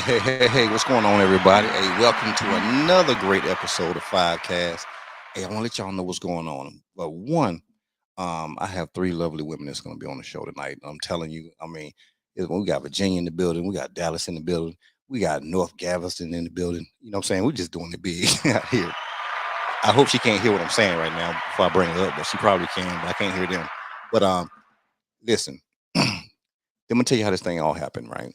Hey, what's going on, everybody? Hey, welcome to another great episode of Firecast. Hey, I want to let y'all know what's going on. But one, I have three lovely women that's going to be on the show tonight. I'm telling you, we got Virginia in the building, we got Dallas in the building, we got North Galveston in the building. You know what I'm saying? We're just doing it big out here. I hope she can't hear what I'm saying right now before I bring her up, but she probably can, but I can't hear them. But listen, let me tell you how this thing all happened, right?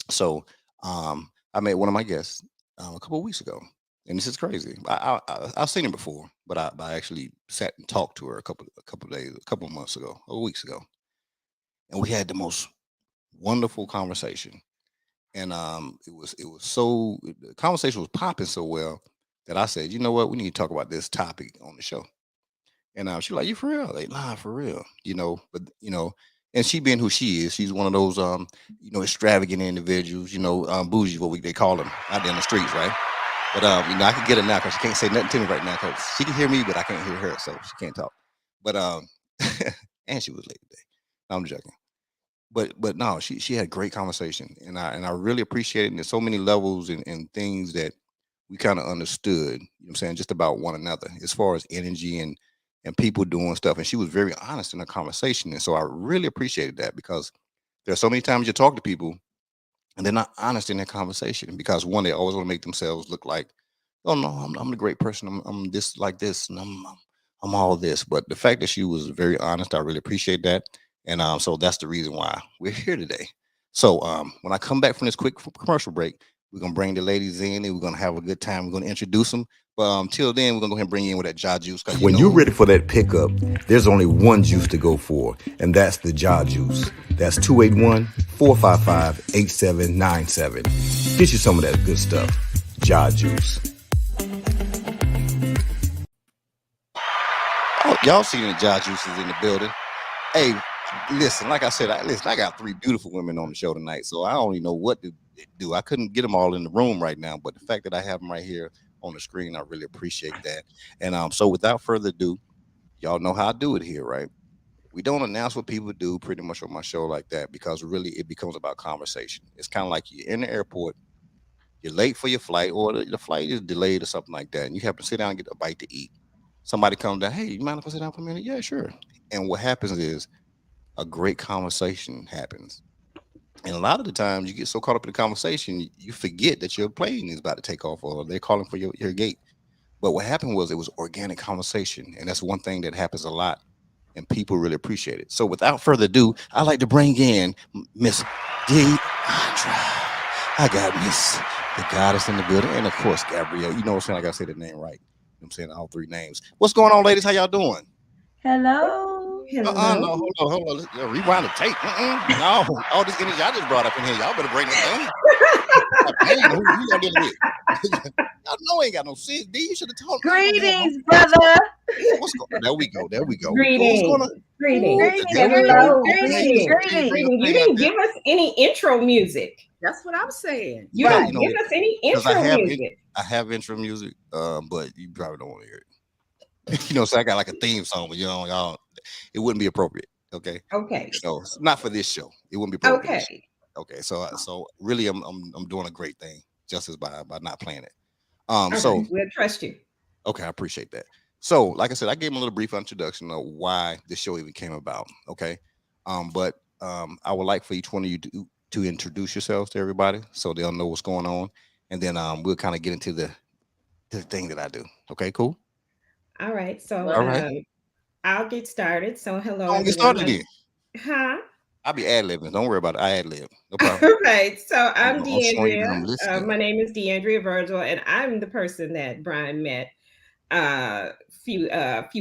So I met one of my guests a couple of weeks ago, and this is crazy. I've seen her before, but I actually sat and talked to her a couple of days, a couple of months ago, or weeks ago, and we had the most wonderful conversation. And it was so the conversation was popping so well that I said, you know what, we need to talk about this topic on the show. And she like, you for real? Like, nah, for real. But and she being who she is, she's one of those extravagant individuals, bougie, what they call them out there in the streets, right? But I can get her now because she can't say nothing to me right now because she can hear me, but I can't hear her, so she can't talk. But and she was late today. No, I'm joking. But no, she had great conversation, and I really appreciate it. And there's so many levels and things that we kind of understood. You know what I'm saying, just about one another as far as energy and people doing stuff. And she was very honest in her conversation, and so I really appreciated that because there's so many times you talk to people and they're not honest in their conversation because one, they always want to make themselves look like, oh no, I'm the great person. I'm this like this, and I'm all this. But the fact that she was very honest, I really appreciate that. And so that's the reason why we're here today. So when I come back from this quick commercial break, we're gonna bring the ladies in and we're gonna have a good time. We're gonna introduce them. But till then, we're gonna go ahead and bring you in with that jaw juice. When you're ready for that pickup, there's only one juice to go for, and that's the jaw juice. That's 281-455-8797. Get you some of that good stuff. Jaw juice. Oh, y'all seen the jaw juices in the building. Hey, listen, like I said, I got three beautiful women on the show tonight, so I don't even know what to do. I couldn't get them all in the room right now, but the fact that I have them right here on the screen, I really appreciate that. And so without further ado, y'all know how I do it here, right? We don't announce what people do pretty much on my show like that because really it becomes about conversation. It's kind of like you're in the airport, you're late for your flight, or the flight is delayed or something like that, and you have to sit down and get a bite to eat. Somebody comes down, hey, you mind if I sit down for a minute? Yeah, sure. And what happens is a great conversation happens. And a lot of the times you get so caught up in the conversation, you forget that your plane is about to take off or they're calling for your gate. But what happened was it was organic conversation. And that's one thing that happens a lot and people really appreciate it. So without further ado, I'd like to bring in Miss D'Andrea. I got Miss the Goddess in the building. And of course, Gabrielle. You know what I'm saying? I got to say the name right. You know what I'm saying all three names. What's going on, ladies? How y'all doing? Hello. No, hold on. Let's rewind the tape. No, all this energy I just brought up in here, y'all better bring it down. Man, who y'all dealing with? Y'all know ain't got no sense. D, you should have told me. Greetings, brother. What's going on? There we go. Greetings. What's going on? Greetings. Hello. Greetings. You didn't give us any intro music. That's what I'm saying. You didn't give us any intro music. I have intro music, but you probably don't want to hear it. So I got like a theme song, but y'all, it wouldn't be appropriate. Okay. So not for this show. It wouldn't be appropriate. Okay. So really, I'm doing a great thing just as by not playing it. So we'll trust you. Okay, I appreciate that. So, like I said, I gave him a little brief introduction of why the show even came about. Okay. But I would like for each one of you to introduce yourselves to everybody so they'll know what's going on, and then we'll kind of get into the thing that I do. Okay, cool. All right. So right. I'll get started. So hello. Don't get started again. Huh? I'll be ad-libbing. Don't worry about it. I ad-lib. No problem. All right. So I'm D'Andrea. I'm my name is D'Andrea Virgil, and I'm the person that Brian met a few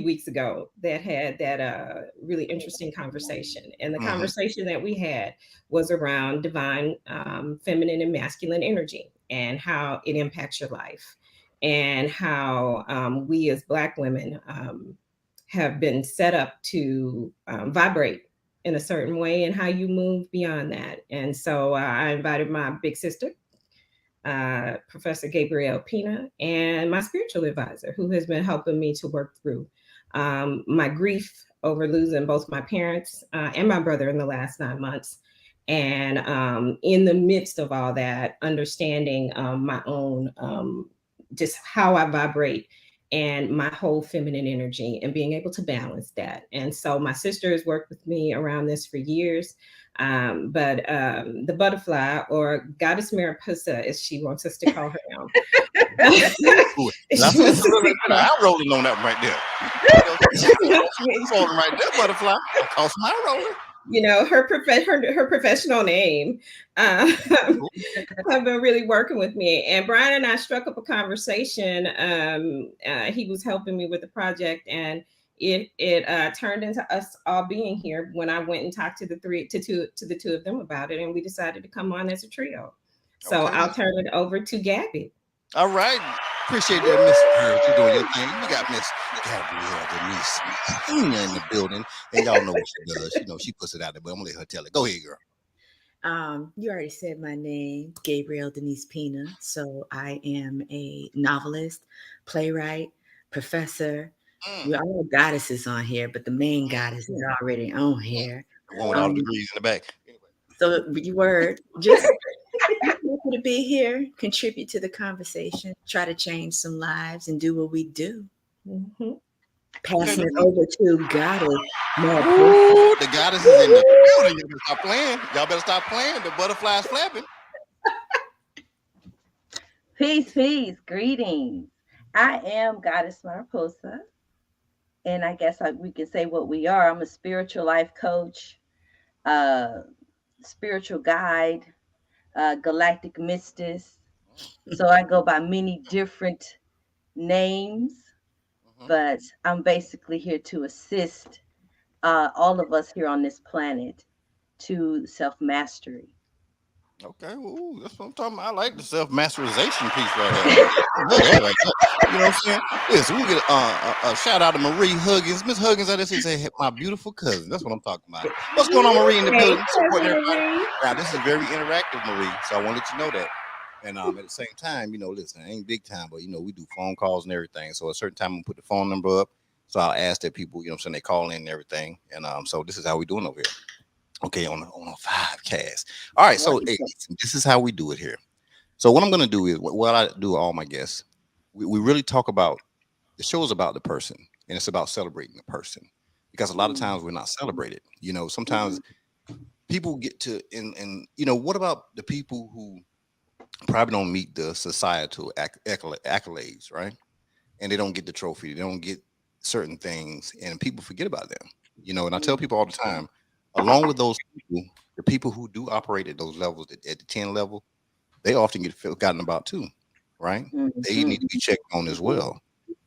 weeks ago that had that really interesting conversation. And the conversation that we had was around divine feminine and masculine energy and how it impacts your life, and how we as Black women have been set up to vibrate in a certain way, and how you move beyond that. And so I invited my big sister, Professor Gabrielle Pina, and my spiritual advisor, who has been helping me to work through my grief over losing both my parents and my brother in the last 9 months, And in the midst of all that, understanding my own, just how I vibrate and my whole feminine energy and being able to balance that. And so my sister has worked with me around this for years. But the butterfly, or goddess Mariposa, as she wants us to call her now. I'm rolling on that right there. I'm rolling right there, butterfly. I call some eye roller. You know, her professional name have been really working with me. And Brian and I struck up a conversation. He was helping me with the project, and it turned into us all being here when I went and talked to the two of them about it, and we decided to come on as a trio. So I'll turn it over to Gabby. All right. Appreciate that, Miss Bird. You're doing your thing. We got Miss Gabrielle Denise Pina in the building. And y'all know what she does. You know, she puts it out there, but I'm going to let her tell it. Go ahead, girl. You already said my name, Gabrielle Denise Pina. So I am a novelist, playwright, professor. We're all goddesses on here, but the main goddess is already on here. The one with all the degrees in the back. So you were just happy to be here, contribute to the conversation, try to change some lives, and do what we do. Mm-hmm. Passing it over to Goddess. Ooh, the goddess is in the building. You better stop playing. Y'all better stop playing. The butterfly's flapping. Peace, greetings. I am Goddess Mariposa, and I guess we can say what we are. I'm a spiritual life coach, spiritual guide, galactic mystic. So I go by many different names, but I'm basically here to assist all of us here on this planet to self-mastery. Okay, well, that's what I'm talking about. I like the self-masterization piece right here. You know what I'm saying? Listen, we get a shout out to Marie Higgins. Miss Higgins, I just say my beautiful cousin. That's what I'm talking about. What's going on, Marie, in the building? Now, this is very interactive, Marie, so I want to let you know that. And at the same time, you know, listen, it ain't big time, but, you know, we do phone calls and everything. So at a certain time, I'm going to put the phone number up. So I'll ask that people, you know what I'm saying, they call in and everything. And so this is how we doing over here. Okay, on a 5 cast. All right, so hey, this is how we do it here. So what I'm going to do is what I do with all my guests. We really talk about the show is about the person, and it's about celebrating the person, because a lot of times we're not celebrated. You know, sometimes people get to and you know, what about the people who probably don't meet the societal accolades, right? And they don't get the trophy, they don't get certain things, and people forget about them. You know, and I tell people all the time, along with those people, the people who do operate at those levels, at the 10 level, they often get forgotten about too, right? They need to be checked on as well,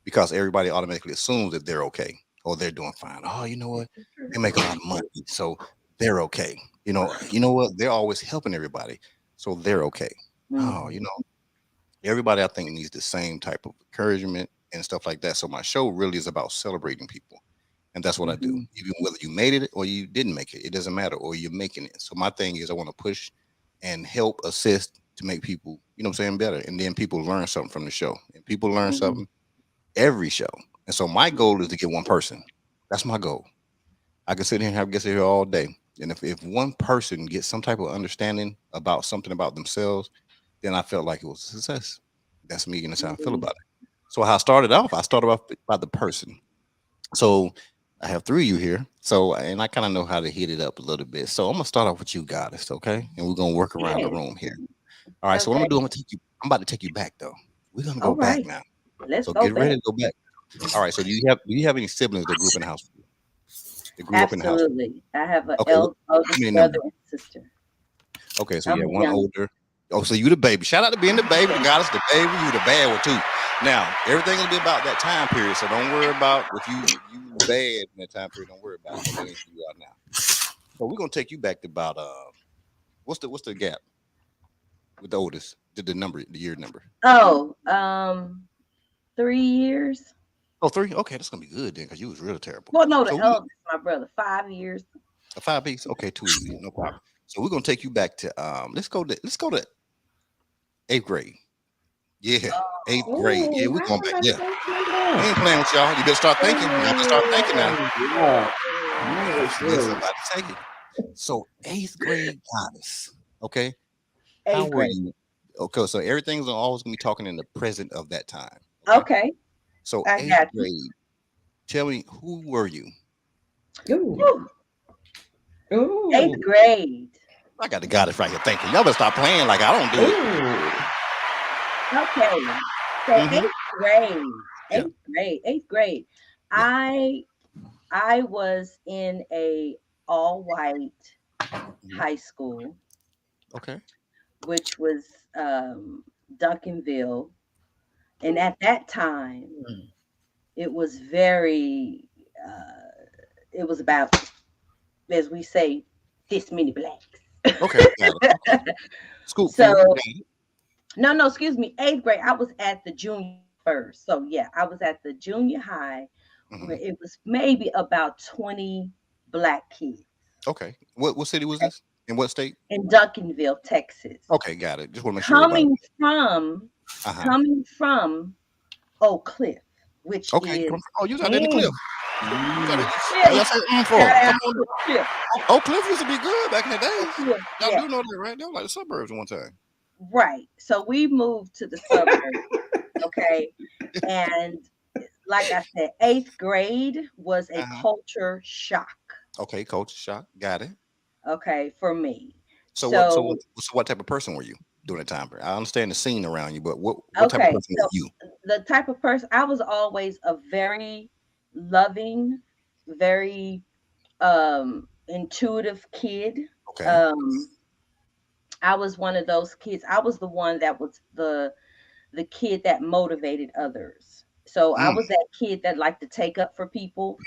because everybody automatically assumes that they're okay or they're doing fine. Oh, you know what? They make a lot of money, so they're okay. You know what? They're always helping everybody, so they're okay. Oh, you know, everybody I think needs the same type of encouragement and stuff like that. So my show really is about celebrating people. And that's what I do. Even whether you made it or you didn't make it, it doesn't matter, or you're making it. So my thing is I want to push and help assist to make people, you know what I'm saying, better. And then people learn something from the show. And people learn something every show. And so my goal is to get one person. That's my goal. I can sit here and have guests here all day. And if one person gets some type of understanding about something about themselves, then I felt like it was a success. That's me, and that's how I feel about it. So how I started off about the person. So I have 3 of you here. So, and I kind of know how to hit it up a little bit. So I'm going to start off with you, Goddess, okay? And we're going to work around the room here. All right, so what I'm going to do, I'm about to take you back, though. We're going to go back now. Let's go get ready to go back. All right, so do you have any siblings that grew up in the house? That grew up in the house? Absolutely. I have an eldest brother and sister. Okay, so you have one older. Oh, so you the baby. Shout out to being the baby, the Goddess, the baby. You the bad one, too. Now, everything will be about that time period, so don't worry about if you bad in that time period. Don't worry about it. You are now. So we're gonna take you back to about what's the gap with the oldest? The year number. Oh, 3 years. Oh, 3. Okay, that's gonna be good then, because you was really terrible. Well, no, the eldest, my brother, 5 years. A 5 piece. Okay, 2 easy, no problem. So we're gonna take you back to let's go to 8th grade. Yeah, 8th grade. Yeah, we're going back. Yeah, I ain't playing with y'all. You better start thinking. Y'all better start thinking now. Listen, I'm about to take it. So 8th grade goddess. Okay. How Eighth were grade. you? Okay, so everything's always gonna be talking in the present of that time. Okay. Okay, So I eighth got you. grade. Tell me, who were you? Ooh. Woo. Ooh. Eighth grade. I got the goddess right here. Thank you. Y'all better stop playing like I don't do it. Ooh. Okay. So Hmm. eighth grade. Yeah. Eighth grade. Yeah. I was in a all white Mhm. high school, Okay. which was Duncanville. And at that time, Mm. it was very, it was about, as we say, this many blacks. Okay. Got it. Okay. Scoop So, food. Got it. no, excuse me, eighth grade. I was at the junior first. So, yeah, I was at the junior high where Mhm. it was maybe about 20 black kids Okay. What city was this? In what state? in Duncanville, Texas, Okay, got it. Just want to make sure everybody. coming from Uh-huh. coming from Oak Cliff, which Okay. is Oh, you was out there in the cliff. Mm. You got Mm. it. Why really y'all say shout for? out Come to on. Oak Cliff. Oak Cliff used to be good back in the Oak days. Cliff, Y'all yeah, do know that, right? They were like the suburbs at one time. right. So we moved to the suburbs, okay, and like I said, eighth grade was a Uh-huh. culture shock, Okay, Coach Shock. Got it. okay, for me. So what? So So what? So what type of person were you during that time period? I understand the scene around you, but what type of okay, person were so you? the type of person I was always a very loving, very intuitive kid. Okay. Um I was one of those kids. I was the one that was the kid that motivated others. So I Mm, was that kid that liked to take up for people.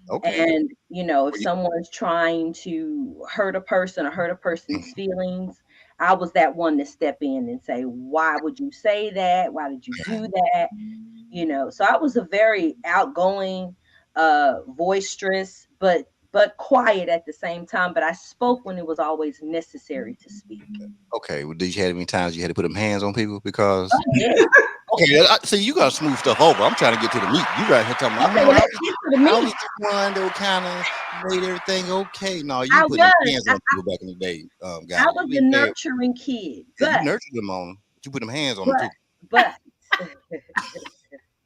okay. And, if Were you, someone's trying to hurt a person or hurt a person's mhm, feelings, I was that one to step in and say, why would you say that? Why did you yeah. do that? So I was a very outgoing, boisterous, but quiet at the same time. But I spoke when it was always necessary to speak. Okay. Well, did you have any times you had to put them hands on people because? Oh yeah. Okay. See, you gotta smooth stuff over. I'm trying to get to the meat. You right here talking about, Okay, well let's get to the I was meat. the one that kind of made everything okay. No, you I putting them was. hands on people back in the day, I guy. was You a ain't playing. nurturing kid, Yeah, you nurtured them on 'em, but you put them hands on them but too. but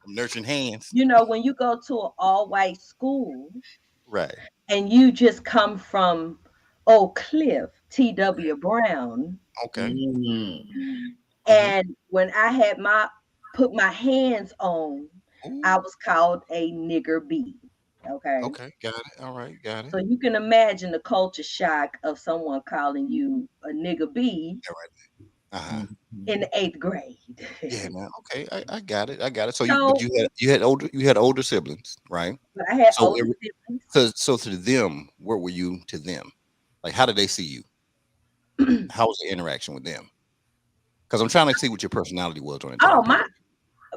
Them nurturing hands. when you go to an all white school Right. and you just come from Oak Cliff, T.W. Brown, Okay. Mm. Hmm. and when I had my put my hands on, I Ooh. was called a nigger bee. Okay. Okay. Got it. All right. Got it. So you can imagine the culture shock of someone calling you a nigger bee Yeah. Right. Uh-huh. in the eighth grade. Yeah, man. Okay, I got it. I got it. So but So, you had older siblings, right? but I had So older siblings. so to them, what were you to them? Like, how did they see you? How was the interaction with them? Because I'm trying to see what your personality was during that Oh, time my period.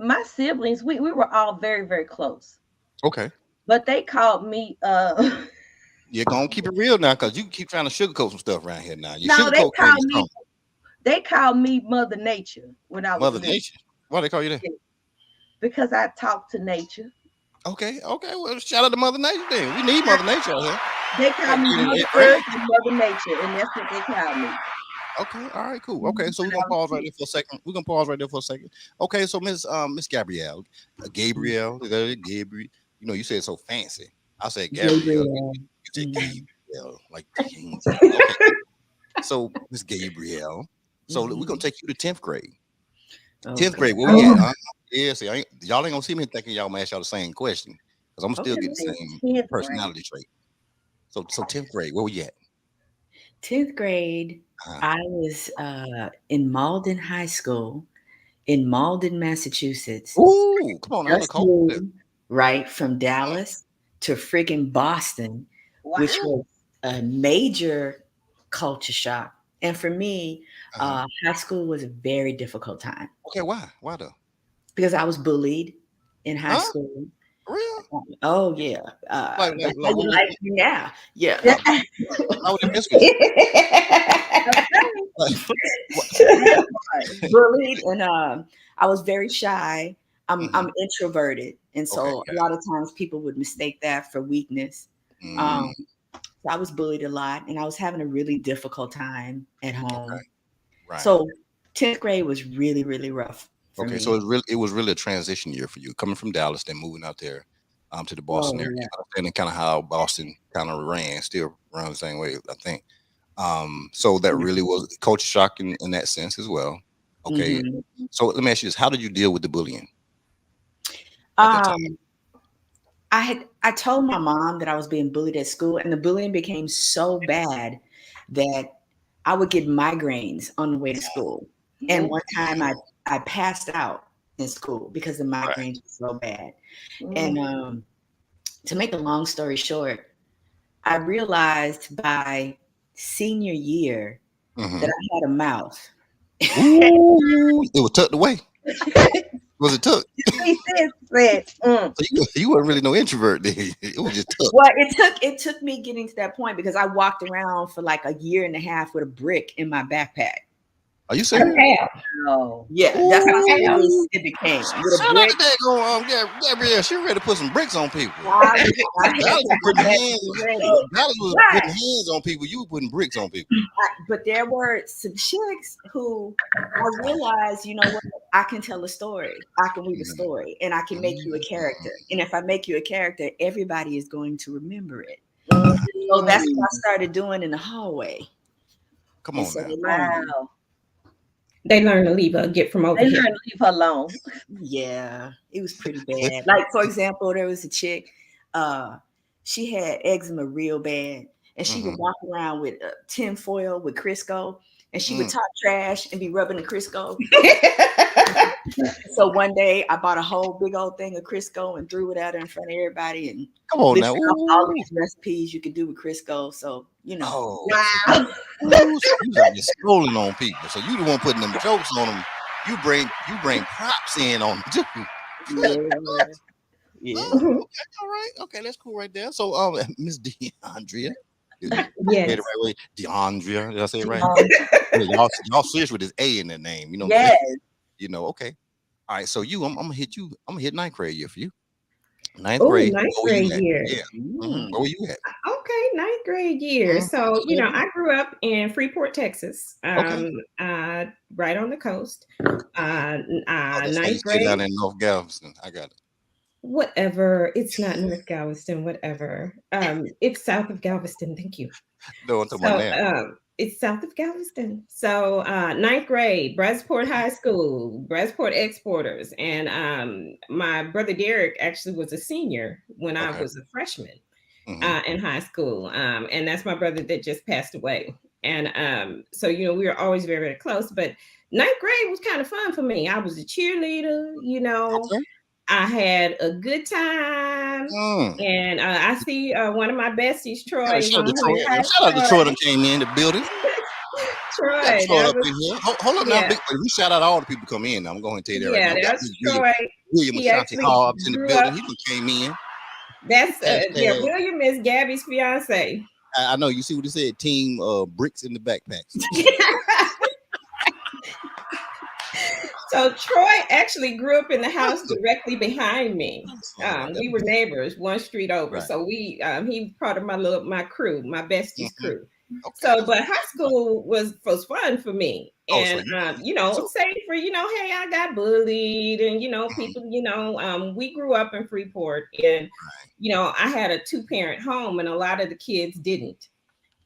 my siblings, we were all very, very close. Okay, But they called me you're gonna keep it real now, because you keep trying to sugarcoat some stuff around here. Now you no, sugarcoat things strong. they called me Mother Nature when I was Mother little. Nature. Why they call you that? Yeah, because I talked to nature. Okay, okay. Well, shout out to Mother Nature. Then we need Mother Nature out here. They called Like me being in Mother eighth grade. Earth and Mother Nature, and that's what they called me Okay, all right, cool. Okay, when so we're I gonna was pause right little. there for a second. We're gonna pause right there for a second. Okay, so Miss Gabrielle, Gabriel, you said so fancy. I said Gabrielle, Gabrielle. you said Mm. Gabrielle, like Higgins. Okay, so Miss Gabrielle, so we're gonna Mhm. take you to 10th grade. Tenth Okay. grade, where we at? Yeah, see, y'all ain't gonna see me thinking y'all gonna ask y'all the same question because I'm still Okay. getting In the same 10th grade. personality trait. So 10th grade, where we at? 10th grade, Uh-huh. I was in Malden High School in Malden, Massachusetts. Ooh, come on now, Just Nicole. moved right from Dallas to freaking Boston, which Wow. was a major culture shock. And for me, Uh-huh. high school was a very difficult time Okay, why? Why though? because I was bullied in high Huh? school. For real? Oh yeah, Like, but like, how like, you like me now? Yeah. how, how would they mess with you? Okay. Like, what? That part. Bullied, and I was very shy. Mhm. I'm introverted, and Okay, so a got lot of times people would mistake that for weakness. it. Um, So I was bullied a lot, and I was having a really difficult time at home. Okay. Right. So 10th grade was really, really rough for Okay. me. So it was really a transition year for you, coming from Dallas, then moving out there to the Boston Oh, area, yeah. understanding kind of how Boston kind of still ran the same way, I think. So that really was culture shock in that sense as well. Okay. Mhm. So let me ask you this: how did you deal with the bullying at that time? I told my mom that I was being bullied at school, and the bullying became so bad that I would get migraines on the way to school. And one time I passed out in school because the Right. migraines were so bad. And to make a long story short, I realized by senior year Mm-hmm. that I had a mouth. Ooh, it was tucked away. Was it tucked? So you weren't really no introvert then. It was just tucked. Well, it took me getting to that point because I walked around for like a year and a half with a brick in my backpack. Are you serious? No. Yeah, that's how Ooh. serious it became. With a Shout out brick, to that Gabrielle. She ready to put some bricks on people. I had Dallas was to putting get hands. ready. Dallas was Right. putting hands on people. You were putting bricks on people. But there were some chicks who I realized, you know what, I can tell a story. I can read a story, and I can make you a character. And if I make you a character, everybody is going to remember it. So that's what I started doing in the hallway. Come And on so now. they learned. Wow. They learn to leave her, get from over They here. learn to leave her alone. Yeah, it was pretty bad. Like, for example, there was a chick, she had eczema real bad, and she would walk around with tin foil with Crisco, and she would talk trash and be rubbing the Crisco. So one day I bought a whole big old thing of Crisco and threw it at her in front of everybody and Come on listed now. off all these recipes you could do with Crisco. So, you know. Oh, Wow. so you are just scrolling on people. So you the one putting them jokes on them. You bring props in on them too. Yeah. Yeah. Oh, okay, all right. Okay, that's cool right there. So Miss D'Andrea. Did I say Yes. it the right way? D'Andrea. Did I say it right? Um, y'all serious with this A in their name. You know what I'm yes. saying? You know, okay. All right, so I'm gonna hit you. I'm gonna hit ninth grade year for you. Ninth Oh, grade. ninth Where you grade at? year. Yeah. Where you at? Okay, ninth grade year. So, you know, I grew up in Freeport, Texas, Okay. right on the coast. That's how you Ninth stay down grade, in North Galveston. I got it. whatever. It's not North Galveston, whatever. It's south of Galveston. Thank you. No, I'm talking So, about now. it's south of Galveston. So, ninth grade, Brazosport High School, Brazosport Exporters, and my brother Derek actually was a senior when I Okay. was a freshman. Mhm. In high school. And that's my brother that just passed away. And so, you know, we were always very, very close. But ninth grade was kind of fun for me. I was a cheerleader, you know, Okay. I had a good time. Mm. And I see one of my besties, Yeah, Troy, is shout out on to Troy. here. Shout out to Troy that came in the building. Got Troy, Troy that up was, in here. Hold up now, yeah, big. We shout out all the people come in. Now, I'm going to tell you that right now. yeah, We got that's Big Troy. William He Ashanti actually Hobbs in the grew building. up. He done came in. That's, yeah, Hashtag. William is Gabby's fiance. I know. You see what he said? Team bricks in the backpacks. So Troy actually grew up in the house directly behind me. We were neighbors, one street over. Right. So he was part of my crew, my besties crew. Okay. So, but high school was fun for me, Oh, so and you know, say for hey, I got bullied, and you know, people, we grew up in Freeport, and you know, I had a 2-parent home, and a lot of the kids didn't.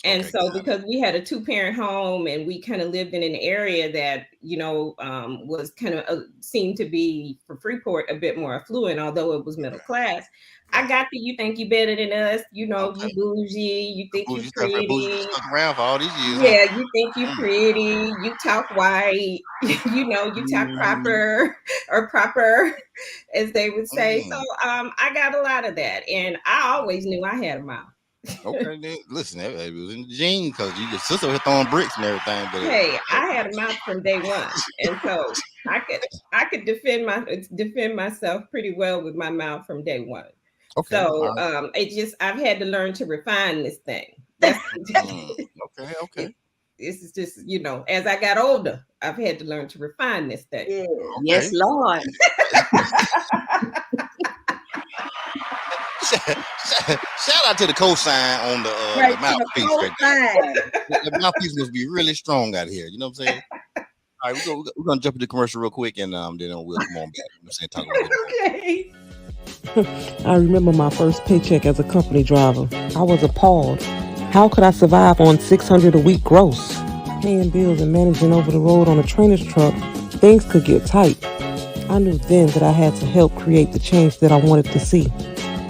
And Okay, so got it. because we had a 2-parent home and we kind of lived in an area that, was kind of seemed to be for Freeport a bit more affluent, although it was middle class. I got the you think you better than us, you bougie, you think you Bougie pretty. stuck around for all these years, huh? Yeah, you think you pretty, you talk white, you talk proper or proper, as they would say. So I got a lot of that. And I always knew I had a mouth. Okay, then listen, it was in the gene because your sister was throwing bricks and everything. But Hey, I had a mouth from day one, and so I could defend myself pretty well with my mouth from day one. okay, So I've had to learn to refine this thing. That's okay. This is just as I got older, I've had to learn to refine this thing. Yeah. Yes, Lord. Shout out to the cosign on the Right to the mouthpiece right there. cosign. The mouthpiece must be really strong out here. You know what I'm saying? All right, we're gonna jump into commercial real quick, and then we'll come on back. I'm saying talk a little bit more. Okay. I remember my first paycheck as a company driver. I was appalled. How could I survive on $600 a week gross? Paying bills and managing over the road on a trainer's truck, things could get tight. I knew then that I had to help create the change that I wanted to see.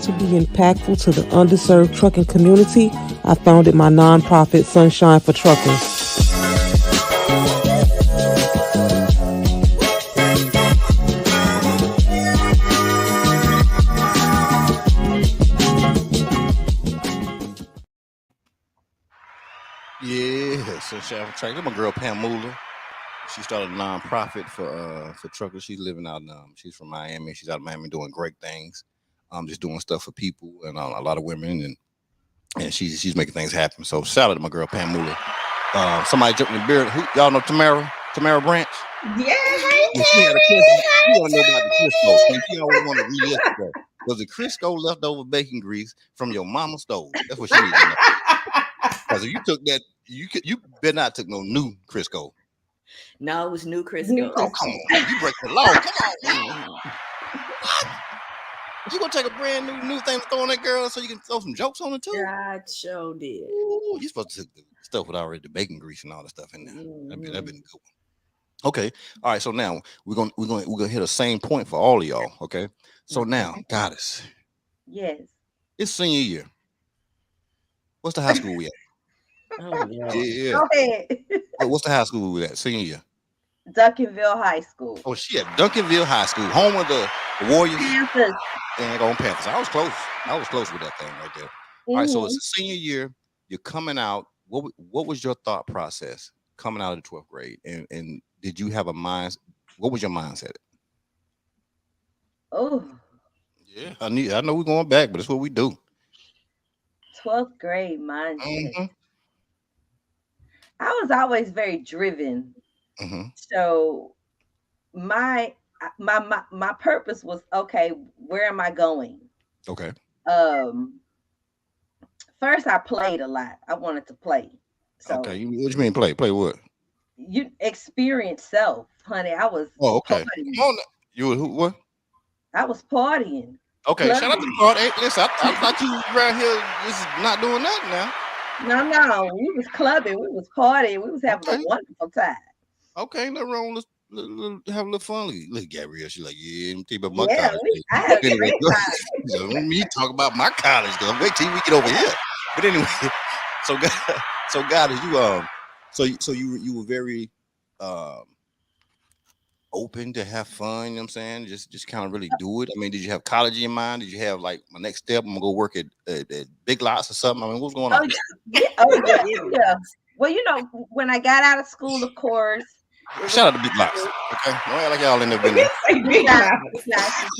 To be impactful to the underserved trucking community, I founded my nonprofit Sunshine for Truckers. Yeah, so Sunshine for Truckers. My girl Pam Muller. She started a nonprofit for truckers. She's living out. She's from Miami. She's out of Miami doing great things. Just doing stuff for people and a lot of women, and she's making things happen. So shout out to my girl Pam Muller. Somebody jumped in the beard. Y'all know Tamara Branch? Yeah. She had a Crisco. You want to know about the Crisco? She always want to relive that. Was the Crisco leftover bacon grease from your mama's stove? That's what she needs to know. Because if you took that, you better not took no new Crisco. No, it was new Crisco. Oh, come on. You break the law. Come on. What? You gonna take a brand new thing to throw on that girl so you can throw some jokes on it too? God sure did. Ooh, you supposed to take the stuff with already the bacon grease and all that stuff in there. That'd been a good one. Okay. All right. So now we're gonna hit the same point for all of y'all. Okay. So now, Goddess. Yes. It's senior year. What's the high school we at? Oh yeah. Yeah. Go ahead. What's the high school we at? Senior year. Duncanville High School. Oh, she at Duncanville High School, home of the Warriors. Panthers. And on Panthers. I was close with that thing right there. All right, so it's a senior year. You're coming out. What was your thought process coming out of the 12th grade? And did you have a mind? What was your mindset? Oh. Yeah, I know we're going back, but it's what we do. 12th grade mindset. Mm-hmm. I was always very driven. Mm-hmm. So my purpose was, okay, where am I going? Okay. First I played a lot. I wanted to play. So okay, what do you mean play? Play what? You experience self, honey. I was okay. partying. Come on, you were who? What? I was partying. Okay, shout out to the party. Hey, listen, I thought you was around here just not doing nothing now. No, we was clubbing, we was partying, we was having a wonderful time. Okay, nothing wrong. Let's have a little fun. Look, Gabrielle, she's like, yeah, I'm thinking about my college. I had a great time. So let me talk about my college because wait till we get over here. But anyway, so God, you were very open to have fun, you know what I'm saying? Just kind of really do it. I mean, did you have college in your mind? Did you have like my next step? I'm gonna go work at Big Lots or something. I mean, what's going on? Yeah. Well, you know, when I got out of school, of course. Shout out to Big Lots. Okay. Don't act like y'all ain't never been there. Big Lots.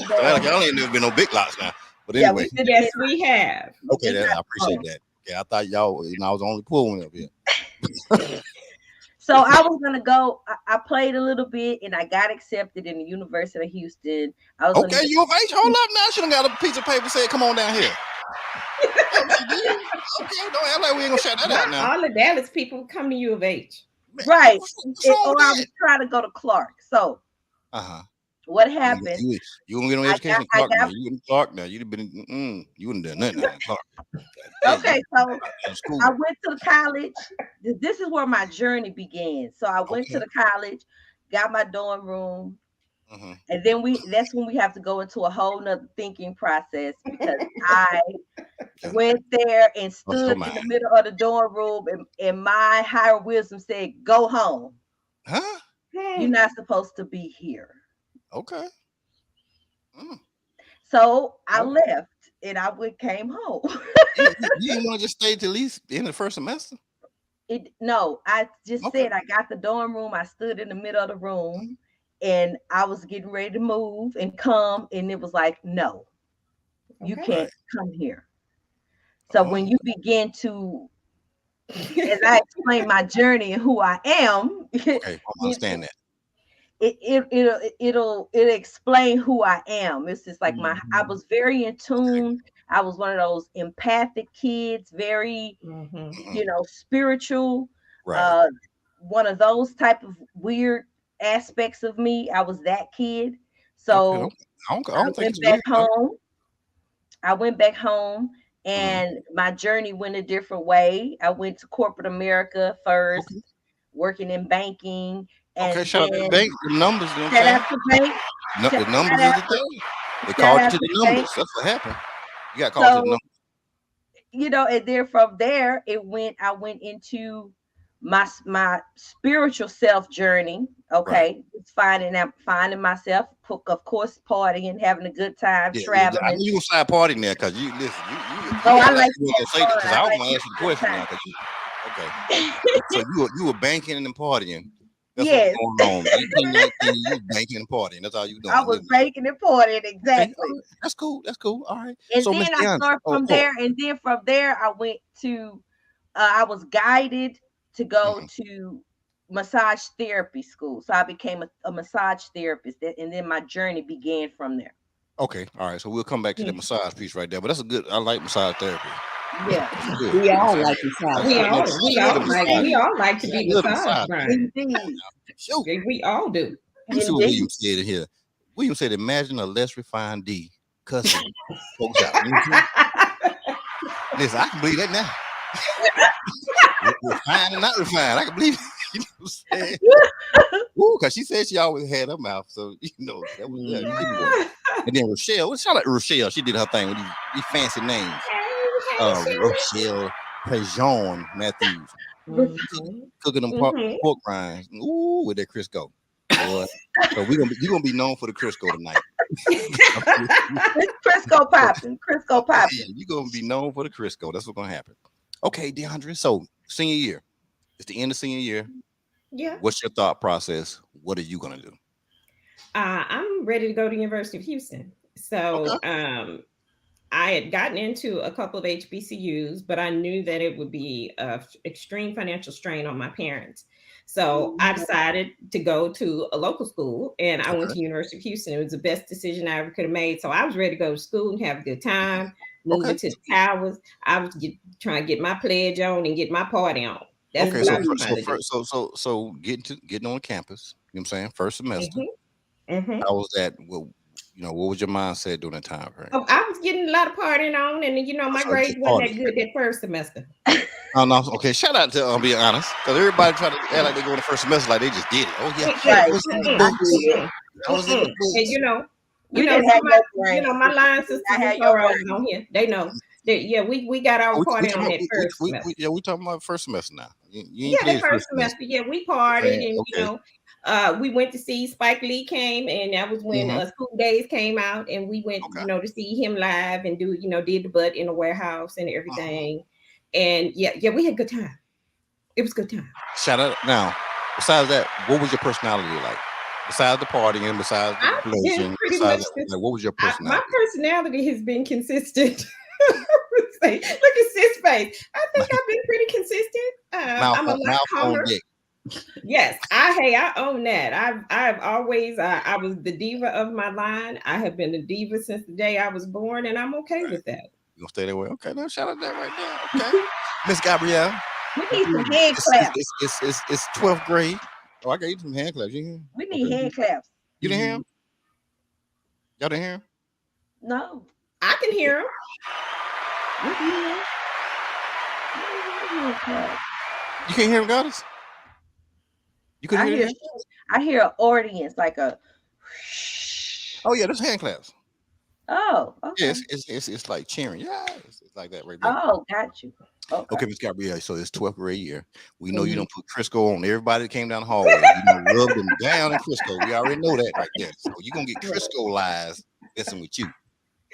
Don't act like y'all ain't never been no Big Lots now. But anyway. Yes, we have. Okay, I appreciate that. Yeah, I thought y'all, I was the only poor one up here. So I was gonna go. I played a little bit, and I got accepted in the University of Houston. I was okay. U of H, hold up now. She done got a piece of paper saying, "Come on down here." Okay, don't act like we ain't gonna shut that out now. All the Dallas people come to U of H, right? Or I was trying to go to Clark. So, what happened? You won't get no education, Clark. Now. You in Clark now. You'd been, you wouldn't done nothing in Clark. Okay, so I went to the college. This is where my journey began. So I went to the college, got my dorm room, and then that's when we have to go into a whole nother thinking process because I went there and stood in the middle of the dorm room and my higher wisdom said, go home. Huh? You're not supposed to be here. Okay. So I left and I came home. You didn't want to just stay till at least in the first semester? No, I just said I got the dorm room. I stood in the middle of the room and I was getting ready to move and come. And it was like, no, you can't come here. So when you begin to, as I explain my journey and who I am, I understand that. It'll explain who I am. It's just like I was very in tune. I was one of those empathic kids, very, spiritual. Right. One of those type of weird aspects of me. I was that kid. Okay. So I don't think went it's back weird. No. home. I went back home and my journey went a different way. I went to corporate America first, Okay. working in banking, Okay. and Shout out to the then bank. The numbers. You know what shout I'm out to bank. saying? The numbers is the thing. They Shout called you out to to the bank. numbers. That's what happened. You got called to the So, numbers. and then from there I went into my spiritual self journey. Okay. Right. Just finding myself, of course, partying, having a good time, Yeah. I knew traveling. you gonna slide party in there because you listen. You Oh, I act like like you to were gonna have say that fun. because I I was like gonna to ask you the have a good question now. time. Okay. So you were banking and partying. That's Yes. what's going on. 18, 19, you banking and partying. That's all you doing. I was banking and partying, Okay. exactly. That's cool. That's cool. All right. And So Miss then I D'Andrea. started from there, and then from there I went to I was guided to go to massage therapy school. So I became a massage therapist, and then my journey began from there. Okay. All right. So we'll come back to the massage piece right there. But that's a good. I like massage therapy. Yeah. That's good. We You know all what I'm like saying? massage. We all like to be massaged, Brian. Indeed. Shoot. We all do. Let me see what Indeed. William said in here. William said, imagine a less refined D cussing folks out. You know what I'm saying? Listen, I can believe that now. Refined and not refined. I can believe it. You know what I'm saying? Ooh, because she said she always had her mouth. So, that was that. And then Rochelle, shout out to Rochelle. She did her thing with these fancy names. Rochelle Prejean Matthews. Cooking them pork rinds. Ooh, with that Crisco. Boy. So you're gonna be known for the Crisco tonight. Crisco popping. You're gonna be known for the Crisco. That's what's gonna happen. Okay, D'Andrea. So senior year. It's the end of senior year. Yeah. What's your thought process? What are you gonna do? I'm ready to go to University of Houston. So I had gotten into a couple of HBCUs, but I knew that it would be an extreme financial strain on my parents. So I decided to go to a local school, and I went to University of Houston. It was the best decision I ever could have made. So I was ready to go to school and have a good time, moving to the towers. I was trying to get my pledge on and get my party on. That's what I was trying to do. So getting on campus, you know what I'm saying? First semester. How was that? What was your mindset during that time frame? Oh, I was getting a lot of partying on, and my grades wasn't that good that first semester. Oh no, okay. Shout out to being honest, because everybody try to act like they go in the first semester like they just did it. Oh yeah, I was in the books. I was in the books. And my line sisters and sorors on here. They know. We got our party on that first semester. We talking about first semester now. The first semester. Yeah, we partied, and we went to see Spike Lee came, and that was when School Days came out, and we went, to see him live and do, did the butt in the warehouse and everything. And we had a good time. It was a good time. Shout out. Now, besides that, what was your personality like? Besides the partying, besides the pleasure, what was your personality? My personality has been consistent. Look at sis face. I think I've been pretty consistent. I'm a lot calmer. Yes, I own that. I've always I was the diva of my line. I have been a diva since the day I was born, and I'm okay with that. You gonna stay that way? Okay, now shout out that right there. Okay, Miss Gabrielle. We need some hand claps. It's 12th grade. Oh, I got you some hand claps. You hear? We need hand claps. You didn't hear him? Y'all didn't hear him? No. I can hear him. You can't hear him, Goddess? You couldn't hear him? I hear an audience like a. Oh yeah, that's hand claps. Oh, okay. Yeah, it's like cheering. Yeah, it's like that right there. Oh, got you. Okay, Miss Gabrielle. So it's 12th grade year. We know you don't put Crisco on everybody that came down the hallway. You rubbed them down in Crisco. We already know that right there. So you're gonna get Crisco lies messing with you.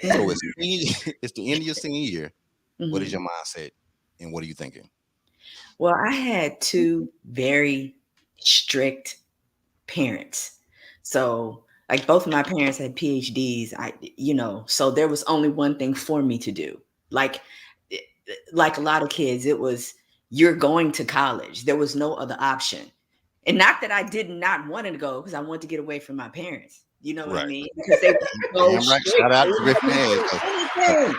So it's the end of your senior year. What is your mindset and what are you thinking? Well, I had two very strict parents. So like both of my parents had PhDs, so there was only one thing for me to do. Like a lot of kids, it was, you're going to college. There was no other option. And not that I did not want to go, because I wanted to get away from my parents. You know what I mean? Because they were so strict. Shout out to Griffin. nothing.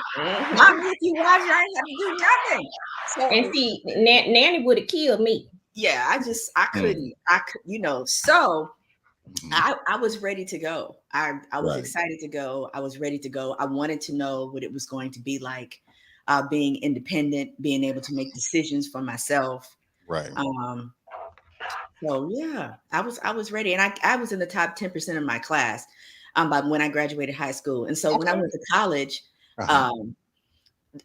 Mommy, if you watch, I ain't have to do nothing. So, And see, Nanny would have killed me. yeah, I couldn't. So I was ready to go. I was excited to go. I was ready to go. I wanted to know what it was going to be like, being independent, being able to make decisions for myself. Right. So yeah, I was ready, and I was in the top 10% of my class by when I graduated high school. And so when I went to college,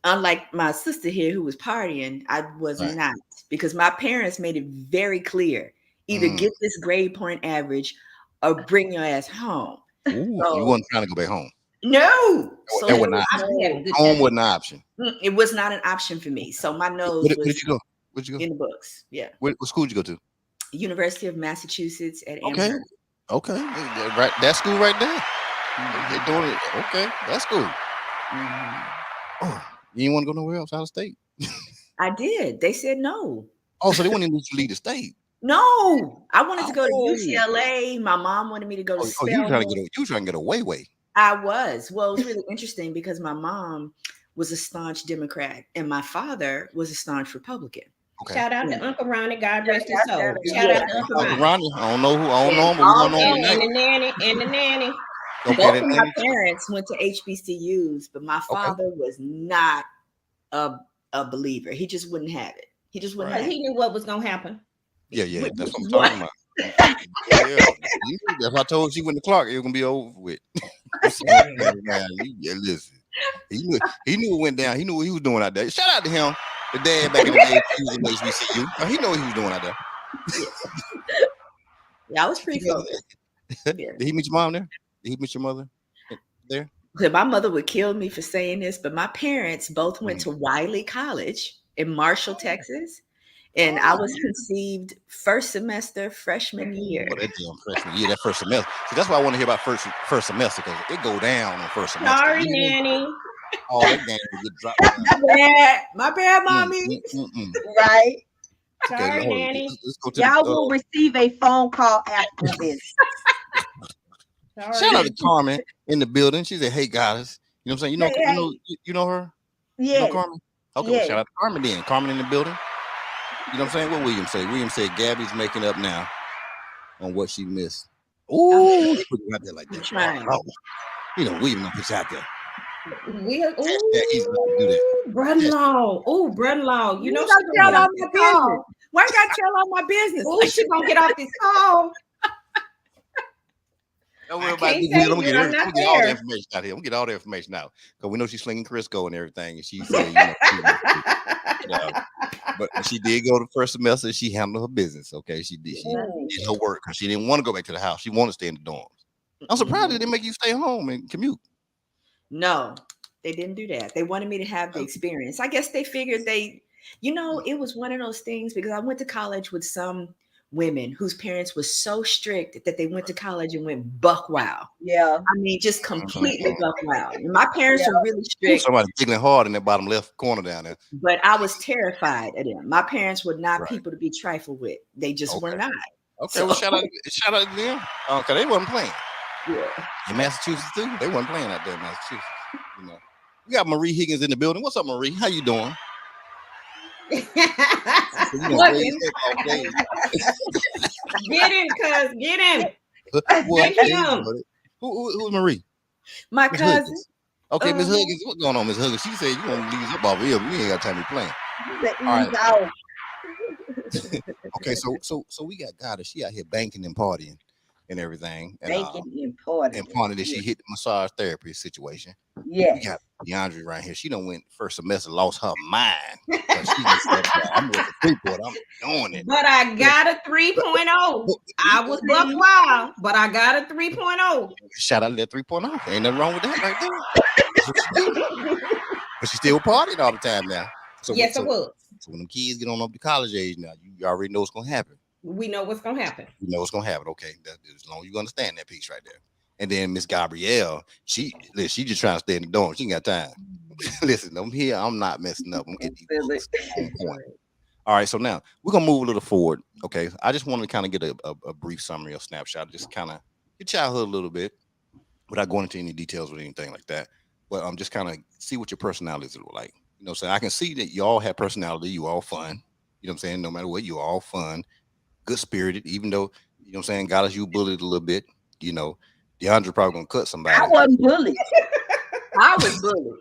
unlike my sister here who was partying, I was not, because my parents made it very clear: either get this grade point average or bring your ass home. Ooh, so, you wasn't trying to go back home? No. So that was not home wasn't an option. It was not an option for me. So my nose was. Where'd you go? Where'd you go? In the books. Yeah. What school did you go to? University of Massachusetts at Amherst. Okay. Right, that school right there. They're doing it. Okay, that's cool. Oh, you didn't want to go nowhere else out of state? I did. They said no. Oh, so they wanted you to leave the state? No, I wanted to go to UCLA. My mom wanted me to go to Spelman. You were trying to get away. I was. Well, it was really interesting because my mom was a staunch Democrat and my father was a staunch Republican. Okay. Shout out to Uncle Ronnie, God rest his soul. Shout out to Uncle Ronnie. I don't know him, but we don't know him. And the nanny. Both of my parents went to HBCUs, but my father was not a believer. He just wouldn't have it. He just wouldn't have it. He knew what was going to happen. Yeah, that's what I'm talking about. Yeah, that's why I told she went to Clark, it was going to be over with. Listen. He knew it went down. He knew what he was doing out there. Shout out to him. The dad back in the day, he was in HBCU. He knew what he was doing out there. Yeah, I was pretty focused. Did he meet your mom there? Did he meet your mother there? My mother would kill me for saying this, but my parents both went to Wiley College in Marshall, Texas. And I was conceived first semester freshman year. Oh, that damn freshman year, that first semester. See, that's why I want to hear about first semester, because it go down on first semester. Sorry, Nanny. Oh, that game will get dropped down. My bad, mommy. Right. Sorry, okay, Nanny. Let's go to y'all will receive a phone call after this. Shout out to Carmen in the building. She said, "Hey, guys." You know what I'm saying? You know her? Yeah. You know Carmen? Okay, well, shout out to Carmen then. Carmen in the building. You know what I'm saying? What William say? William said Gabby's making up now on what she missed. Ooh, put it out there like that. Oh, William gonna put it out there. He's not to do that. Brother-in-law. Oh, brother-in-law. You know she gonna tell all my business. Why you gotta tell all my business? Oh, she gonna get off this call. Don't worry about it. I'm gonna get all the information out here. I'm gonna get all the information out because we know she's slinging Crisco and everything. And she said, but she did go to first semester. She handled her business. Okay, she did her work because she didn't want to go back to the house. She wanted to stay in the dorms. I'm surprised they didn't make you stay home and commute. No, they didn't do that. They wanted me to have the experience. I guess they figured it was one of those things because I went to college with some women whose parents were so strict that they went to college and went buck wild. Yeah. I mean, just completely buck wild. My parents were really strict. Somebody jiggling hard in that bottom left corner down there. But I was terrified of them. My parents were not people to be trifled with. They just were not. Okay, well, shout out to them. Because they wasn't playing. Yeah. In Massachusetts, too. They wasn't playing out there in Massachusetts. We got Marie Higgins in the building. What's up, Marie? How you doing? Get him, cuz. Get him. Who's Marie? My Ms. cousin. Higgins. Okay, Miss Higgins. What's going on, Miss Higgins? She said you want to leave up off here. We ain't got time to playing. All right. Okay, so we got Goddess. She out here banking and partying and everything. And, and partying that she hit the massage therapy situation. Yeah. We got D'Andrea right here. She done went first semester, lost her mind. She just said, I'm with the Freeport. I'm doing it. But I got a 3.0. I was buck wild, but I got a 3.0. Shout out to that 3.0. Ain't nothing wrong with that right there. But she still partying all the time now. Yes, it was. So when them kids get on up to college age now, you already know what's going to happen. We know what's going to happen. You know what's going to happen. Okay. As long as you understand that piece right there. And then Miss Gabrielle, she just trying to stay in the dorm. She ain't got time. Listen, I'm here. I'm not messing up. I'm getting these books on point. All right. So now we're going to move a little forward. Okay. I just want to kind of get a brief summary or snapshot, just kind of your childhood a little bit without going into any details or anything like that. but just kind of see what your personalities look like. You know, so I can see that you all have personality. You all fun. You know what I'm saying? No matter what, you all fun, good spirited. Even though you know what I'm saying, got us you bullied a little bit. You know, DeAndre probably gonna cut I somebody. wasn't bullied. I was bullied.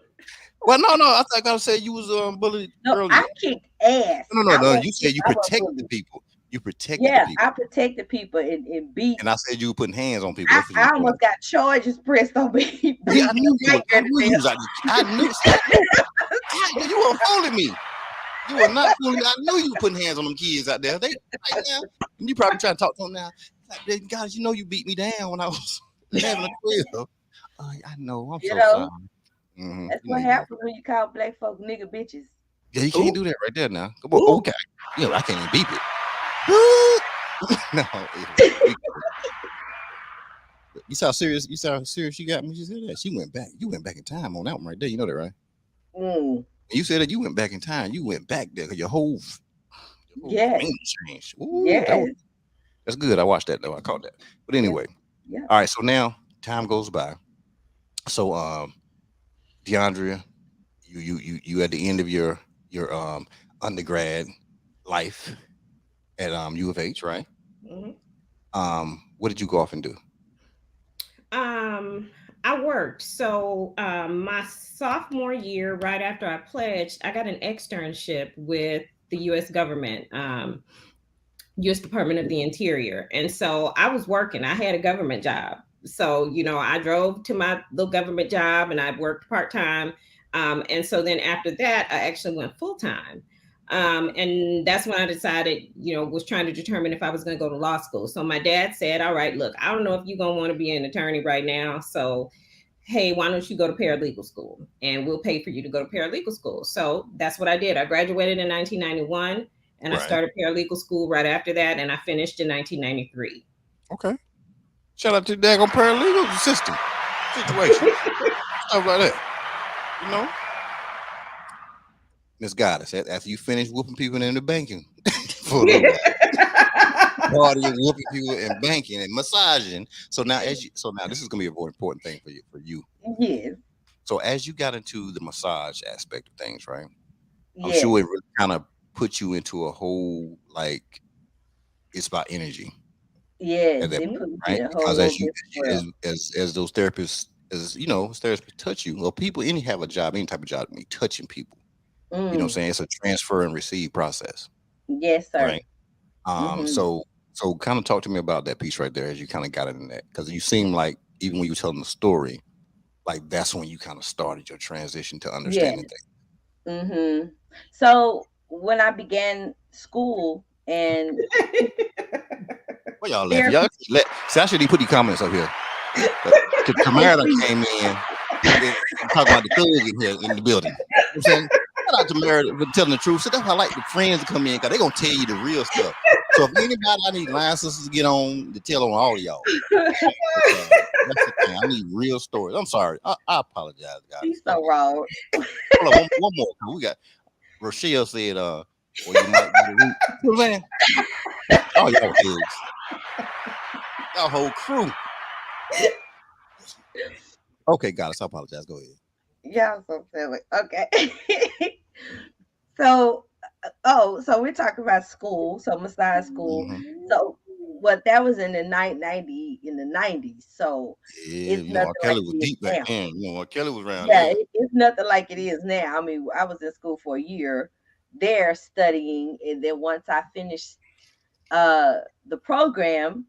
Well, no. I think I said you was bullied No, earlier. I kicked ass. No. You said you I wasn't protected the bullied. people. You protected the Yeah, people. I protected people and beat. And I said you were putting hands on people. That's what you I were doing. almost got charges pressed on me. Yeah, I knew you was. I Beating knew you was. I knew. You were fooling me. You were not fooling me. I knew you were putting hands on them kids out there. They right now. And you probably trying to talk to them now. Like, guys, you know you beat me down when I was 11 or 12. I know. I'm You so know, sorry. that's You know what you did. happens when you call black folk nigga bitches. Yeah, you can't do that right there now. Come on. Okay. Yeah, I can't even beep it. No. You sound serious. You sound serious. You got me. She said that. She went back. You went back in time on that one right there. You know that, right? You said that you went back in time. You went back there because your whole Yes. brain changed. Ooh, Yes. that's good. I watched that though. I caught that. But anyway, Yeah. all right. So now time goes by. So DeAndrea, you at the end of your undergrad life at U of H, right? What did you go off and do? I worked. So my sophomore year, right after I pledged, I got an externship with the U.S. government, U.S. Department of the Interior. And so I was working. I had a government job. So, you know, I drove to my little government job and I worked part-time. And so then after that, I actually went full-time. And that's when I decided, you know, was trying to determine if I was going to go to law school. So my dad said, all right, look, I don't know if you're going to want to be an attorney right now. So, hey, why don't you go to paralegal school and we'll pay for you to go to paralegal school. So that's what I did. I graduated in 1991 and I started paralegal school right after that. And I finished in 1993. Okay. Shout out to the daggone paralegal system situation. Stuff like that. You know? Miss Goddess, after you finish whooping people in the banking for a little while, partying, whooping people and banking and massaging. So now this is gonna be a very important thing for you. Yes. So as you got into the massage aspect of things, right? I'm Yes. sure it really kind of put you into a whole like it's about energy. Yes, At that it point, put me right? in a Because whole as you different world. as those therapists touch you, well, people have a job, any type of job, me touching people. You know what I'm saying? It's a transfer and receive process. Yes, sir. Right. So kind of talk to me about that piece right there as you kind of got into that. Because you seem like even when you were telling the story, like that's when you kind of started your transition to understanding things. So when I began school and What y'all laughing? Y'all see, I should even put these comments up here. Tamara came in talking about the thugs in here in the building. You know what I'm saying? Shout out to Tamara for telling the truth. So that's why I like the friends to come in because they're gonna tell you the real stuff. So if anybody, I need line sisters to get on to tell on all of y'all. That's the thing. I need real stories. I'm sorry. I apologize, guys. She's so wrong. Hold on, one more. We got Rochelle said, well, you might be the root. You know what I'm saying? Oh, y'all kids. Y'all whole crew. Okay, guys, I apologize. Go ahead. Yeah, so silly. Okay. So we're talking about school, so massage school. So that was in the 90s. So yeah, it's nothing Kelly like was it is deep back now. then. Kelly was around Yeah, there. it's nothing like it is now. I mean, I was in school for a year there studying, and then once I finished the program,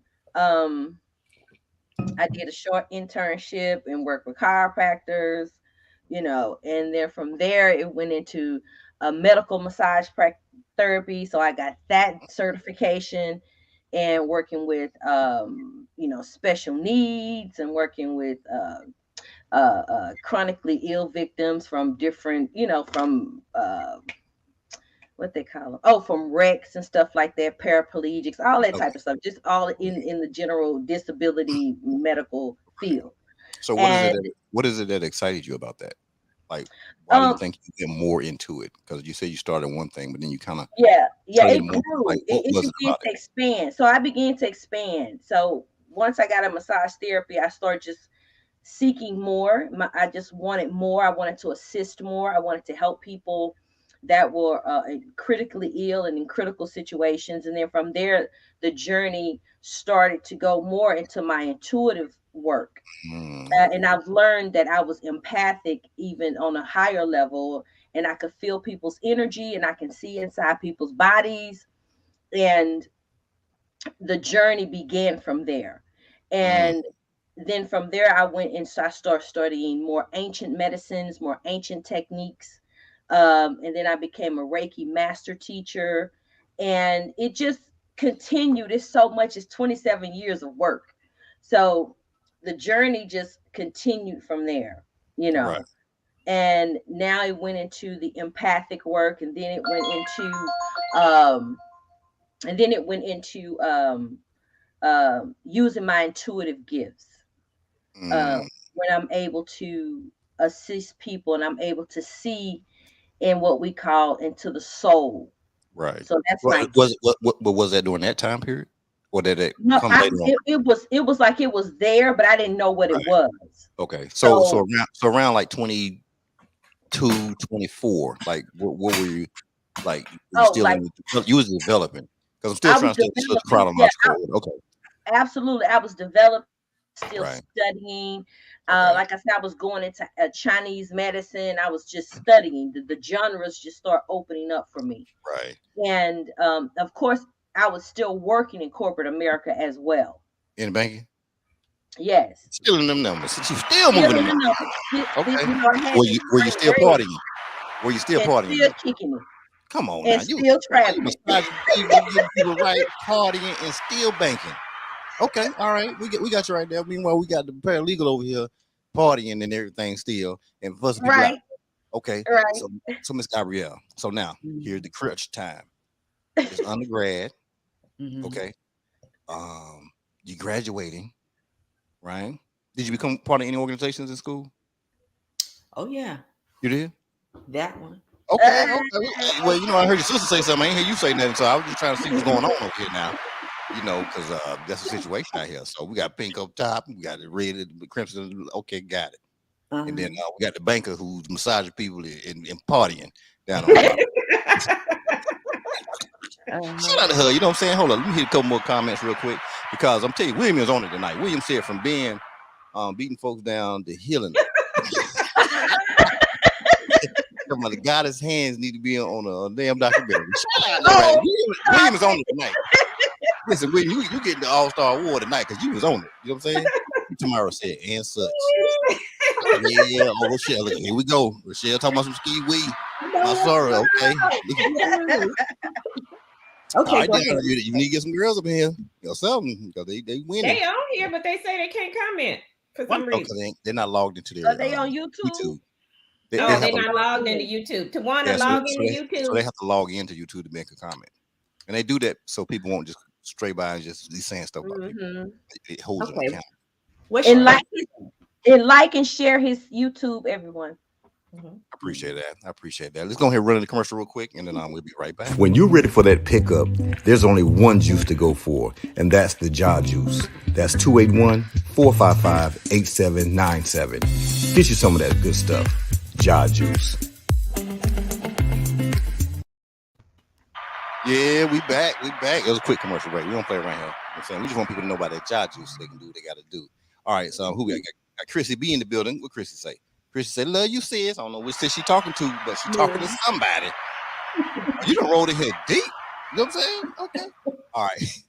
I did a short internship and worked with chiropractors, and then from there it went into a medical massage therapy. So I got that certification and working with, special needs and working with chronically ill victims from different, from what they call them. Oh, from wrecks and stuff like that, paraplegics, all that type of stuff, just all in the general disability medical field. So what is it that excited you about that? Like, why do you think you get more into it? Because you said you started one thing, but then you kind of it grew. Like, what was it began about to expand. So I began to expand. So once I got a massage therapy, I started just seeking more. I just wanted more. I wanted to assist more. I wanted to help people that were critically ill and in critical situations. And then from there, the journey started to go more into my intuitive work. And I've learned that I was empathic even on a higher level, and I could feel people's energy and I can see inside people's bodies. And the journey began from there. And then from there, I went and I started studying more ancient medicines, more ancient techniques. And then I became a Reiki master teacher. And it just continued. It's so much, it's 27 years of work. So the journey just continued from there, you know. Right. And now it went into the empathic work, and then it went into um using my intuitive gifts, when I'm able to assist people and I'm able to see in what we call into the soul. Right. So that's Well, my but was that during that time period, or did it no. come later on? It was like it was there, but I didn't know what it was. Okay, so around like 22, 24, like what were you like? Were you still Like you was developing, because I'm still trying to stay the chronological. Okay, absolutely. I was developing, still right. studying. Okay. Like I said, I was going into Chinese medicine. I was just studying. The genres just start opening up for me. Right. And of course, I was still working in corporate America as well. In banking? Yes. Still in them numbers. You still moving them. Okay. Were you still partying? Were you still partying? Still kicking it. Come on and now. You still traveling. People right, partying and still banking. Okay, all right. We got you right there. Meanwhile, we got the paralegal over here partying and everything still, and fussing people out. Okay. Right. So Miss Gabrielle. So now here's the crutch time. It's undergrad. Okay. You graduating, right? Did you become part of any organizations in school? Oh yeah. You did? That one. Okay. Well, you know, I heard your sister say something. I ain't hear you say nothing, so I was just trying to see what's going on over here now. You know, because that's the situation out here. So we got pink up top, we got the red, the crimson. Okay, got it. And then we got the banker who's massaging people and partying down on top. Shout out to her. You know what I'm saying? Hold on, let me hit a couple more comments real quick, because I'm telling you, William is on it tonight. William said from being beating folks down to healing. The goddess hands need to be on a damn documentary. Shout out to William is on it tonight. Listen, William, you getting the All-Star Award tonight because you was on it. You know what I'm saying? Tomorrow said and such. Yeah, oh Rochelle, look, here we go. Rochelle talking about some ski weed. I'm sorry, okay. Okay, right, you need to get some girls up in here or something, because they winning. They on here, but they say they can't comment for some reason. They're not logged into their. Are they on YouTube? They're not logged into YouTube. To want to log into YouTube, so they have to log into YouTube to make a comment, and they do that so people won't just stray by and just be saying stuff about people. It holds them accountable. And like and share his YouTube, everyone. I appreciate that. Let's go ahead and run the commercial real quick, and then we'll be right back. When you're ready for that pickup, there's only one juice to go for, and that's the Jaw Juice. That's 281-455-8797. Get you some of that good stuff. Jaw Juice. Yeah, we back. It was a quick commercial break. We don't play around here. You know what I'm saying? We just want people to know about that Jaw Juice so they can do what they got to do. All right, so who we got? Chrissy B in the building. What Chrissy say? Chrissy said, "Love you, sis." I don't know which sis she talking to, but she talking to somebody. You done rolled in here deep. You know what I'm saying? Okay. All right.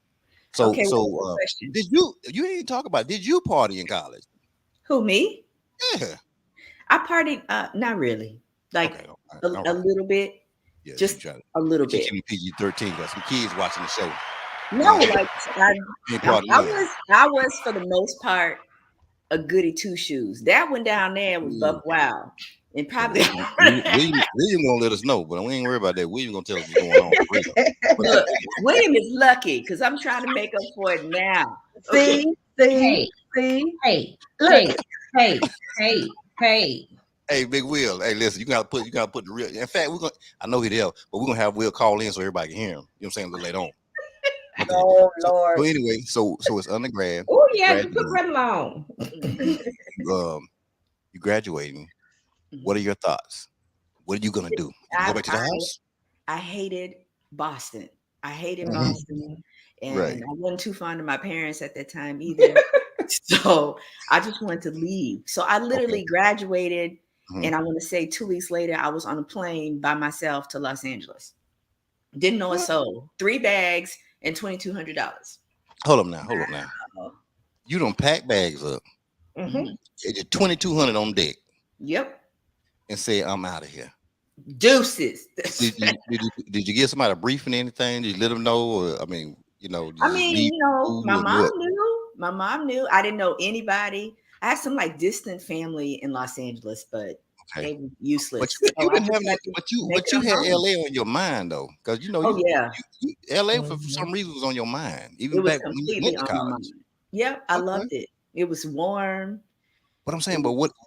So did you didn't talk about, did you party in college? Who, me? Yeah. I partied, not really. Like a little bit. Yeah, just a little bit. PG-13, got some kids watching the show. No, like I was for the most part a goody two shoes. That one down there was buck wild. And probably William gonna let us know, but we ain't worried about that. William gonna tell us what's going on. Look, William is lucky because I'm trying to make up for it now. See, okay. Hey, look. Hey, Big Will. Hey, listen, you gotta put the real. In fact, I know he there, but we're gonna have Will call in so everybody can hear him. You know what I'm saying? A little later on. Okay. Oh Lord. So anyway, so it's undergrad. Oh, Oh yeah, you put graduating. right along. You graduating. What are your thoughts? What are you gonna do? You go back to the house? I hated Boston. I hated Mhm. Boston, Right. and I wasn't too fond of my parents at that time either. So I just wanted to leave. So I literally graduated, and I want to say 2 weeks later, I was on a plane by myself to Los Angeles. Didn't know a soul. 3 bags and $2,200. Hold up now. You don't pack bags up. Mm-hmm. 2,200 on deck. Yep. And say, I'm out of here. Deuces. Did you give somebody a briefing or anything? Did you let them know? Or, I mean, did you leave my mom knew. My mom knew. I didn't know anybody. I had some like distant family in Los Angeles, but they were useless. But you had LA on your mind though, because LA for some reason was on your mind, even back when you went to college. Yep, I loved it. It was warm. But I'm saying,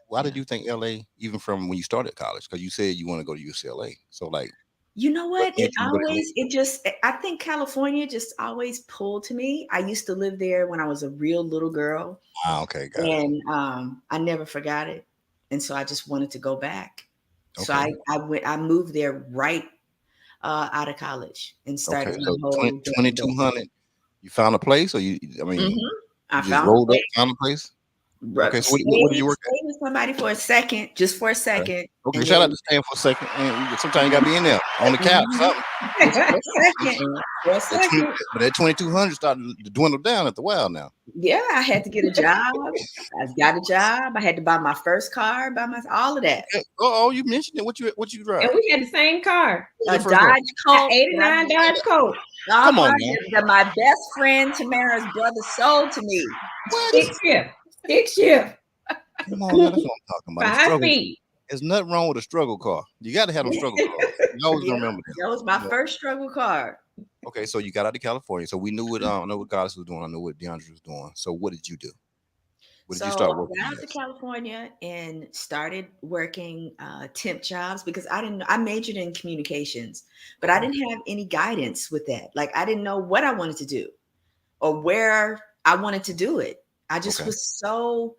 why did you think LA, even from when you started college? Because you said you want to go to UCLA. So like, you know what? I think California just always pulled to me. I used to live there when I was a real little girl. Okay, got it. And I never forgot it. And so I just wanted to go back. So I moved there right out of college and started my whole 2,200. You found a place, or I just rolled up, found a place. Okay, so what did you work at? Stay with somebody for a second, just for a second. Okay, shout out to staying for a second. Sometimes you gotta be in there on the couch, something. For a second. But that 2,200 started to dwindle down at the while now. Yeah, I had to get a job. I got a job. I had to buy my first car, all of that. Oh, you mentioned it. What you drive? And we had the same car. A Dodge Colt. 89 Dodge Colt. Come on, man. My best friend Tamara's brother sold to me. Stick shift. Come on, that's what I'm talking about. 5 feet. There's nothing wrong with a struggle car. You got to have them struggle cars. You always remember that. That was my first struggle car. Okay, so you got out to California. So we knew what Goddess was doing. I knew what D'Andrea was doing. So what did you do? What did you start working? I got out to California and started working temp jobs because I majored in communications, but I didn't have any guidance with that. Like I didn't know what I wanted to do or where I wanted to do it. I just was so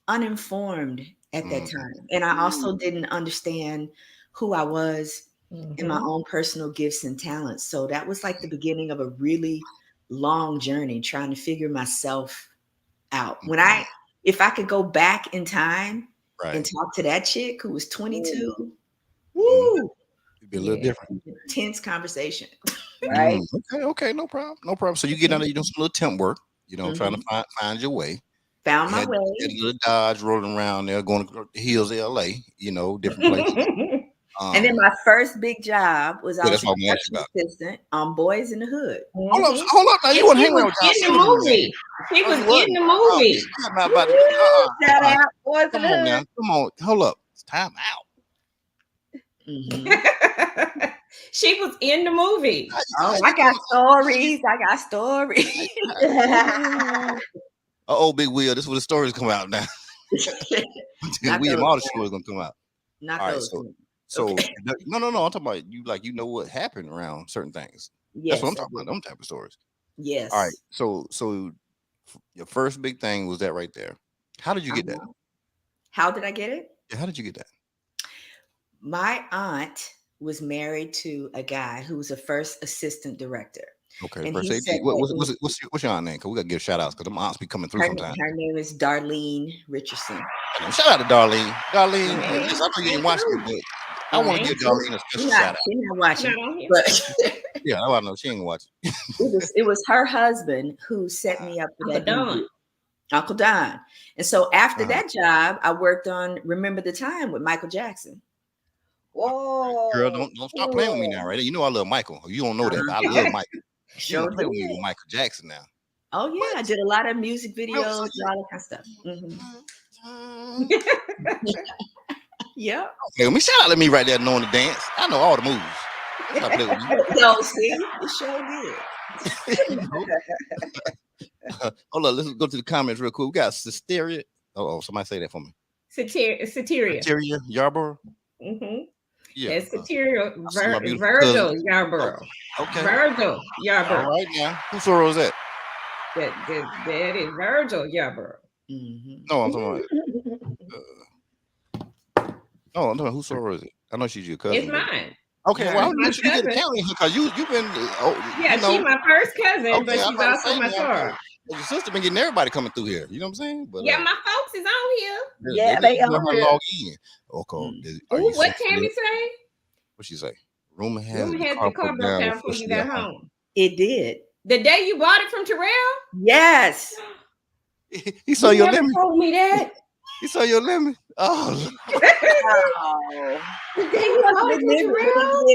uninformed at that time. And I also didn't understand who I was and my own personal gifts and talents. So that was like the beginning of a really long journey trying to figure myself out. If I could go back in time and talk to that chick who was 22, it'd be a little different. Intense conversation. Right. Okay, no problem. So you get out there, you do some little temp work, trying to find your way. Found my way. Had a little Dodge rolling around there, going to the hills of LA, different places. And then my first big job was I was an assistant on Boys in the Hood. Hold up! Now you want to hang around with in the movie? He was in the movie. Shout out, Boys in the Hood. Now, come on, hold up! It's time out. She was in the movie. I got stories. Big wheel. This is where the stories come out now. All the stories gonna come out. Not all those. Right, so no. I'm talking about you. Like what happened around certain things. Yes, that's what I'm talking about. Them type of stories. Yes. All right. So your first big thing was that right there. How did you get that? How did I get it? Yeah, how did you get that? My aunt was married to a guy who was a first assistant director. Okay, what's your aunt name? Because we gotta give shout outs because them aunts be coming through sometimes. Her name is Darlene Richardson. Shout out to Darlene. I know you didn't watch it, but I want to give Darlene a special shout out. She's not watching, but yeah, I know she ain't watching. It was her husband who set me up for that. Uncle Don. And so after that job, I worked on Remember the Time with Michael Jackson. Whoa, girl, don't stop playing with me now, right? You know I love Michael. You don't know that, but I love Michael. You don't play with me with Michael Jackson now. Oh yeah, what? I did a lot of music videos, all that kind of stuff. Yeah. Okay, let me shout out to me right there knowing the dance. I know all the moves. Stop playing with me. No, see, it sure did. Hold on, let's go to the comments real quick. We got Cysteria. Oh, somebody say that for me. Cyteria Yarborough. Yeah, it's Cyteria Virgil Yarborough. Okay. Virgil Yarborough. All right now. Whose sorrow is that? That is Virgil, yeah, bro. No, I'm talking about. I'm talking about whose soror is it? I know she's your cousin. It's mine. Okay, well, It's I'll my make sure you get a cousin. count in here because you've been, Yeah, she's my first cousin, okay, but I'm she's about to also say, my man, soror. your sister been getting everybody coming through here. You know what I'm saying? But Yeah, my folks is on here. Yeah, they let on her here. log in. Okay, are Ooh, you what sexy? Tammy say? What she say? Rumor has Rumor the has car the car broke broke down down before before you she got got home. home. It did. The day you bought it from Terrell? Yes. He saw You your never lemon. told me that. He saw your lemon. Oh, Oh. The day you bought it from Terrell?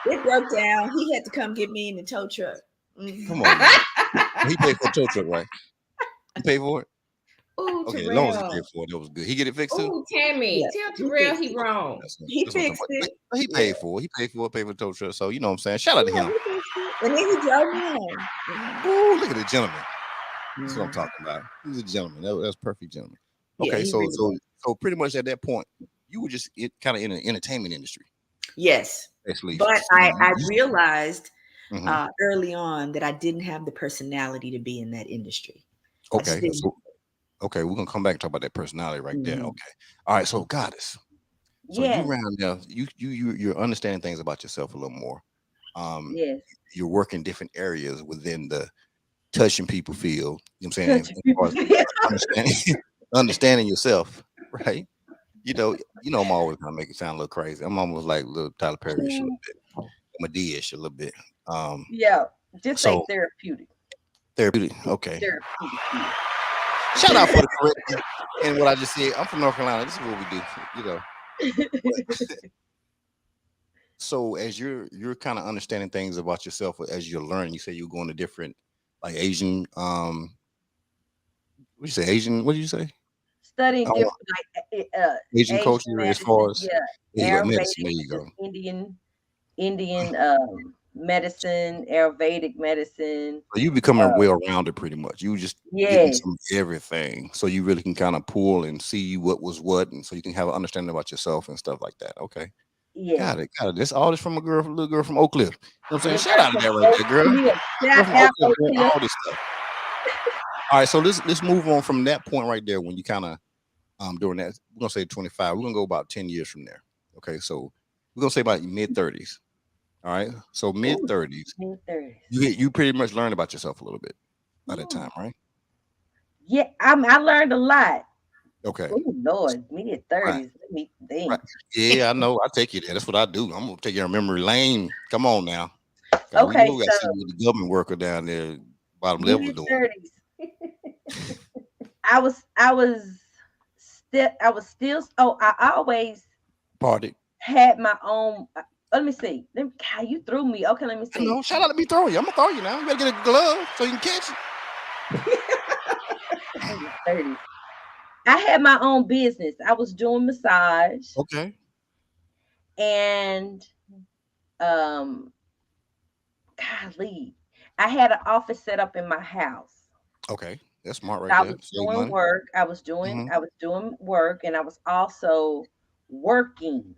It broke down. He had to come get me in the tow truck. come on, man. He paid for a tow truck, right? He paid for it. Ooh, Okay, as long as he Terrell. paid for it, that was good. He get it fixed too. Ooh, Tammy, Yeah, tell he Terrell fixed he wrong. He That's what I'm fixed talking about. it. But he paid for it. He paid for the tow truck. So you know what I'm saying. Shout out to Yeah, him. he fixed it. And then he drove me home. Ooh, look at the gentleman. That's what I'm talking about. He's a gentleman. That's perfect gentleman. Yeah, Okay, he so really so pretty much at that point, you were just kind of in the entertainment industry. Yes. Actually, But I realized Mhm. early on that I didn't have the personality to be in that industry. Okay, so okay, we're gonna come back and talk about that personality right there. Okay, all right. So, Goddess, so you Yes. round there, you're understanding things about yourself a little more. Yes. You're working different areas within the touching people field. You know what I'm saying? Touching people As far as understanding understanding yourself, right? I'm always gonna make it sound a little crazy. I'm almost like little Tyler Perry-ish a little bit, Medea-ish a little bit. Yeah. Just say So therapeutic. therapeutic. Okay. Therapeutic. Shout out for the correction and what I just said. I'm from North Carolina. This is what we do. You know. So as you're kind of understanding things about yourself as you're learning, you say you're going to different like Asian what you say Asian, what did you say? Studying I want different Asian Asian culture as far medicine. as Yeah. there you go, medicine. Ayurvedic, There you which is go. Indian medicine, Ayurvedic medicine. So you becoming well rounded pretty much. You just getting Yes. some everything. So you really can kind of pull and see what was what, and so you can have an understanding about yourself and stuff like that. Okay. Yes. Got it. Got it. This all this from a little girl from Oak Cliff. You know what I'm saying? Little Shout girl out to from that right Oak there, girl. Cliff. Girl Shout from out Oak Cliff Oak doing Cliff. all this stuff. All right, so let's move on from that point right there when you kind of during that we're gonna say 25. We're gonna go about 10 years from there. Okay, so we're gonna say about mid 30s. All right, so mid 30s, Mid-30s. you pretty much learned about yourself a little bit by that time, right? Yeah, I learned a lot. Okay, Oh Lord, mid right, 30s. Let me right. think. Yeah, I know. I take you there. That's what I do. I'm gonna take you on memory lane. Come on now. We know Okay, we got to see so what the government worker down there bottom level mid doing. 30s. I was still I always Party. had my own let me see. God, you threw me. Okay, let me I see. know. Shout out to me throwing you. I'm gonna throw you now. You better get a glove so you can catch it. Mid 30s. I had my own business. I was doing massage Okay. and um golly, I had an office set up in my house. Okay. That's smart right I there. was Save doing money. work. I was doing Mm-hmm. I was doing work and I was also working.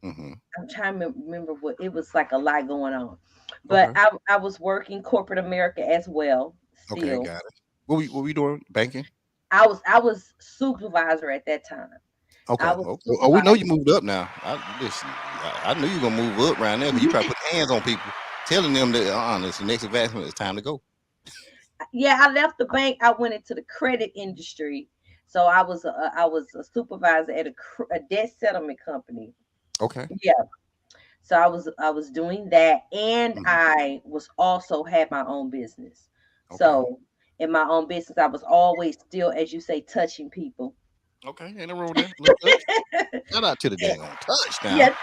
Mm-hmm. I'm trying to remember what it was like a lot going on. But Okay. I was working corporate America as well Okay. still. Got it. What we doing? Banking. I was supervisor at that time. Okay. I was Okay. Oh, we know supervisor. you moved up now. Listen, I knew you were gonna move up around there because you probably put hands on people, telling them that it's the next advancement. It's time to go. Yeah, I left the bank. I went into the credit industry. So I was a supervisor at a debt settlement company. Okay. Yeah. So I was doing that, and Mhm. I was also had my own business. Okay. So in my own business, I was always still, as you say, touching people. Okay. Ain't no wrong with that. Little touch. Shout out to the dang on touch now. Yes,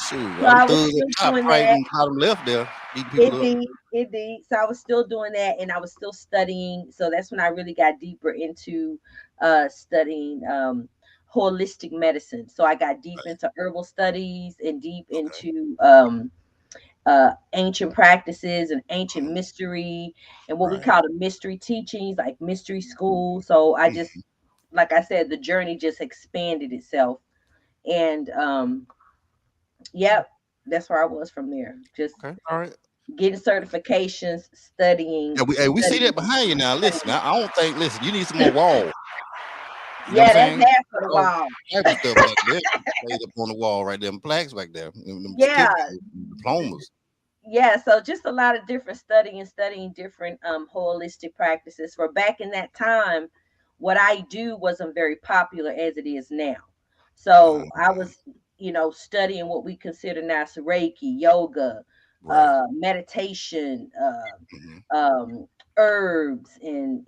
Shoot, so all them I was thugs at still the top, doing right that. in the bottom left there, beating people up. Indeed, indeed. So I was still doing that, and I was still studying. So that's when I really got deeper into studying holistic medicine. So I got deep into herbal studies and deep Okay. into ancient practices and ancient mystery and what we Right. call the mystery teachings, like mystery school. So I just, Mhm. like I said, the journey just expanded itself. And yep, that's where I was from there. Just Okay. All right. getting certifications, studying. Yeah, we see that behind you now. Listen, I don't think. Listen, you need some more wall. You know Yeah, what I'm that's saying? half of the Oh, wall. type of stuff back there, laid up on the wall right there, them plaques back there, them Yeah, certificates, diplomas. yeah. So just a lot of different studying different holistic practices. For back in that time, what I do wasn't very popular as it is now. Uh, So I was, studying what we consider now as Reiki, yoga, right. meditation, Hmm. herbs, and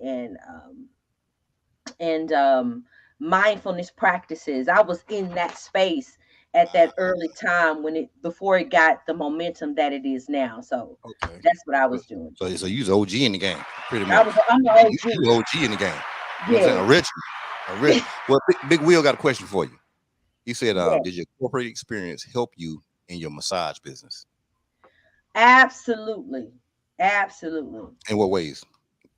mindfulness practices. I was in that space at that early time before it got the momentum that it is now. So Okay. that's what I So, was doing. so you was OG in the game, pretty much. I'm an You OG. OG in the game. You know what I'm saying? Yes, Original. Well, Big Will got a question for you. He said, yes, did your corporate experience help you in your massage business? absolutely, absolutely. In what ways,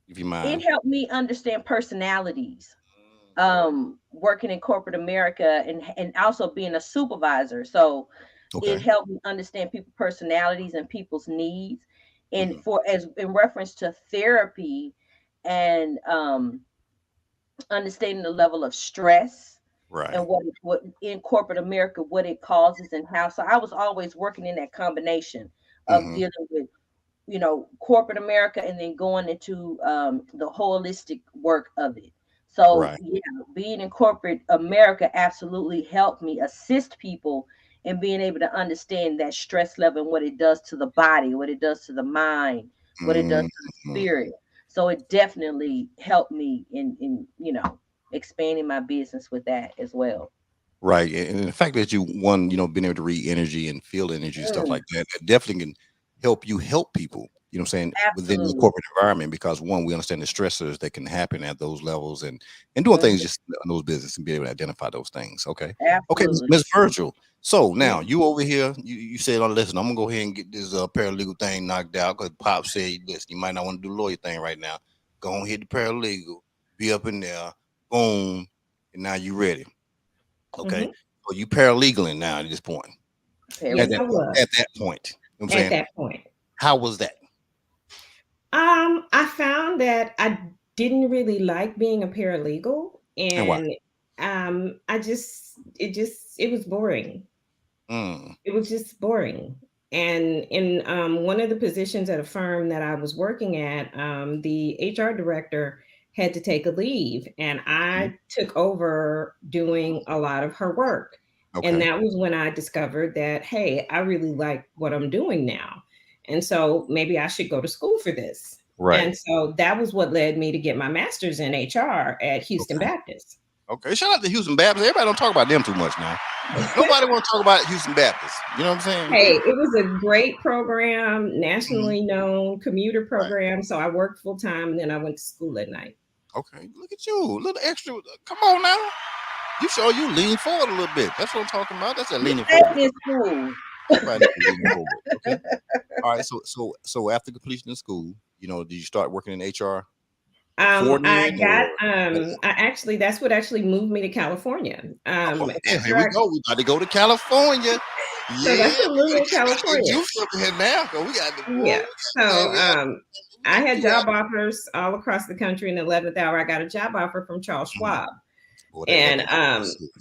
if you It mind? helped me understand personalities. Working in corporate America and also being a supervisor. So it Okay. helped me understand people's personalities and people's needs. And Hmm. for as in reference to therapy and understanding the level of stress and Right. what in corporate America what it causes and how. So I was always working in that combination of Hmm. dealing with corporate America and then going into the holistic work of it. So Right. yeah, being in corporate America absolutely helped me assist people in being able to understand that stress level and what it does to the body, what it does to the mind, what it does to the Hmm. spirit. So it definitely helped me in expanding my business with that as well. Right. And the fact that being able to read energy and feel energy and stuff Mm, like that, that definitely can help you help people, you know what I'm saying, within the absolutely. corporate environment, because one, we understand the stressors that can happen at those levels and doing things Mhm, just in those business and be able to identify those things. Okay. Okay, absolutely. Miss Virgil. So now Yeah. you over here, you said, oh, listen, I'm gonna go ahead and get this paralegal thing knocked out because Pop said, listen, you might not want to do the lawyer thing right now. Go on, hit the paralegal, be up in there, boom, and now you ready. Okay. Hmm. So you paralegaling now at this point. Yes, At Paralegal. I that point. was At that point. You know what I'm at saying? that point. How was that? I found that I didn't really like being a paralegal, And why? and it was boring. Mm, It was just boring. And in one of the positions at a firm that I was working at, the HR director had to take a leave, and mhm. I took over doing a lot of her work. And Okay. that was when I discovered that, hey, I really like what I'm doing now. And so maybe I should go to school for this. Right. And so that was what led me to get my master's in HR at Houston Okay. Baptist. Okay. Shout out to Houston Baptist. Everybody don't talk about them too much now. Nobody want to talk about Houston Baptist. You know what I'm saying? Hey, it was a great program, Mhm. nationally known commuter Right. program. So I worked full time and then I went to school at night. Okay. Look at you. A little extra. Come on now. You show you lean forward a little bit. That's what I'm talking about. That's that You leaning stayed forward. in school. Everybody needs to lean forward. Okay. All right. So after completion of school, did you start working in HR before I then got or I actually that's what actually moved me to California. oh, yeah, here After we I go. We about to go to California. So Yeah, that's what moved me to we gotta get California. juice up in here now. Cause we got the boy. Yeah. So We I got had you out. job offers all across the country. In the 11th hour, I got a job offer from Charles Mhm. Schwab. Boy, that And record.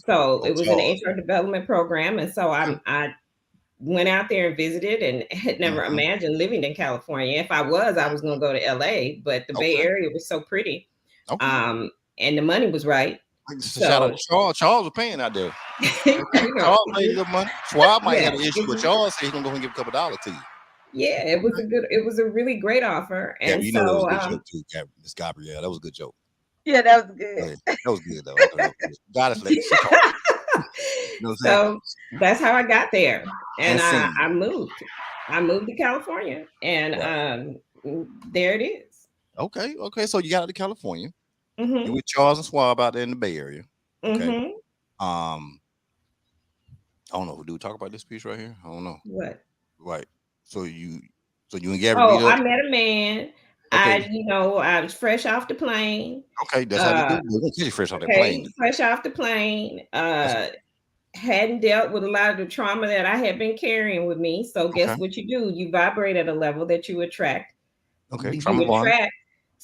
so Oh, it was an Charles. HR development program. And so I went out there and visited and had never Hmm. imagined living in California. If I was going to go to LA, but the Bay Okay. Area was so pretty. Okay. Um, and the money was right. Shout out to So, Charles. Charles was paying out there. you know, Charles made a little money. Schwab might yeah, have an issue, but Charles said he's gonna go ahead and give a couple dollars to you. yeah, it was a really great offer. Yeah, And you know that was so, a good joke too, Miss Gabrielle. That was a good joke. Yeah, that was Go good. ahead. That was good though. That was good. Goddess lady, she talked. You know what I'm saying? so that's how I got there. And And sing. I moved. I moved to California and Right. there it is. Okay. Okay. So you got out to California. You Mm-hmm. with Charles and Schwab out there in the Bay Area. Okay. Mm-hmm. Um, I don't know. Do we talk about this piece right here? I don't know. What? Right. So you and Gabby Oh, meet up. I met a man. Okay. I was fresh off the plane. Okay. That's how we do. Uh, We're gonna get you fresh on that plane. okay, fresh off the plane. That's hadn't dealt with a lot of the trauma that I had been carrying with me. So guess Okay. what you do? You vibrate at a level that you attract. Okay. You Trauma bond. attract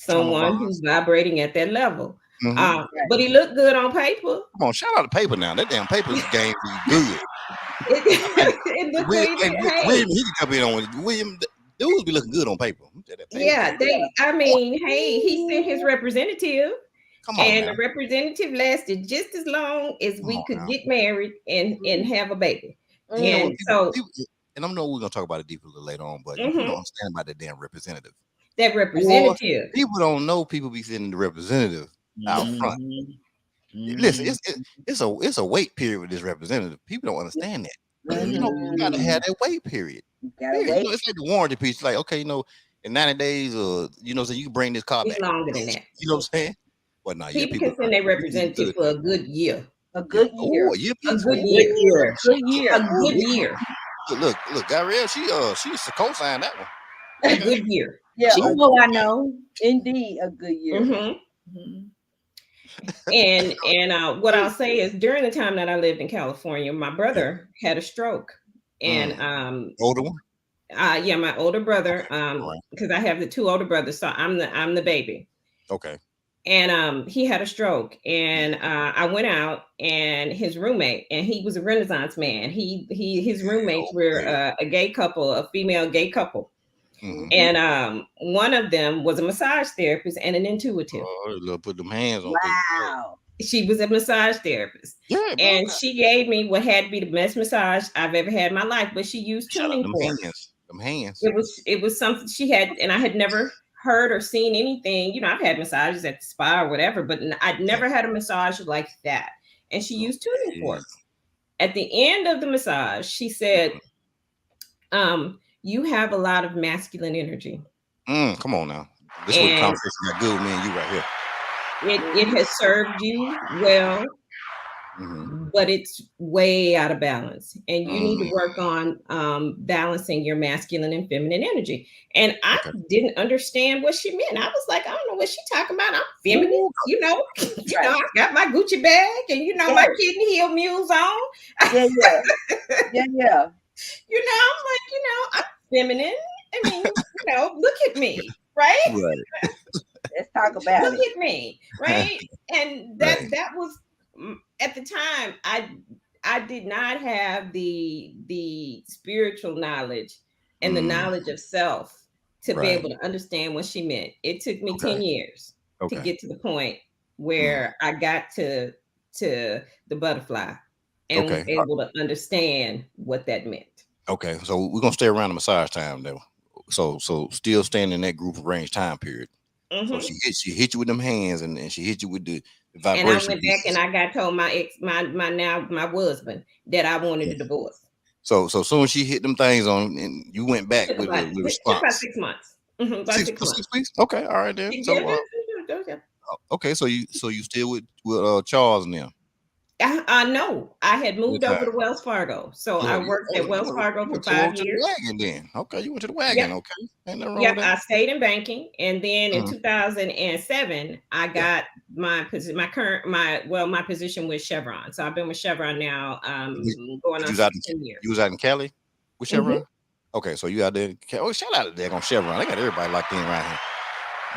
Trauma someone who's bonds. vibrating at that level. Mm-hmm. But he looked good on paper. Come on, shout out to paper now. That damn paper game be good. It looked William, good. hey, Hey, William, he can come in on William. Dudes be looking good on paper. That paper yeah, game. I mean, hey, he sent his representative. Come on And now. the representative lasted just as long as Come we on could now. get married and have a baby. You know what? And so And I know we're gonna talk about it deeper a little later on, but people don't understand about that damn representative. that representative. People don't know people be sending the representative out front. Listen, it's a wait period with this representative. People don't understand that. You know, you gotta have that wait period. Gotta You wait. know, it's like the warranty piece. Like, okay, in 90 days, so you can bring this car It's back. longer than that. You know what I'm saying? Well, no, yeah, People can send their representative for a good year. A good year. Oh, a year A piece. good Ooh. year. Good year. A good year. Look, Gabrielle, she co-signed that one. A good year. Yeah. You know I know. Indeed, a good year. And what I'll say is during the time that I lived in California, my brother had a stroke. And older one? Yeah, my older brother, because I have the two older brothers, so I'm the baby. Okay. And he had a stroke, and I went out, and his roommate, and he was a Renaissance man. His roommates were a gay couple, a female gay couple. And one of them was a massage therapist and an intuitive. Oh, put them hands on. Wow. She was a massage therapist. Yeah, and she gave me what had to be the best massage I've ever had in my life, but she used tuning forks. Them hands. It was something she had, and I had never heard or seen anything. You know, I've had massages at the spa or whatever, but I'd never had a massage like that. And she used tuning forks. At the end of the massage, she said, you have a lot of masculine energy. Come on now. This is what the conversation got good with me and you right here. It has served you well, but it's way out of balance. And you need to work on balancing your masculine and feminine energy. And I didn't understand what she meant. I was like, I don't know what she's talking about. I'm feminine, you know. I got my Gucci bag and my kitten heel mules on. Yeah. I'm like, I'm feminine. I mean, look at me, right? Let's talk about it. Look at me, right? And that was at the time I did not have the spiritual knowledge and the knowledge of self to be able to understand what she meant. It took me 10 years to get to the point where I got to the butterfly and was able to understand what that meant. Okay, so we're gonna stay around the massage time though. So still staying in that group of range time period. So she hit you with them hands and she hit you with the vibration. And I went back and I got told my husband that I wanted a divorce. So soon as she hit them things on and you went back with a response. About 6 months. About 6 months. 6 weeks? Okay, all right then. So okay, so you still with Charles now? No, I had moved over to Wells Fargo. So I worked at Wells Fargo for 5 years. Wagon then. Okay, you went to the wagon. Okay. Ain't nothing wrong with that. I stayed in banking, and then in 2007, I got my position with Chevron. So I've been with Chevron now, going on 10 years. You was out in Cali with Chevron? Okay, so you out there. Oh, shout out to there on Chevron. They got everybody locked in right here.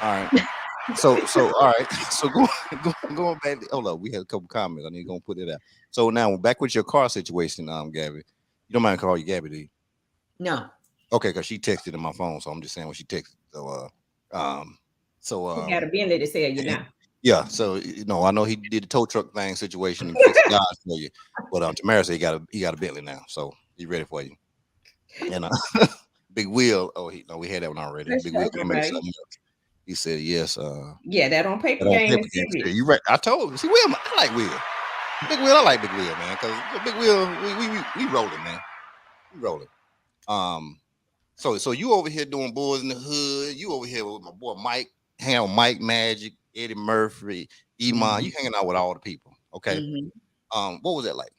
All right. So all right. So going back. Hold up, we had a couple comments. I need to go put it out. So now back with your car situation, Gabby. You don't mind calling you Gabby, do you? No. Okay, because she texted in my phone, so I'm just saying when she texted. So you gotta be in there to say you now. Yeah. So I know he did the tow truck thing situation and fixed Dodge for you, but Tamara said he got a Bentley now, so he's ready for you. And Big Wheel. Oh, we had that one already. Big Wheel. He said yes. That on paper game. You right. I told him. See, Will, I like Will. Big Wheel, I like Big Wheel, man. Because Big Wheel, we rolling, man. We rolling. So you over here doing Boys in the Hood. You over here with my boy Mike, hanging out with Mike Magic, Eddie Murphy, Iman. You hanging out with all the people. Okay. What was that like?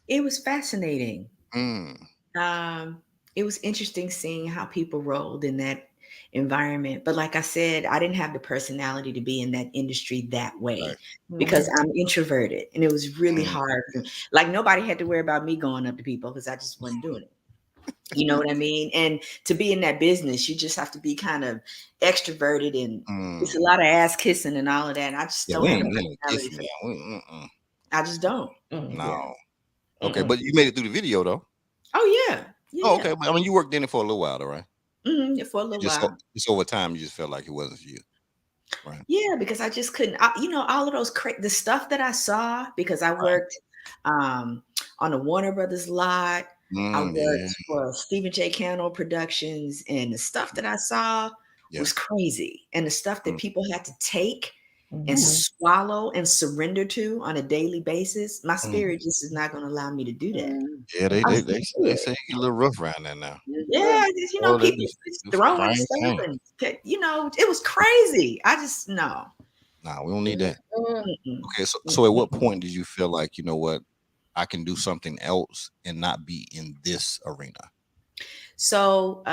It was fascinating. It was interesting seeing how people rolled in that environment. But like I said, I didn't have the personality to be in that industry that way Right. because I'm introverted, and it was really Mm. hard. Like nobody had to worry about me going up to people because I just wasn't doing it. You know what I mean? And to be in that business, you just have to be kind of extroverted, and it's a lot of ass kissing and all of that. And I just don't have the personality for that. I just don't. No. Okay, but you made it through the video though. Oh yeah. Oh, okay. But I mean, you worked in it for a little while, though, right? For a little while. Just over time, you just felt like it wasn't for you, right? Yeah, because I just couldn't. All of those the stuff that I saw, because I worked on the Warner Brothers lot. I worked for Stephen J. Cannell Productions, and the stuff that I saw was crazy. And the stuff that people had to take and swallow and surrender to on a daily basis, my spirit just is not going to allow me to do that. Yeah, they say you're a little rough around there now. Yeah, people just throwing stuff, and it was crazy. I just no. Nah, we don't need that. Okay, so at what point did you feel like, you know what, I can do something else and not be in this arena? So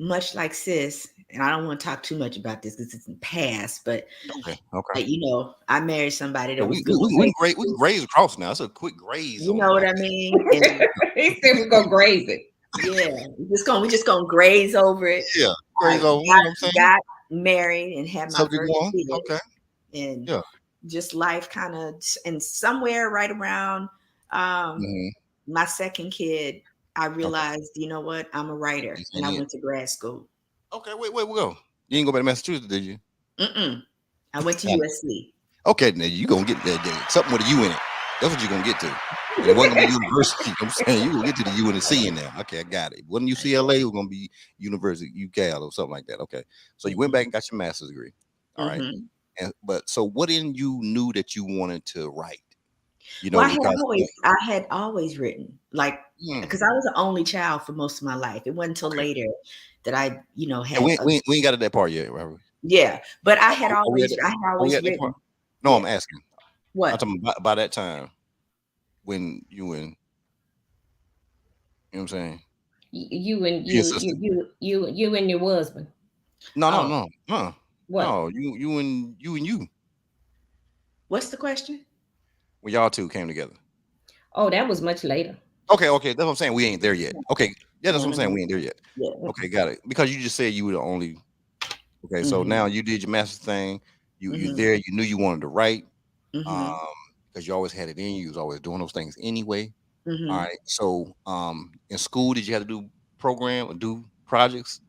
much like sis, and I don't want to talk too much about this because it's in the past, but I married somebody that was good. We can graze across now. It's a quick graze. You know what I mean? He said we're gonna graze it. Yeah, we just gonna graze over it. Yeah, graze over. You know what I'm saying? Got married and had my first kid. Okay. And just life kind of, and somewhere right around my second kid, I realized, you know what, I'm a writer, and I went to grad school. Okay, wait, we go. You didn't go back to Massachusetts, did you? I went to USC. Okay, now you gonna get that something with a U in it. That's what you're gonna get to. And it wasn't gonna be university. I'm saying you gonna get to the U and the C in there. Okay, I got it. It wasn't UCLA, it was gonna be University UCal or something like that. Okay, so you went back and got your master's degree. All right. But so what in you knew that you wanted to write? You know, I had always written, like, because I was the only child for most of my life. It wasn't until later that I, had. We ain't got to that part yet, right? Yeah, but I had always written. No, I'm asking. What? I'm talking about by that time when you and, you know what I'm saying? You and your husband. No. What? No, you and you. What's the question? When y'all two came together. Oh, that was much later. Okay. That's what I'm saying. We ain't there yet. Okay. Yeah, that's what I'm saying. We ain't there yet. Yeah. Okay, got it. Because you just said you were the only. Okay, so now you did your master's thing. You there. You knew you wanted to write. Because you always had it in you. You was always doing those things anyway. All right. So in school, did you have to do projects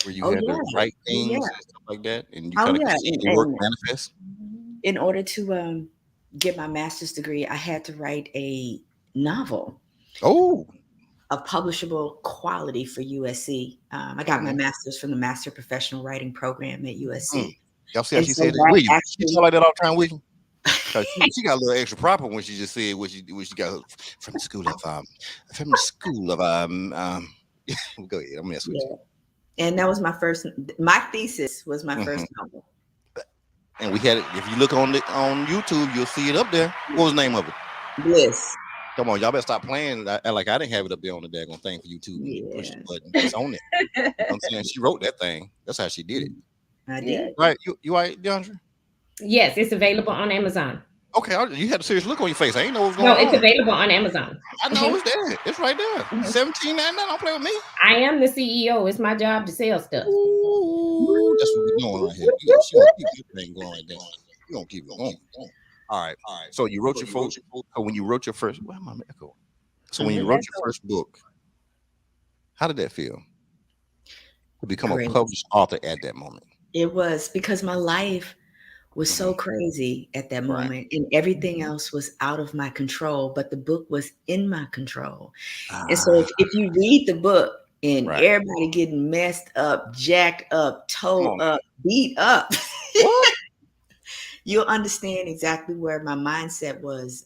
where you had to write things and stuff like that? And you kind of see the work manifest? In order to get my master's degree, I had to write a novel. Oh. Of publishable quality for USC. I got my master's from the Master Professional Writing Program at USC. Y'all see how she said that? She talk like that all the time with you? She got a little extra proper when she just said what she got from the school of go ahead, I'm messing with you. And that was my thesis was my first novel. And we had it. If you look on YouTube, you'll see it up there. What was the name of it? Bliss. Come on, y'all better stop playing like I didn't have it up there on the daggone thing for YouTube. Yeah. Push the button. It's on it. You know what I'm saying? She wrote that thing. That's how she did it. I did. Right. You all right, D'Andrea? Yes, it's available on Amazon. Okay, you had a serious look on your face. I ain't know what was going on. No, it's available on Amazon. I know it's there. It's right there. $17.99. Don't play with me. I am the CEO. It's my job to sell stuff. Ooh, that's what we're doing right here. She gonna keep this thing going like that. You gonna keep it going. All right. So you wrote your first. So when you wrote your first, where am I echo? So when you wrote your first book, how did that feel to become a published author at that moment? It was because my life was so crazy at that moment, and everything else was out of my control, but the book was in my control. And so if you read the book and everybody getting messed up, jacked up, towed up, beat up, you'll understand exactly where my mindset was.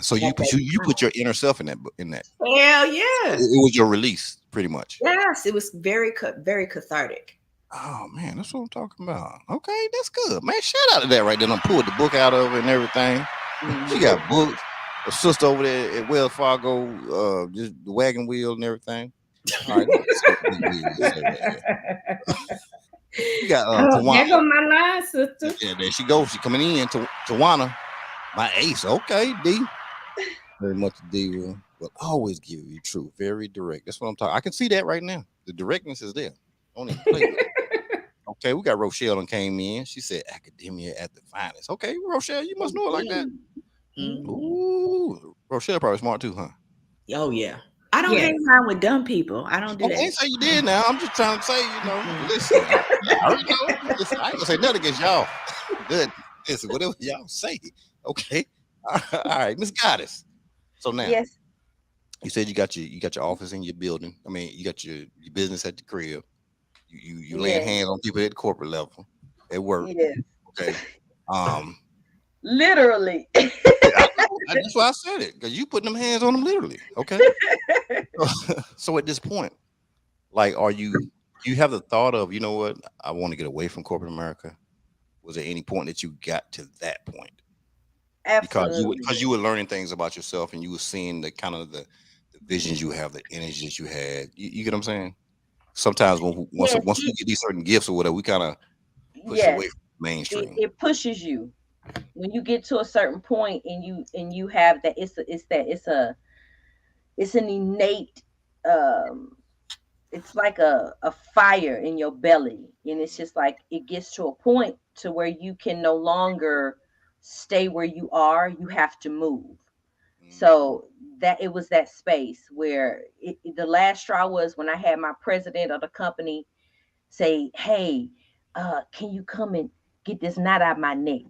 So you put your inner self in that book. Hell yeah! It was your release, pretty much. Yes, it was very cathartic. Oh man, that's what I'm talking about. Okay, that's good, man. Shout out to that right there. I pulled the book out of it and everything. She got books. Her sister over there at Wells Fargo, just the wagon wheel and everything. All right, let's see what we say right here. We got Oh, there Tawana. go my line, sister. Yeah, there she goes. She coming in. Tawana, my ace. Okay, D. Very much D will always give you truth. Very direct. That's what I'm talking. I can see that right now. The directness is there. Don't even play with it. Okay, we got Rochelle and came in. She said academia at the finest. Okay, Rochelle, you must know it like that. Mhm. Ooh, Rochelle probably smart too, huh? Oh yeah. I don't Yes. hang around with dumb people. I don't do Okay, I ain't that. say you did now. I'm just trying to say, listen, I already know. Listen, I ain't gonna say nothing against y'all. Good. Listen, whatever y'all say. Okay. All right, Miss Goddess. So now Yes, you said you got your office in your building. I mean, you got your business at the crib. You laying yes, hands on people at the corporate level at work. yes. Okay. Um, Literally. that's why I said it, because you putting them hands on them literally. Okay. So at this point, like, you have the thought of, you know what, I want to get away from corporate America? Was there any point that you got to that point? Absolutely. Because you were learning things about yourself and you were seeing the kind of the visions you have, the energy that you had. You get what I'm saying? Sometimes once Yes, we get these certain gifts or whatever, we kind of push away yes. from mainstream. It pushes you when you get to a certain point and you have that it's an innate it's like a fire in your belly, and it's just like it gets to a point to where you can no longer stay where you are. You have to move. So that it was that space where the last straw was when I had my president of the company say, hey, can you come and get this knot out of my neck?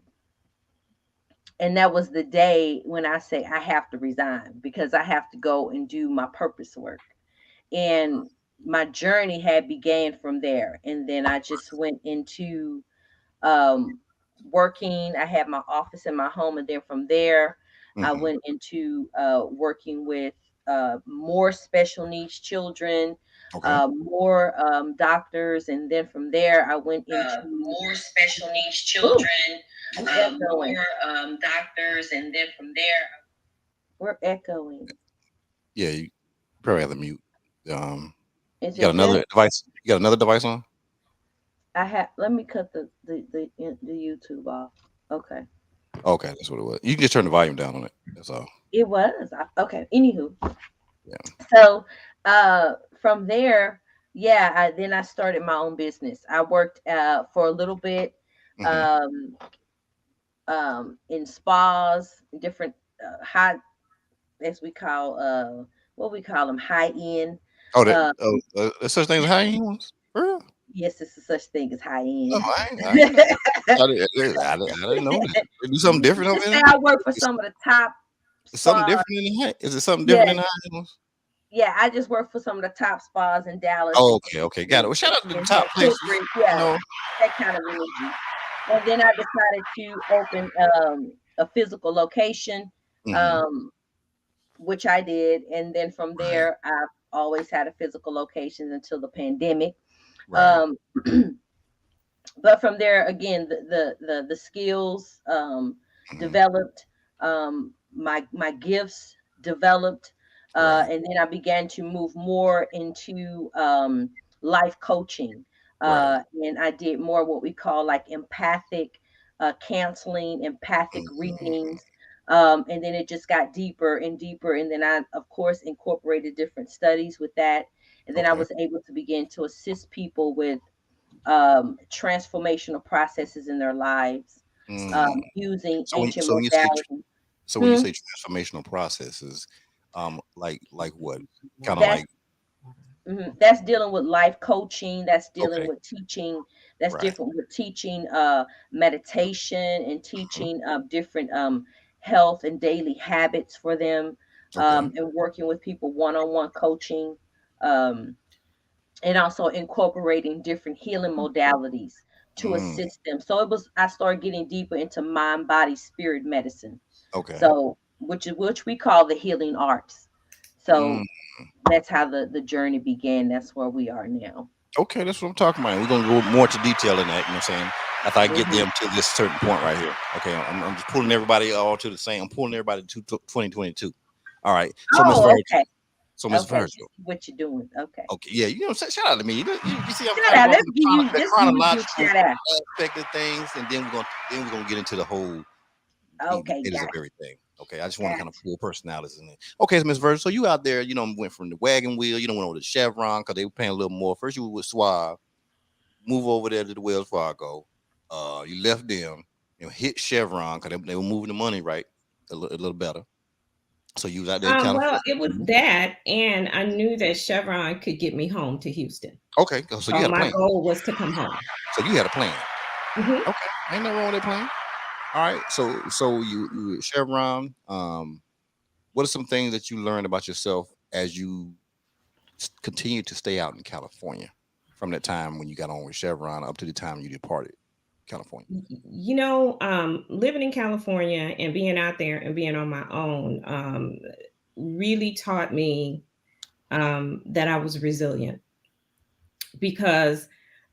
And that was the day when I say I have to resign because I have to go and do my purpose work. And my journey had began from there. And then I just went into um, working. I had my office in my home. And then from there, I Mhm. went into working with more special needs children, Okay. more doctors. And then from there, I went into More special needs ooh, children, I'm echoing. more doctors, and then from there, We're echoing. yeah, you probably have to mute. Is You got it another better? device? You got another device on? I have. Let me cut the YouTube off. Okay. Okay, that's what it was. You can just turn the volume down on it. That's all. It was. Okay. Anywho, Yeah. so from there, yeah, then I started my own business. I worked for a little bit Hmm. um, in spas, different high, as we call what we call them, high end. Oh, Uh, there's such things as high end ones? For real? yes, it's a such thing as high Oh, end. I ain't know. I didn't know that. They do something different over Just say there? I work for some of the top It's something spas. different in the high. Is it something different in Yes, the high end ones? yeah, I just work for some of the top spas in Dallas Oh, and okay, got it. Well, shout out to the and top have places. corporate, You yeah, know. that kind of energy. And then I decided to open a physical location, Hmm. um, which I did. And then from Right, there, I've always had a physical location until the pandemic. right. Um, but from there, again, the skills Hmm. developed, my gifts developed, Right, and then I began to move more into life coaching, right. and I did more what we call like empathic counseling, empathic Mhm. readings. And then it just got deeper and deeper. And then I, of course, incorporated different studies with that. And then I Okay. was able to begin to assist people with transformational processes in their lives Mm. using So when ancient so when you say modalities. so when you Hmm? say transformational processes, like what? Kind of That's like that's dealing with life coaching. That's dealing okay, with teaching. That's right. different with teaching meditation and Mhm. teaching different health and daily habits for them, Okay. and working with people one-on-one coaching. Um, and also incorporating different healing modalities to Mm. assist them. So I started getting deeper into mind, body, spirit medicine. Okay. So which we call the healing arts. Mm. So that's how the journey began. That's where we are now. Okay, that's what I'm talking about. We're gonna go more to detail in that. You know what I'm saying? After I get Hmm. them to this certain point right here. Okay, I'm just pulling everybody all to the same. I'm pulling everybody to 2022. All right. So Miss Oh, Virgil. okay. So Miss Okay, Virgil. what you doing? Okay. Okay, yeah, shout out to me. You see, I'm Shout out. going Let's to give you. the Let's give you a good chronological shout out. aspect of things, and then we're gonna get into the whole Okay, details of gotcha, everything. Okay, I just want to kind of gotcha. pull personalities in it. Okay, so Miss Virgil, so you out there, went from the wagon wheel, went over to Chevron because they were paying a little more. First, you were with Suave, move over there to the Wells Fargo. You left them, hit Chevron because they were moving the money right a little better. So you was out there in Well, California. it was that, and I knew that Chevron could get me home to Houston. Okay, so you So had a my plan. goal was to come home. So you had a plan. Hmm. Okay, ain't nothing wrong with that plan. All right, so you at Chevron. What are some things that you learned about yourself as you continue to stay out in California from that time when you got on with Chevron up to the time you departed California? Living in California and being out there and being on my own really taught me that I was resilient because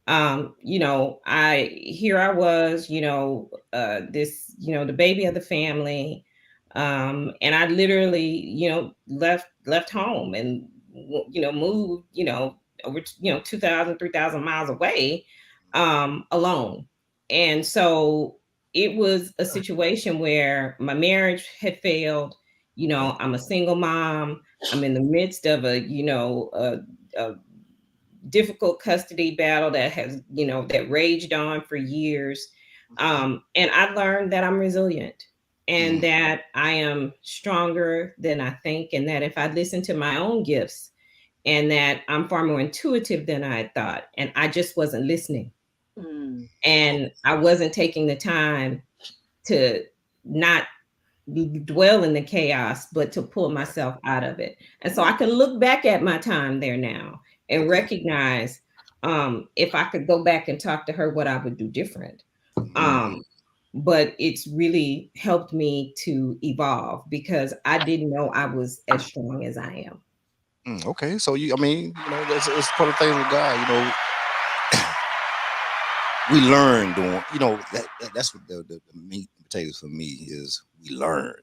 I was, the baby of the family. And I literally, left home and, moved, over, 2,000, 3,000 miles away, alone. And so it was a situation where my marriage had failed. I'm a single mom. I'm in the midst of a difficult custody battle that has, that raged on for years. And I learned that I'm resilient and that I am stronger than I think, and that if I listen to my own gifts, and that I'm far more intuitive than I had thought, and I just wasn't listening. And I wasn't taking the time to not dwell in the chaos, but to pull myself out of it. And so I can look back at my time there now and recognize if I could go back and talk to her, what I would do different. But it's really helped me to evolve because I didn't know I was as strong as I am. Okay, so it's part of things with God. We learn doing, that's what the meat and potatoes for me is. We learn.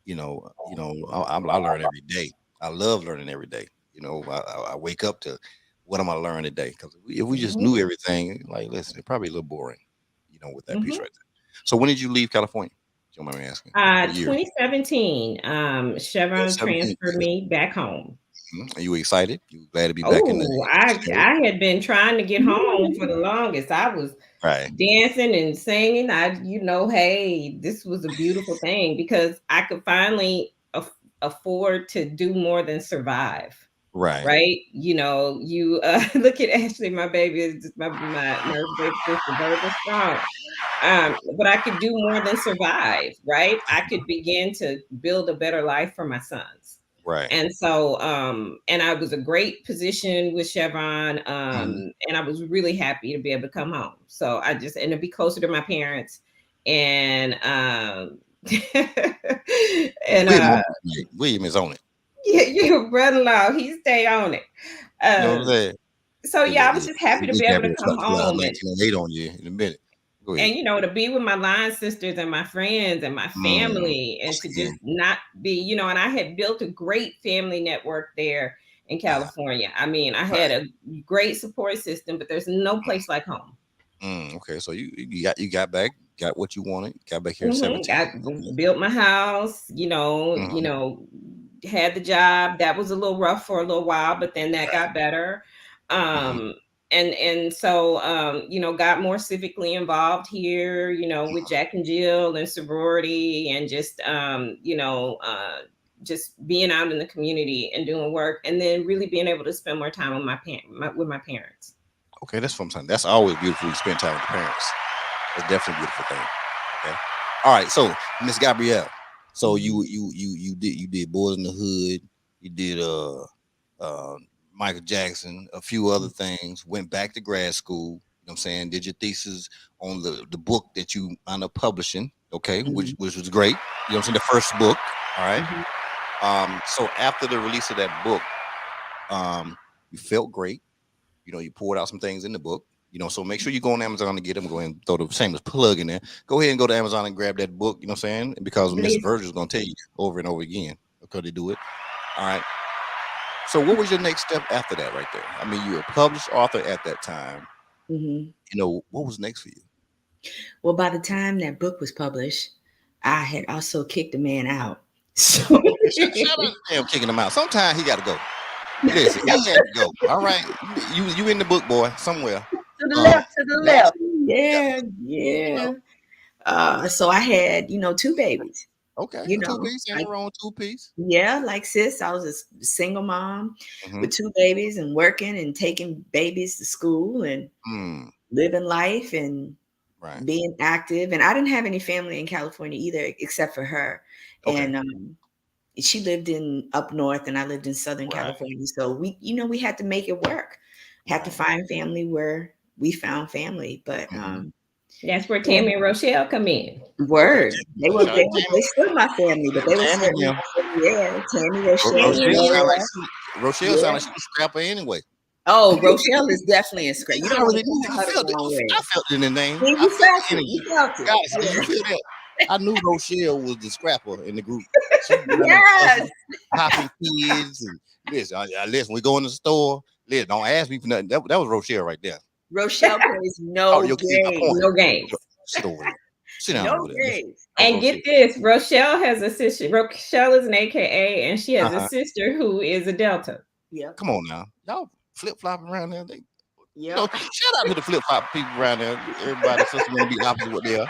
I learn every day. I love learning every day. I wake up to what I'm gonna learn today because if we just knew everything, like listen, it's probably a little boring. With that piece right there. So when did you leave California? Don't mind me asking. 2017. Chevron 17. transferred me back home. Are you excited? You glad to be back in the? Oh, I had been trying to get home for the longest. I was dancing and singing. Hey, this was a beautiful thing because I could finally afford to do more than survive. Right. You look at Ashley, my baby is just my big sister, very strong. But I could do more than survive. Right. I could begin to build a better life for my sons. Right. And so, and I was a great position with Chevron. And I was really happy to be able to come home. So and to be closer to my parents. And, William is on it. Yeah, your brother-in-law, he stay on it. You know what I'm saying? So yeah, I was just happy to be able to come home. 1908 on you in a minute. And to be with my line sisters and my friends and my family, and to just not be, and I had built a great family network there in California. I mean, I had a great support system, but there's no place like home. Okay, so you got back, got what you wanted, got back here at 17. I built my house, had the job. That was a little rough for a little while, but then that got better. And so, got more civically involved here, with Jack and Jill and sorority and just, just being out in the community and doing work, and then really being able to spend more time with my parents. Okay, that's what I'm saying. That's always beautiful to spend time with the parents. That's definitely a beautiful thing. Okay. All right. So Miss Gabrielle, so you did Boys in the Hood, you did Michael Jackson, a few other things, went back to grad school, you know what I'm saying, did your thesis on the book that you wound up publishing, okay, which was great. You know what I'm saying? The first book. All right. So after the release of that book, you felt great. You poured out some things in the book. So make sure you go on Amazon to get them. Go ahead and throw the shameless plug in there. Go ahead and go to Amazon and grab that book. You know what I'm saying? Because Miss Virgil is going to tell you over and over again because they do it. All right. So what was your next step after that right there? I mean, you were a published author at that time. Mhm. You know, what was next for you? Well, by the time that book was published, I had also kicked a man out. So Shout out to damn kicking him out. Sometimes he got to go. Listen, he had to go. All right, you in the book, boy, somewhere. To the left, to the left. yeah, yeah. So I had, 2 babies. Okay, You a two know, piece, ain't like, no wrong two piece. yeah, like sis, I was a single mom with 2 babies and working and taking babies to school and living life and Right. being active. And I didn't have any family in California either, except for her. Okay. And she lived in up north and I lived in Southern Right. California. So we had to make it work. Had to find family where we found family. But that's where Tammy and Rochelle come in. Word. They still my family, but they were still my family. Yeah, Tammy, Rochelle. Rochelle sounded like she was a scrapper anyway. Oh, Rochelle is definitely a scrap. You don't want to I felt it. I felt it in the name. You felt it. You felt it. Guys, did you feel that? I knew Rochelle was the scrapper in the group. Yes. Popping kids and listen, we go in the store. Listen, don't ask me for nothing. That was Rochelle right there. Rochelle plays no game. No games. Sit over there. Sit down over there. And get this, Rochelle has a sister. Rochelle is an AKA, and she has a sister who is a Delta. Yeah. Come on now. Y'all flip-flopping around there. Yeah. Shout out to the flip-flop people around there. Everybody's supposed to want to be opposite what they are.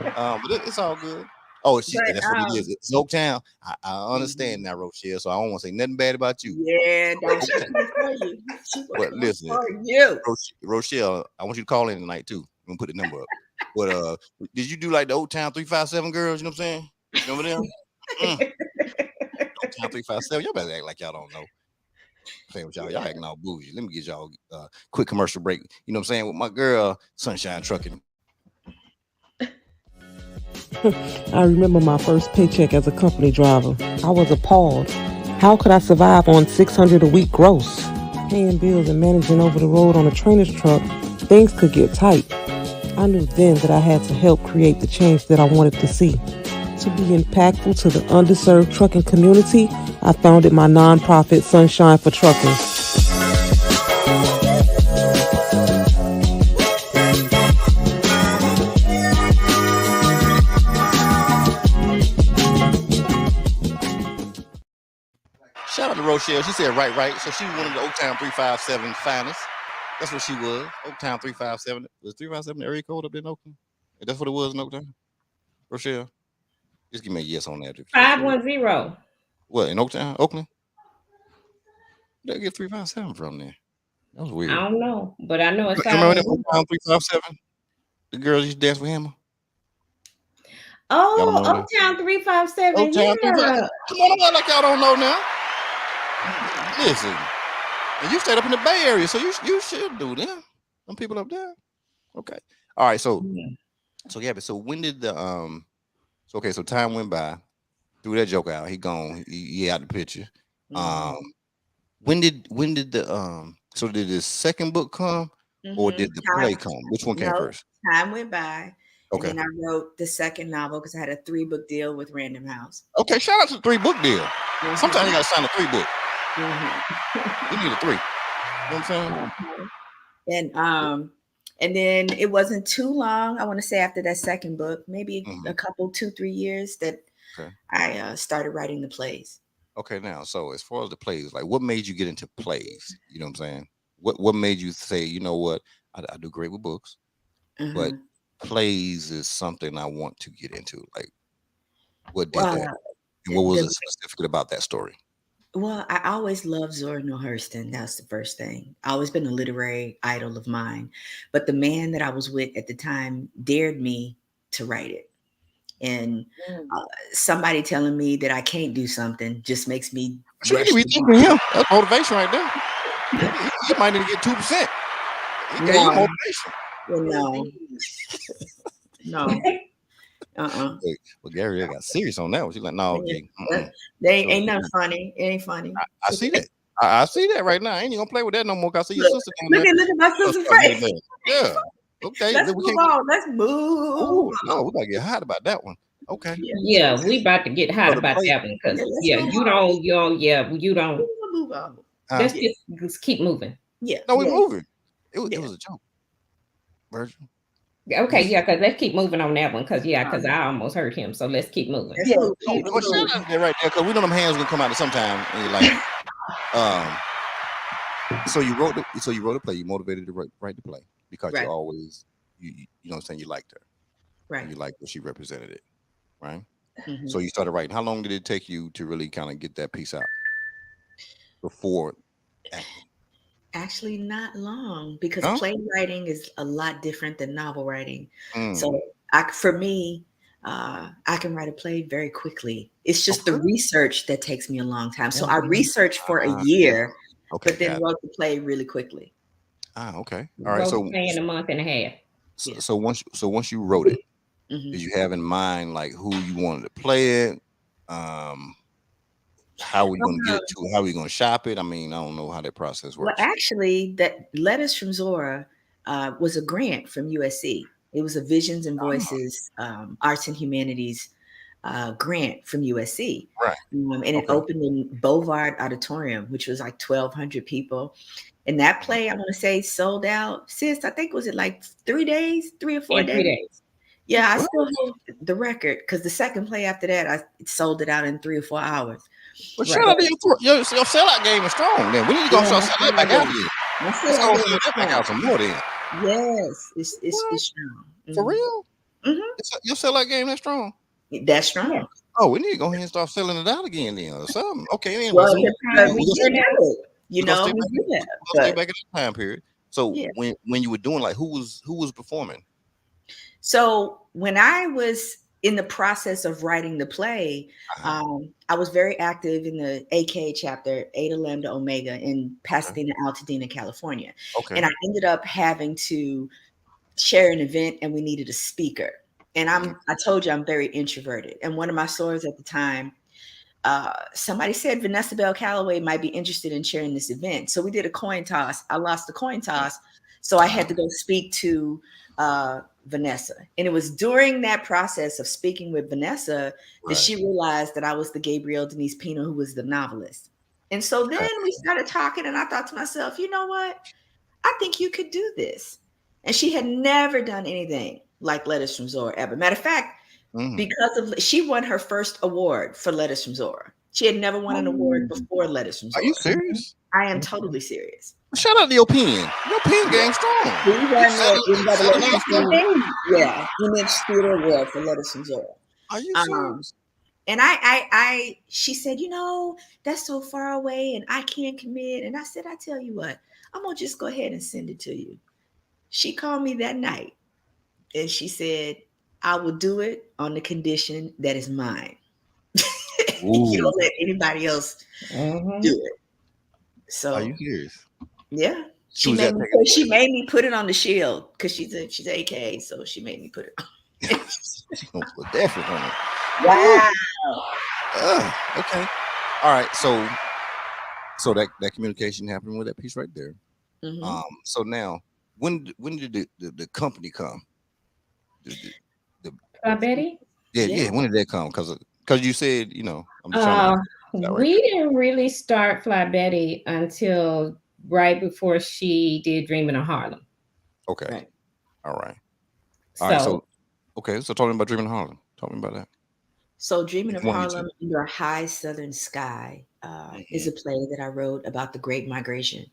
But it's all good. Oh, that's what it is. It's Oaktown. I understand now, Rochelle. So I don't want to say nothing bad about you. Yeah, don't she for you. But listen, Rochelle, I want you to call in tonight too. I'm gonna put the number up. But did you do like the Oaktown 357 girls? You know what I'm saying? Remember them? Oaktown 357. Y'all better act like y'all don't know. Playing with y'all acting all bougie. Let me get y'all a quick commercial break. You know what I'm saying? With my girl, Sunshine Trucking. I remember my first paycheck as a company driver. I was appalled. How could I survive on $600 a week gross? Paying bills and managing over the road on a trainer's truck, things could get tight. I knew then that I had to help create the change that I wanted to see. To be impactful to the underserved trucking community, I founded my nonprofit Sunshine for Truckers. Shout out to Rochelle. She said right. So she was one of the Oaktown 357 finalists. That's what she was. Oaktown 357. Was 357 the area code up there in Oakland? That's what it was in Oaktown? Rochelle? Just give me a yes on that. 510. What, in Oaktown? Oakland? Where'd they get 357 from there? That was weird. I don't know, but I know it's 510. Oaktown 357? The girls used to dance with him. Oh, Oaktown 357. Oaktown 357. Come on, like y'all don't know now. Listen, and you stayed up in the Bay Area, so you should do them. Some people up there. Okay. All right. So so when did the so time went by, threw that joke out. He gone. He out the picture. When did the so did the second book come or did the play come? Which one came first? Time went by. Okay. And then I wrote the second novel because I had a 3-book deal with Random House. Okay, shout out to the 3-book deal. Sometimes you gotta sign a 3-book. You need a 3. You know what I'm saying? And then it wasn't too long, I want to say after that second book, maybe a couple, 2-3 years that I started writing the plays. Okay, now, so as far as the plays, like what made you get into plays? You know what I'm saying? What made you say, you know what, I do great with books, but plays is something I want to get into. Like, what did that? And what was it specific about that story? Well, I always loved Zora Neale Hurston. That's the first thing. I always been a literary idol of mine. But the man that I was with at the time dared me to write it. And somebody telling me that I can't do something just makes me. Sure, you be him. That's motivation right there. You might need to get 2%. He gave you motivation. Well, no. Well, Gary got serious on that one. She's like, no, okay. They ain't nothing funny. It ain't funny. I see that. I see that right now. I ain't gonna play with that no more. Cause I see your sister. Look at my sister's face. Yeah. Okay. Let's move on. Let's move. No, we gotta get hot about that one. Okay. Yeah, we about to get hot about that one because you don't. Move on. Let's just keep moving. Yeah. No, we're yeah. moving. It Yeah. was a joke. Virgil. Okay, yeah, because let's keep moving on that one. Because I almost hurt him. So let's keep moving. Let's move. Oh, Keep well, shut moving. up there right there, because we know them hands gonna come out at some time. And you're like, so you wrote the play. You motivated to write the play because Right. you always you know what I'm saying, you liked her. Right. And you liked what she represented it, right? Mhm. So you started writing. How long did it take you to really kind of get that piece out before acting? Actually, not long, because No? playwriting is a lot different than novel writing. Mm. So for me, I can write a play very quickly. It's just the Okay. research that takes me a long time. So I researched for a year, but then wrote the play really quickly. Okay. All right. Wrote So the play in a month and a half. so once you wrote it, Mhm. did you have in mind like who you wanted to play it? How were you going to get it to? How were you going to shop it? I mean, I don't know how that process Well, works. actually, that Letters from Zora was a grant from USC. It was a Visions and Voices Arts and Humanities grant from USC. Right. And it opened in Bovard Auditorium, which was like 1,200 people. And that play, I want to say, sold out. Sis, I think, was it like 3 days, 3 or 4 In 3 days. Yeah, I still hold the record because the second play after that, I sold it out in 3 or 4 hours. Well, shout out to your sellout game is strong. Then we need to go start selling that back out here. Let's go sell that back out some more then. Yes, it's strong. For real? Your sellout game that strong? That's strong. Yeah. Oh, we need to go ahead and start selling it out again then or something. Okay, anyway. Well, So we did it. You know, we did that. Stay back in the time period. So Yeah. when you were doing, like, who was performing? So when I was in the process of writing the play, I was very active in the AK chapter, Eta Lambda Omega, in Pasadena, Altadena, California. Okay. And I ended up having to share an event, and we needed a speaker. And I told you I'm very introverted. And one of my sorors at the time, somebody said Vanessa Bell Calloway might be interested in sharing this event. So we did a coin toss. I lost the coin toss. So I had to go speak to Vanessa. And it was during that process of speaking with Vanessa that she realized that I was the Gabrielle Denise Pina, who was the novelist. And so then we started talking, and I thought to myself, you know what? I think you could do this. And she had never done anything like Letters from Zora ever. Matter of fact, because of she won her first award for Letters from Zora. She had never won an award before Letters from Zora. Are you serious? I am totally serious. Shout out to your pen. Your pen game strong. We won the Image Theater Award for Letters from Zora. Are you serious? And she said, you know, that's so far away and I can't commit. And I said, I tell you what, I'm going to just go ahead and send it to you. She called me that night and she said, I will do it on the condition that is mine. You don't let anybody else do it. So are you serious? Yeah. She made me put it on the shield because she's AK, so she made me put it on. She's gonna put that shit on it. Wow. Okay. All right. So that communication happened with that piece right there. So now, when did the company come? Betty? Yeah. When did that come? Because you said, you know, I'm just trying to we didn't really start Fly Betty until right before she did Dreaming of Harlem. Okay. Right. All right. So talk me about Dreaming of Harlem. Talk me about that. So Dreaming of Harlem Under a High Southern Sky is a play that I wrote about the Great Migration.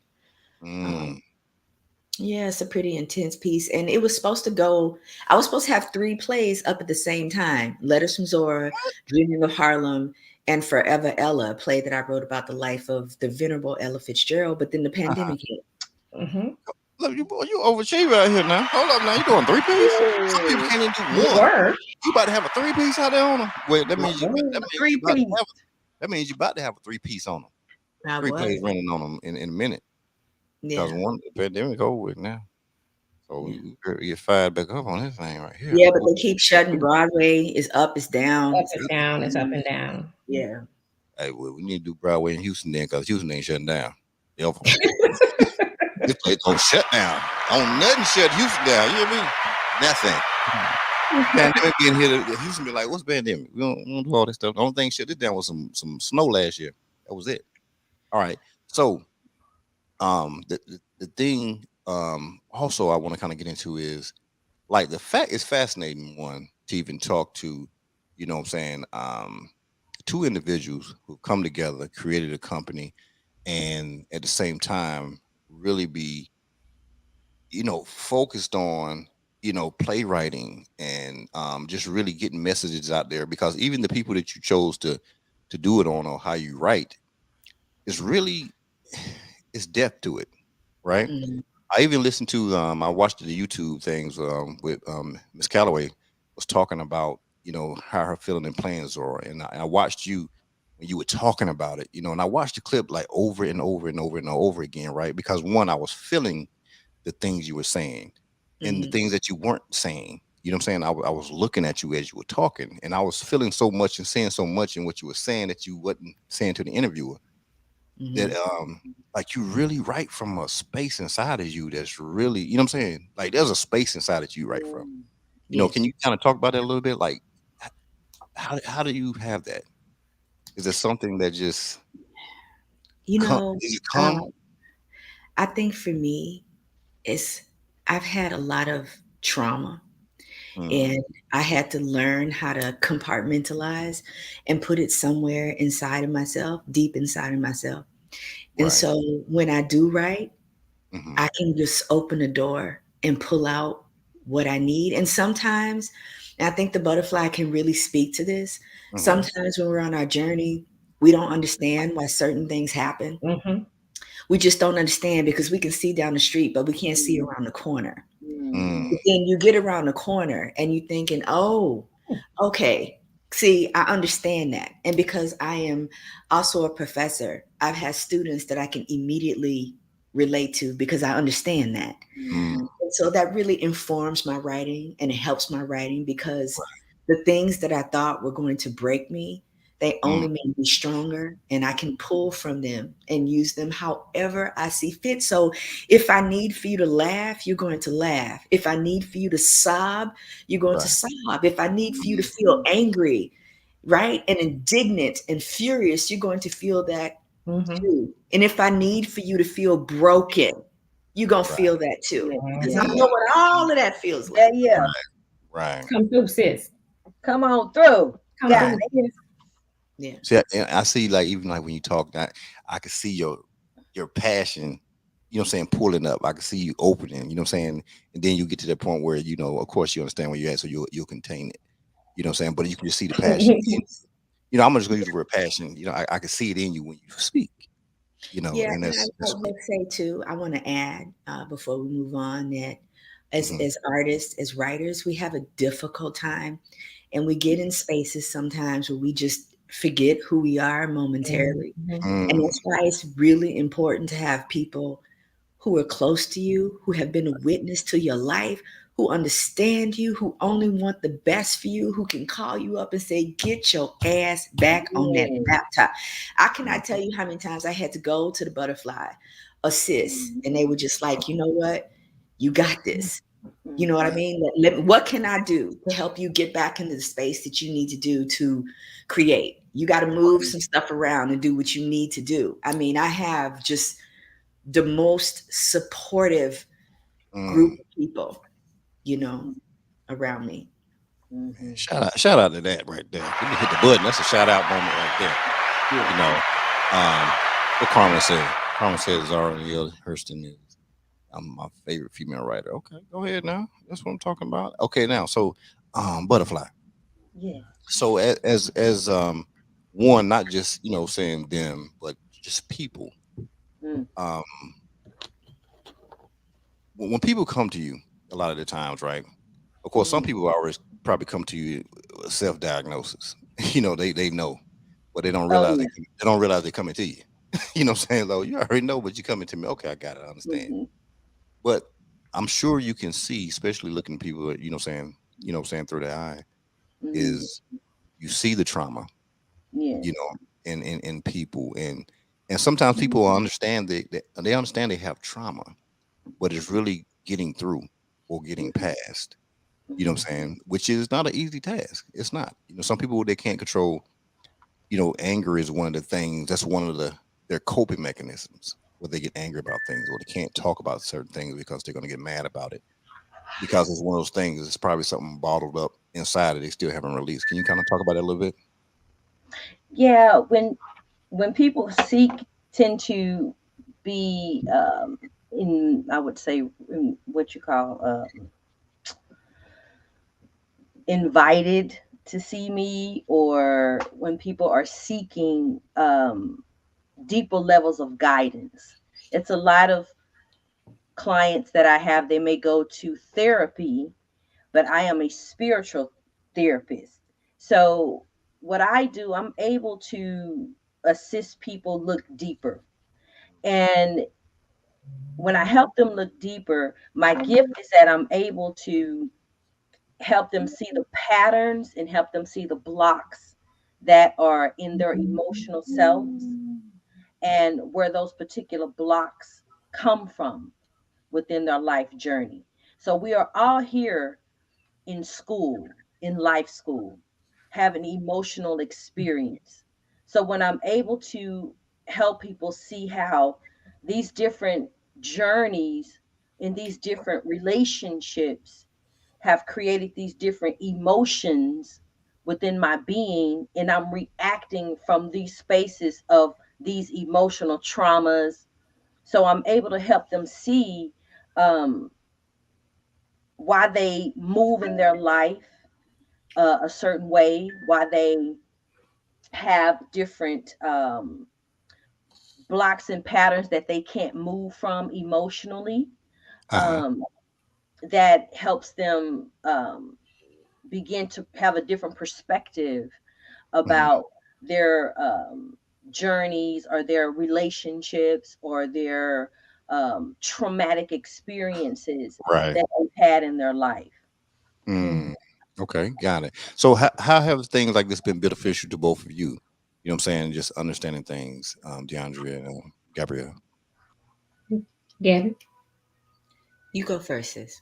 Yeah, it's a pretty intense piece. And it was supposed to I was supposed to have 3 plays up at the same time. Letters from Zora, Dreaming of Harlem, and Forever Ella, a play that I wrote about the life of the venerable Ella Fitzgerald, but then the pandemic hit. Look, you overachieving out here now. Hold up now, you doing 3 pieces? Some people can't even do 1. You about to have a 3-piece out there on them? Well, that means you about to have a 3-piece on them. 3 plays running on them in a minute. Because one pandemic over with now. So we get fired back up on this thing right here. Yeah, but they keep shutting. Broadway is up, it's down. Up is down, it's up and down. Yeah. Hey, well, we need to do Broadway in Houston then, because Houston ain't shutting down. This place don't shut down. Don't nothing shut Houston down. You hear me? Nothing. Pandemic being here, Houston be like, what's pandemic? We don't do all this stuff. The only thing shut this down was some snow last year. That was it. All right. So The thing also I want to kind of get into is like the fact is fascinating one to even talk to, you know what I'm saying, two individuals who come together, created a company, and at the same time really be, focused on, playwriting and just really getting messages out there, because even the people that you chose to do it on, or how you write, is really it's depth to it, right? Mhm. I even listened to I watched the YouTube things with Miss Calloway was talking about, how her feeling and plans are, and I watched you when you were talking about it, and I watched the clip like over and over and over and over again, right? Because one, I was feeling the things you were saying and the Mhm. things that you weren't saying. You know what I'm saying? I was looking at you as you were talking, and I was feeling so much and saying so much in what you were saying that you wasn't saying to the interviewer, that Mhm. like you really write from a space inside of you that's really, what I'm saying, like there's a space inside that you write from. Yes. Can you kind of talk about that a little bit? Like how do you have that? Is there something that just You come, know, does it uh, come? I think for me, it's I've had a lot of trauma, Mm, and I had to learn how to compartmentalize and put it somewhere inside of myself, deep inside of myself. And right. so when I do write, Hmm. I can just open the door and pull out what I need. And sometimes, and I think the butterfly can really speak to this. Hmm. Sometimes when we're on our journey, we don't understand why certain things happen. Mm-hmm. We just don't understand because we can see down the street, but we can't see around the corner. Mm, But then you get around the corner and you thinking, oh, okay. See, I understand that. And because I am also a professor, I've had students that I can immediately relate to because I understand that. mm, And so that really informs my writing and it helps my writing because the things that I thought were going to break me, they mm, only make me stronger and I can pull from them and use them however I see fit. So if I need for you to laugh, you're going to laugh. If I need for you to sob, you're going to right. sob. If I need for you to feel angry, right, and indignant and furious, you're going to feel that Mm-hmm. too. And if I need for you to feel broken, you're going to Right. feel that too. Because I Yeah. know Yeah. what all of that feels Yeah, like. yeah. Right. Come through, sis. Come on through. Come Got Right. through, it. sis. Yeah. See, I see, like even like when you talk, I can see your passion. You know what I'm saying, pulling up. I can see you opening. You know what I'm saying, and then you get to that point where of course, you understand where you're at, so you'll contain it. You know what I'm saying, but you can just see the passion. I'm just gonna use the word passion. I can see it in you when you speak. Yeah, And and I that's will say too, I want to add before we move on that as hmm as artists, as writers, we have a difficult time, and we get in spaces sometimes where we just forget who we are momentarily, Mhm. and mm, that's why it's really important to have people who are close to you, who have been a witness to your life, who understand you, who only want the best for you, who can call you up and say, get your ass back on that Yeah. laptop. I cannot tell mm, you how many times I had to go to the butterfly assist, and they were just like, you know what? You got this. You know what I right. mean? What can I do to help you get back into the space that you need to do to create? You got to move some stuff around and do what you need to do. I mean, I have just the most supportive group Mm. of people, you know, around me. Man, Mm-hmm. shout out to that right there. Let me hit the button. That's a shout out moment right there. You Yeah. know, um, what Carmen said. Carmen said Zara Neale Hurston is my favorite female writer. Okay, go ahead now. That's what I'm talking about. Okay, now so butterfly. Yeah. So as one, not just saying them, but just people. Mm. Um, when people come to you, a lot of the times, right? Of course, some Mm. people always probably come to you with self-diagnosis. They know, but they don't Oh realize yeah. they don't realize they're coming to you. You know what I'm saying? Though you already know, but you're coming to me. Okay, I got it. I understand. Mm-hmm. But I'm sure you can see, especially looking at people, what I'm saying, through their eye, Mm-hmm. is you see the trauma, Yeah. in people, and sometimes people understand they understand they have trauma, but it's really getting through or getting past. You know Mm-hmm. what I'm saying? Which is not an easy task. It's not. Some people they can't control. Anger is one of the things. That's one of their coping mechanisms. where they get angry about things, or they can't talk about certain things because they're going to get mad about it. Because it's one of those things, it's probably something bottled up inside that they still haven't released. Can you kind of talk about that a little bit? Yeah, when people seek tend to be in, I would say, in what you call invited to see me, or when people are seeking deeper levels of guidance. It's a lot of clients that I have, they may go to therapy, but I am a spiritual therapist. So, what I do, I'm able to assist people look deeper. And when I help them look deeper, my gift is that I'm able to help them see the patterns and help them see the blocks that are in their emotional selves and where those particular blocks come from within their life journey. So we are all here in school, in life school, have an emotional experience. So when I'm able to help people see how these different journeys in these different relationships have created these different emotions within my being, and I'm reacting from these spaces of these emotional traumas. So I'm able to help them see um, why they move in their life a certain way, why they have different blocks and patterns that they can't move from emotionally. Uh-huh. Um, that helps them begin to have a different perspective Mhm. about their journeys or their relationships or their traumatic experiences Right. that they've had in their life. Mm. Okay, got it. So how have things like this been beneficial to both of you? You know what I'm saying? Just understanding things, DeAndrea and Gabrielle. Gabby. You go first, sis.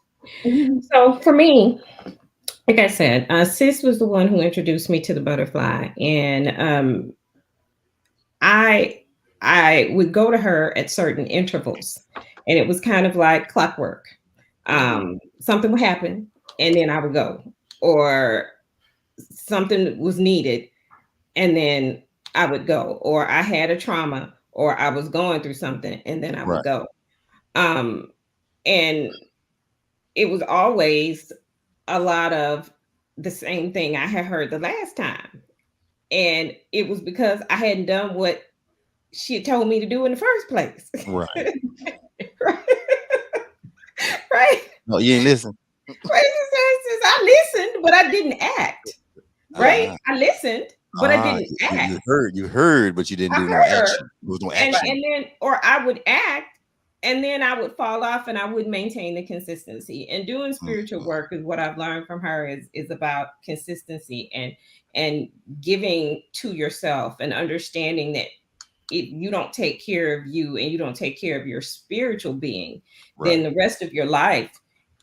So for me, like I said, Sis was the one who introduced me to the butterfly, and I I would go to her at certain intervals, and it was kind of like clockwork. Something would happen, and then I would go, or something was needed, and then I would go, or I had a trauma, or I was going through something, and then I would Right. go. Um, and it was always a lot of the same thing I had heard the last time. And it was because I hadn't done what she had told me to do in the first place. Right. Right. Right. No, you ain't listen. Right. I listened, but I didn't act. Right. Uh, I listened, but I didn't act. you heard, but you didn't I do no heard, action. There was no and action. and then, or I would act, and then I would fall off, and I would maintain the consistency. And doing spiritual Mhm. work is what I've learned from her is about consistency and giving to yourself and understanding that if you don't take care of you and you don't take care of your spiritual being, then Right. the rest of your life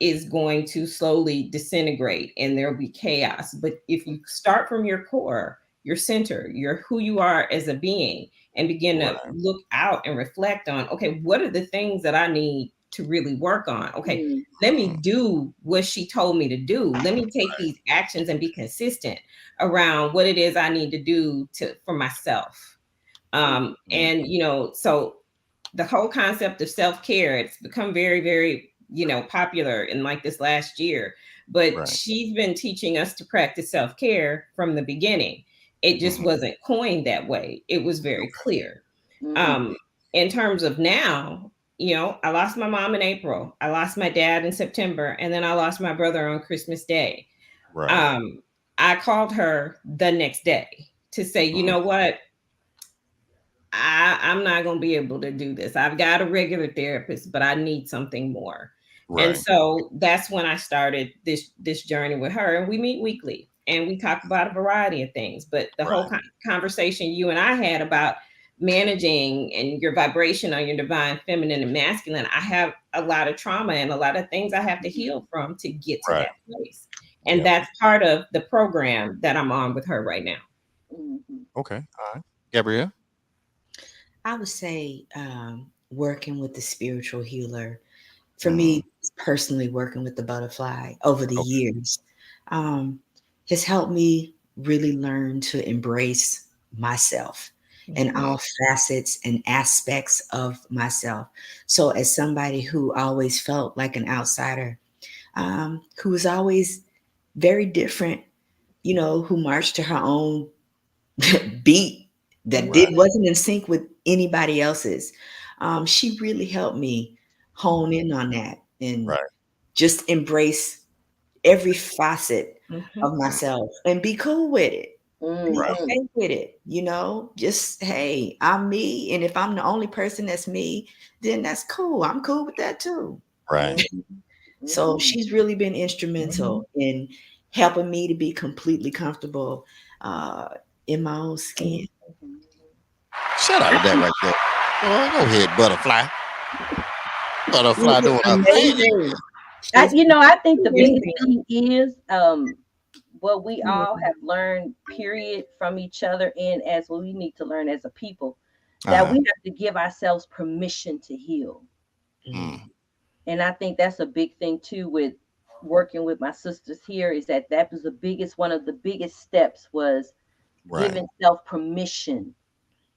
is going to slowly disintegrate and there'll be chaos. But if you start from your core, your center, your who you are as a being, and begin to Right. look out and reflect on, okay, what are the things that I need to really work on? Okay, Mm, let Mhm. me do what she told me to do. Let me take these actions and be consistent around what it is I need to do to for myself. Mhm. And so the whole concept of self-care, it's become very, very, popular in like this last year. But Right. she's been teaching us to practice self-care from the beginning. It just Mhm. wasn't coined that way. It was very clear. mhm, Um, in terms of now, I lost my mom in April, I lost my dad in September, and then I lost my brother on Christmas Day. Right. Um, I called her the next day to say, you Mhm. know what? I'm not going to be able to do this. I've got a regular therapist, but I need something more. And Right. so that's when I started this journey with her. And we meet weekly and we talk about a variety of things. But the whole Right. conversation you and I had about managing and your vibration on your divine feminine and masculine, I have a lot of trauma and a lot of things I have to heal from to get to Right. that place. And Yep. that's part of the program that I'm on with her right now. mhm, Okay. All right. Gabrielle. I would say working with the spiritual healer, for me personally, working with the butterfly over the years, has helped me really learn to embrace myself and all facets and aspects of myself. So as somebody who always felt like an outsider, who was always very different, who marched to her own beat that wasn't in sync with anybody else's. She really helped me hone in on that and just embrace every facet of myself and be cool with it. Be okay with it, just hey, I'm me. And if I'm the only person that's me, then that's cool. I'm cool with that too. Right. So she's really been instrumental in helping me to be completely comfortable in my own skin. Shout out to that right there. Oh, go ahead, butterfly. Butterfly doing her thing. I think the biggest thing is what we all have learned, period, from each other, and as we need to learn as a people, that we have to give ourselves permission to heal. And I think that's a big thing too with working with my sisters here, is that was one of the biggest steps was giving self permission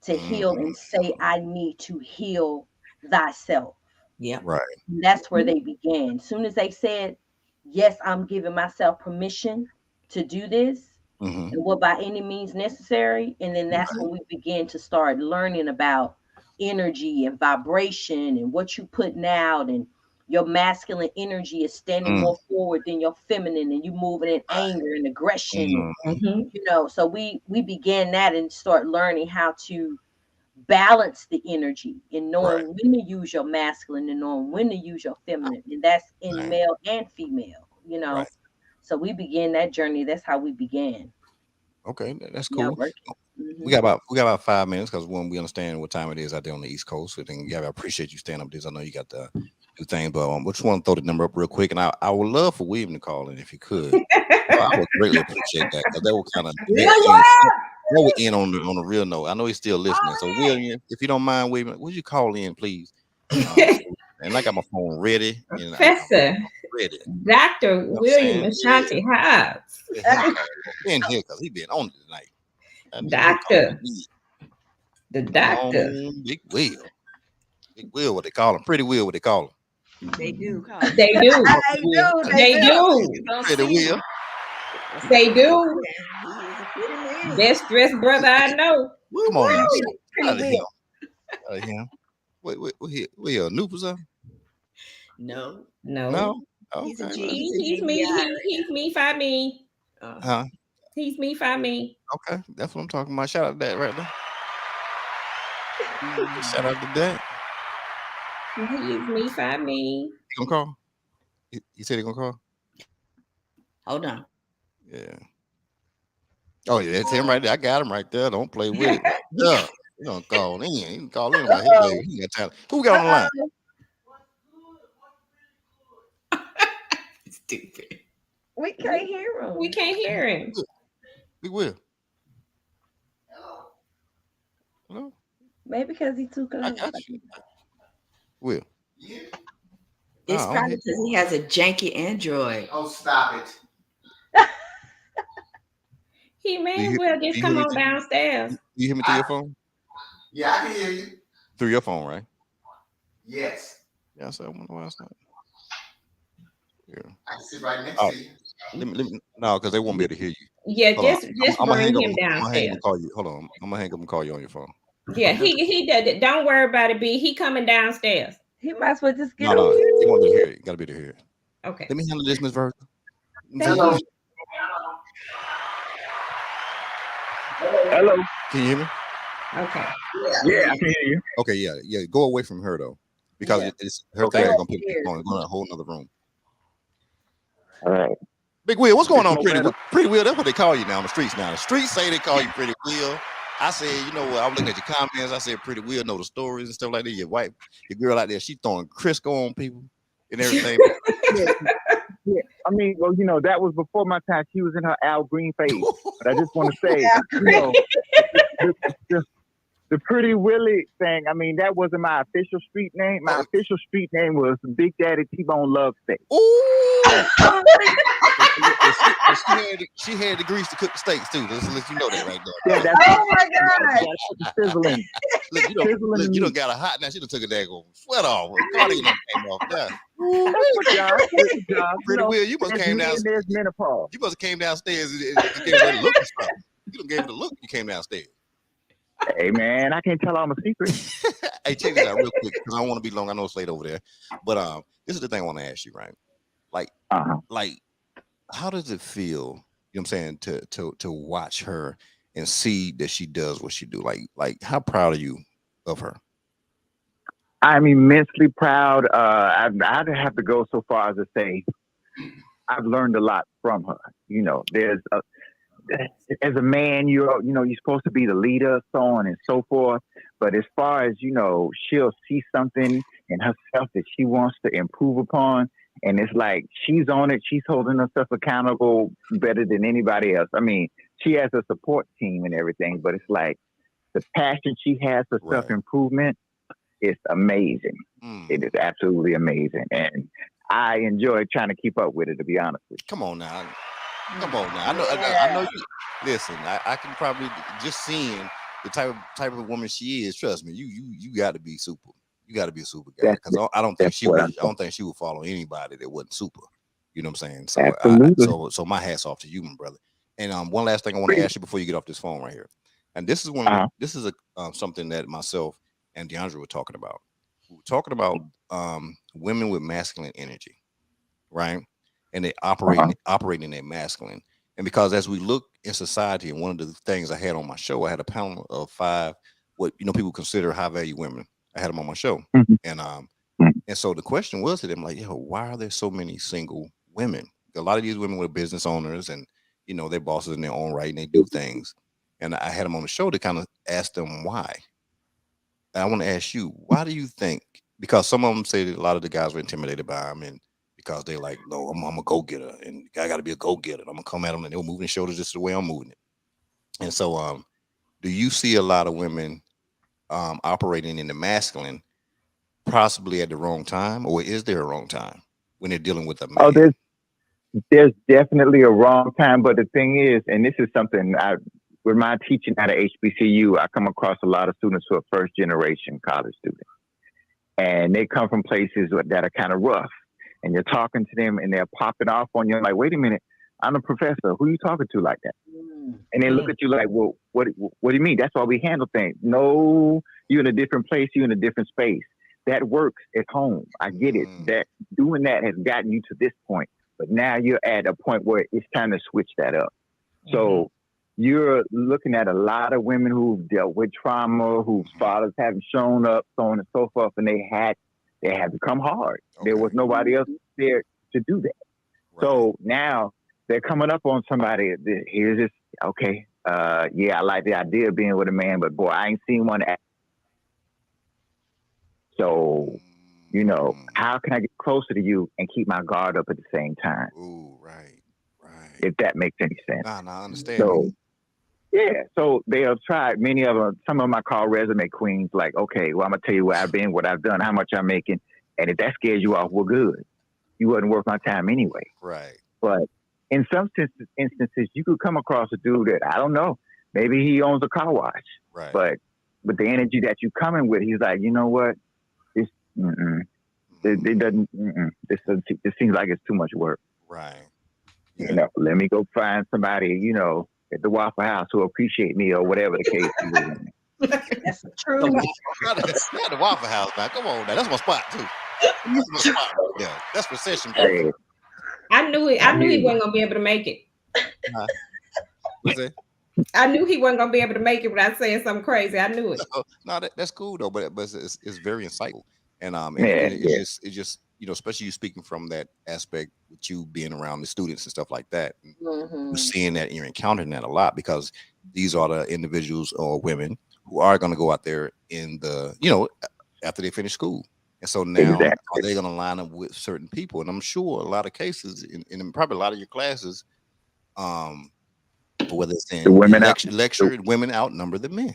to heal and say, I need to heal thyself. Yeah. Right. And that's where they began. As soon as they said, yes, I'm giving myself permission to do this, and what by any means necessary. And then that's when we began to start learning about energy and vibration and what you putting out, and your masculine energy is standing more forward than your feminine, and you moving in anger and aggression. So we began that and start learning how to balance the energy and knowing when to use your masculine and knowing when to use your feminine, and that's in male and female. So we began that journey. That's how we began. Okay, that's cool. We got about 5 minutes, because when we understand what time it is out there on the East Coast, so then I appreciate you staying up this. I know you got the do thing, but we just want to throw the number up real quick, and I would love for William to call in if he could. I would greatly appreciate that, because that would kind of we're in on the real note. I know he's still listening, so William, if you don't mind, William, would you call in, please? And I got my phone ready. Professor Dr. William Ashanti Hobbs. In here because he been on it tonight. Doctor. The doctor. Big Will. Big Will, what they call him. Pretty Will, what they call him. They do. They do. They do. Pretty Will. They do. Best dressed brother I know. Come on, out of him. Out of him. Wait, we a noob or something? No. Okay. He's me. He's me, find me. He's me, find me. Okay, that's what I'm talking about. Shout out to that right there. Shout out to that. He's me, find me. He gonna call? He said he gonna call? Hold on. Yeah. Oh yeah, that's him right there. I got him right there. Don't play with it. Yeah. He gonna call in. He can call in right here. He got time. Who got on the line? Stupid. We can't hear him. We can't hear him. Big Will. Hello? Maybe because he took it. I got you. Will. It's probably because he has a janky Android. Oh, stop it. He may as well just come on downstairs. You hear me through your phone? Yeah, I can hear you. Through your phone, right? Yes. Yeah, so I wonder why it's not. Yeah. I can sit right next to you. No, because they won't be able to hear you. Yeah, just bring him I'm downstairs. gonna hang up and call you. Hold on. I'm gonna hang up and call you on your phone. Yeah, he did it. Don't worry about it, B. He coming downstairs. He might as well just get No, you want to hear it. You gotta be able to hear it. Okay. Let me handle this, Miss Virgil. Hello. Hello. Can you hear me? Okay. Yeah, I can hear you. Okay, yeah. Go away from her though, because it's her thing is gonna put you on a whole other room. All right. Big Will, what's going on, Pretty Will? That's what they call you now on the streets. Now the streets say they call you Pretty Will. I said, you know what? I was looking at your comments. I said, Pretty Will know the stories and stuff like that. Your girl out there, she throwing Crisco on people and everything. Yeah. I mean, well, that was before my time. She was in her Al Green phase. But I just want to say, The Pretty Willie thing. I mean, that wasn't my official street name. My official street name was Big Daddy T-Bone Love Steak. Ooh. she had the grease to cook the steaks too. Let's let you know that right there. Yeah, that's Oh my God. sizzling. Look, you don't got a hot now. She done took a daggone sweat off. Cardigan came off there. Good job. Pretty Will, you must have came down. There's menopause. You must have came downstairs and gave her the look and stuff. You done gave her the look. You came downstairs. Hey man, I can't tell all my secrets. Hey, check this out real quick because I don't want to be long. I know it's late over there, but this is the thing I want to ask you, right? Like, how does it feel? You know what I'm saying to watch her and see that she does what she do. Like how proud are you of her? I'm immensely proud. I'd have to go so far as to say I've learned a lot from her. You know, as a man, you're supposed to be the leader, so on and so forth. But as far as, she'll see something in herself that she wants to improve upon. And it's like, she's on it. She's holding herself accountable better than anybody else. I mean, she has a support team and everything, but it's like the passion she has for self-improvement is amazing. It is absolutely amazing. And I enjoy trying to keep up with it, to be honest with you. Come on now. I know you. Listen, I can probably just seeing the type of woman she is. Trust me, you got to be super. You got to be a super guy because I don't think she would follow anybody that wasn't super. You know what I'm saying? So Absolutely. So my hat's off to you, my brother. And one last thing I want to ask you before you get off this phone right here. And this is this is something that myself and D'Andrea were talking about. We were talking about women with masculine energy, right? And they operating their masculine. And because as we look in society, and one of the things I had on my show, I had a panel of 5 what people consider high value women. I had them on my show, and so the question was to them like, why are there so many single women? A lot of these women were business owners, and they're bosses in their own right, and they do things. And I had them on the show to kind of ask them why. And I want to ask you, why do you think? Because some of them say that a lot of the guys were intimidated by them, and because they like, no, I'm a go getter, and I got to be a go getter. I'm gonna come at them, and they're moving their shoulders just the way I'm moving it. And so, do you see a lot of women operating in the masculine, possibly at the wrong time, or is there a wrong time when they're dealing with a man? Oh, there's definitely a wrong time, but the thing is, and this is something with my teaching at HBCU, I come across a lot of students who are first generation college students, and they come from places that are kind of rough, and you're talking to them, and they're popping off on you, like, wait a minute, I'm a professor. Who are you talking to like that? And they look at you like, well, what do you mean? That's why we handle things. No, you're in a different place. You're in a different space. That works at home. I get it. That doing that has gotten you to this point. But now you're at a point where it's time to switch that up. So you're looking at a lot of women who've dealt with trauma, whose fathers haven't shown up, so on and so forth, and they had to come hard. There was nobody else there to do that. So now they're coming up on somebody. Here's this. Okay. I like the idea of being with a man, but boy, I ain't seen one act. So, how can I get closer to you and keep my guard up at the same time? Ooh, right. If that makes any sense. Nah, I understand. So, so they'll try. Many of them, some of them I call resume queens. Like, okay, well, I'm gonna tell you where I've been, what I've done, how much I'm making, and if that scares you off, we're good. You wouldn't worth my time anyway. Right. But in some instances, you could come across a dude that, I don't know, maybe he owns a car wash. Right. But with the energy that you coming with, he's like, you know what? This doesn't. This seems like it's too much work. Right. Let me go find somebody, at the Waffle House who appreciate me or whatever the case is. That's true. Not the Waffle House, man. Come on, now. That's my spot too. That's my spot. Yeah, that's recession. Hey. I knew he wasn't gonna be able to make it. What's that? I knew he wasn't gonna be able to make it without saying something crazy. I knew it. No, that's cool though, but it's very insightful, and it's just especially you speaking from that aspect with you being around the students and stuff like that. You're seeing that and you're encountering that a lot because these are the individuals or women who are going to go out there in the after they finish school. And so now are they going to line up with certain people? And I'm sure a lot of cases, in probably a lot of your classes, whether it's in the women lecture, women outnumber the men.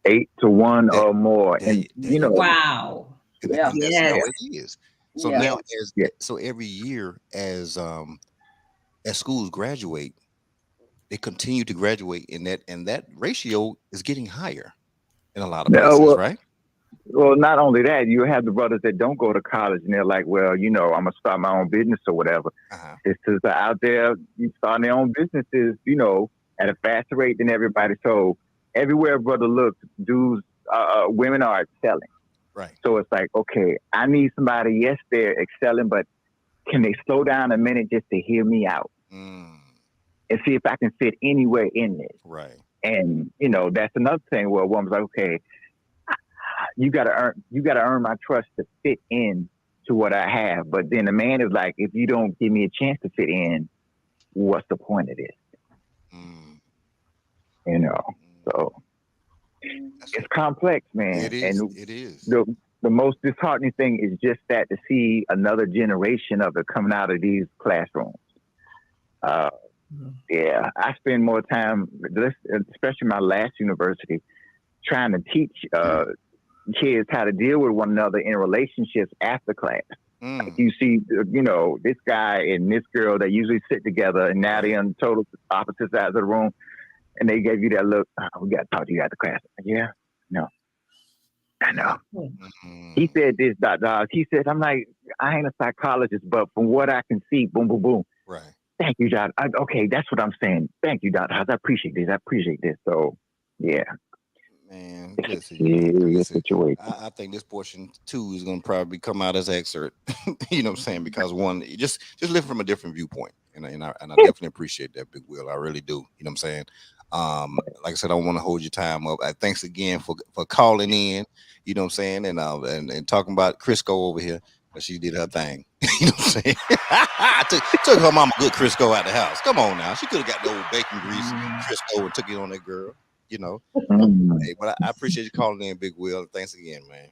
8-1 That, or more. there, And, there you go. Wow. Yeah. And that's how Yes. it is. So Yeah. now, Yeah. so every year as schools graduate, they continue to graduate, and that ratio is getting higher in a lot of No, places, well, right? well, not only that, you have the brothers that don't go to college and they're like, well, I'm going to start my own business or whatever. Uh-huh. Sisters are out there starting their own businesses, at a faster rate than everybody. So everywhere a brother looks, dudes, women are excelling. Right. So it's like, okay, I need somebody, yes, they're excelling, but can they slow down a minute just to hear me out Mm, and see if I can fit anywhere in this? right. And, that's another thing where a woman's like, okay, you gotta earn my trust to fit in to what I have. But then the man is like, if you don't give me a chance to fit in, what's the point of this? Mm, You know. So that's it's complex, man. it is. And It is. the most disheartening thing is just that, to see another generation of it coming out of these classrooms. Yeah, I spend more time, especially my last university, trying to teach kids how to deal with one another in relationships after class. Like Mm, you see, this guy and this girl that usually sit together, and now they're on total opposite sides of the room, and they gave you that look. Oh, we got to talk to you after class. Yeah, no, I know. He mm, said this, dot. He said, I'm like, I ain't a psychologist, but from what I can see, boom, boom, boom. right. Thank you, Dot. Okay, that's what I'm saying. Thank you, Dot. I appreciate this. I appreciate this. So, yeah, Man, it's a listen, serious listen. situation. I think this portion two is gonna probably come out as excerpt. You know what I'm saying? Because one, just live from a different viewpoint, and I definitely appreciate that, Big Will. I really do. You know what I'm saying? Like I said, I don't want to hold your time up. Thanks again for calling in. You know what I'm saying? And talking about Crisco over here. But she did her thing. You know what I'm saying? took her mama good Crisco out the house. Come on now. She could have got the old bacon grease Crisco and took it on that girl. You know. Mm. Hey, but I appreciate you calling in, Big Will. Thanks again, man.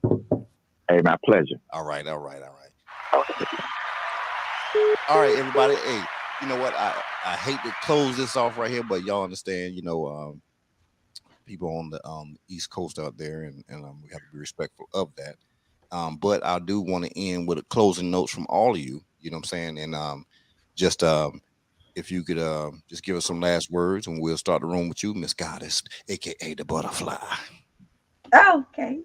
Hey, my pleasure. All right. All right, everybody. Hey, you know what? I hate to close this off right here, but y'all understand, people on the East Coast out there, and we have to be respectful of that. But I do want to end with a closing notes from all of you. You know what I'm saying? And just if you could just give us some last words, and we'll start the room with you, Miss Goddess, aka the Butterfly. Oh, okay.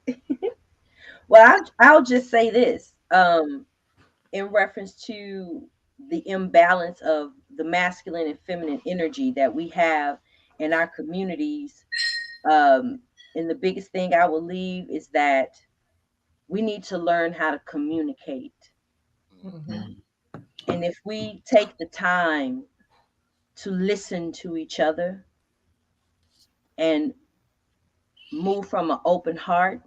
Well, I'll just say this in reference to the imbalance of the masculine and feminine energy that we have in our communities. And the biggest thing I will leave is that we need to learn how to communicate. Mhm. And if we take the time to listen to each other and move from an open heart,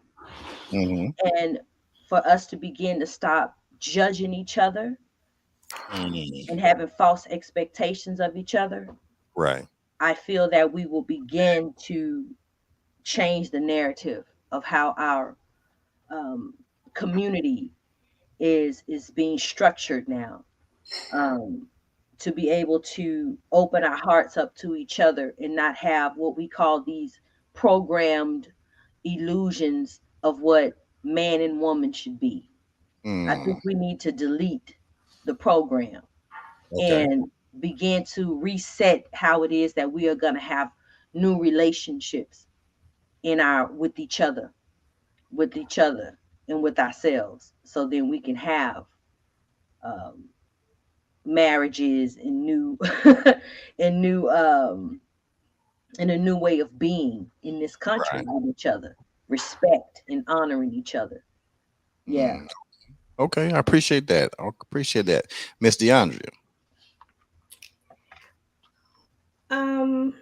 Mm-hmm. and for us to begin to stop judging each other Mm-hmm. and having false expectations of each other, Right. I feel that we will begin to change the narrative of how our um, community is being structured now. Um, to be able to open our hearts up to each other and not have what we call these programmed illusions of what man and woman should be. I Mm. think we need to delete the program Okay. and begin to reset how it is that we are going to have new relationships in our with each other and with ourselves, so then we can have um, marriages and new and new and a new way of being in this country Right. with each other, respect and honoring each other. Yeah. Mm. Okay. I appreciate that. I appreciate that, Miss D'Andrea. Um,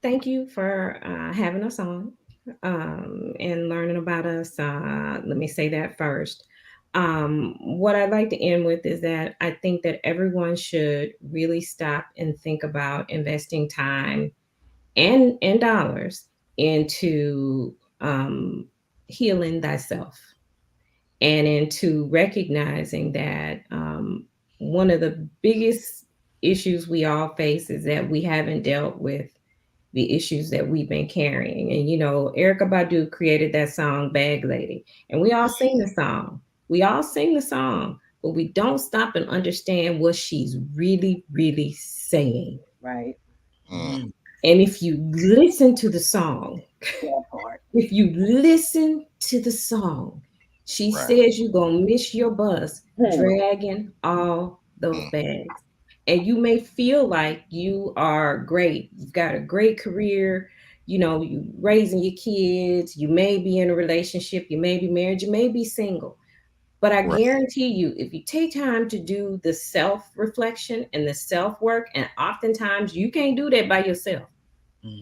Thank you for having us on and learning about us. Let me say that first. What I'd like to end with is that I think that everyone should really stop and think about investing time and dollars into healing thyself and into recognizing that one of the biggest issues we all face is that we haven't dealt with the issues that we've been carrying. And, you know, Erica Badu created that song, Bag Lady. And we all sing the song. We all sing the song, but we don't stop and understand what she's really, really saying. Right. Mm. And if you listen to the song, That part. if you listen to the song, she Right. says you're going to miss your bus Hmm. dragging all those bags. And you may feel like you are great. You've got a great career. You know, you raising your kids. You may be in a relationship. You may be married. You may be single. But I Right. guarantee you, if you take time to do the self reflection and the self work, and oftentimes you can't do that by yourself.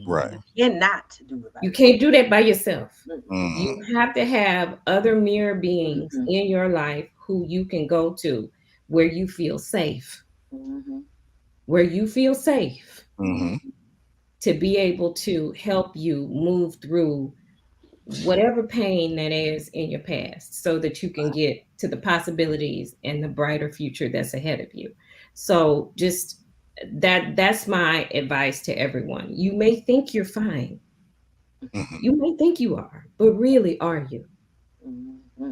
Right. You cannot do it. You can't do that by yourself. Mm. You have to have other mirror beings in your life who you can go to where you feel safe. Where you feel safe Mm-hmm. to be able to help you move through whatever pain that is in your past so that you can get to the possibilities and the brighter future that's ahead of you. So just that's my advice to everyone. You may think you're fine. Mm-hmm. You may think you are, but really are you?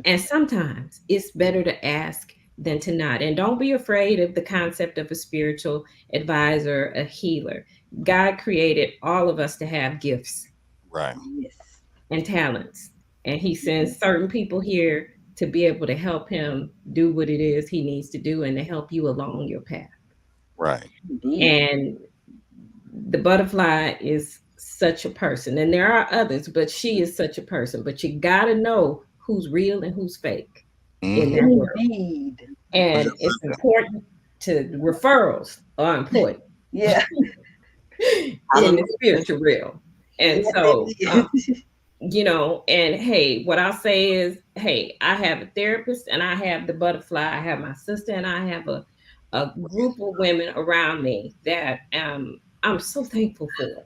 And sometimes it's better to ask than to not. And don't be afraid of the concept of a spiritual advisor, a healer. God created all of us to have gifts Right. Yes. and talents. And he sends certain people here to be able to help him do what it is he needs to do and to help you along your path. Right. Indeed. And the butterfly is such a person. And there are others, but she is such a person. But you got to know who's real and who's fake in that world. Indeed. And it's important to referrals are important Yeah. in the spiritual realm. And Yes, so, it is. you know, and hey, what I'll say is, hey, I have a therapist and I have the butterfly. I have my sister and I have a group of women around me that I'm so thankful for.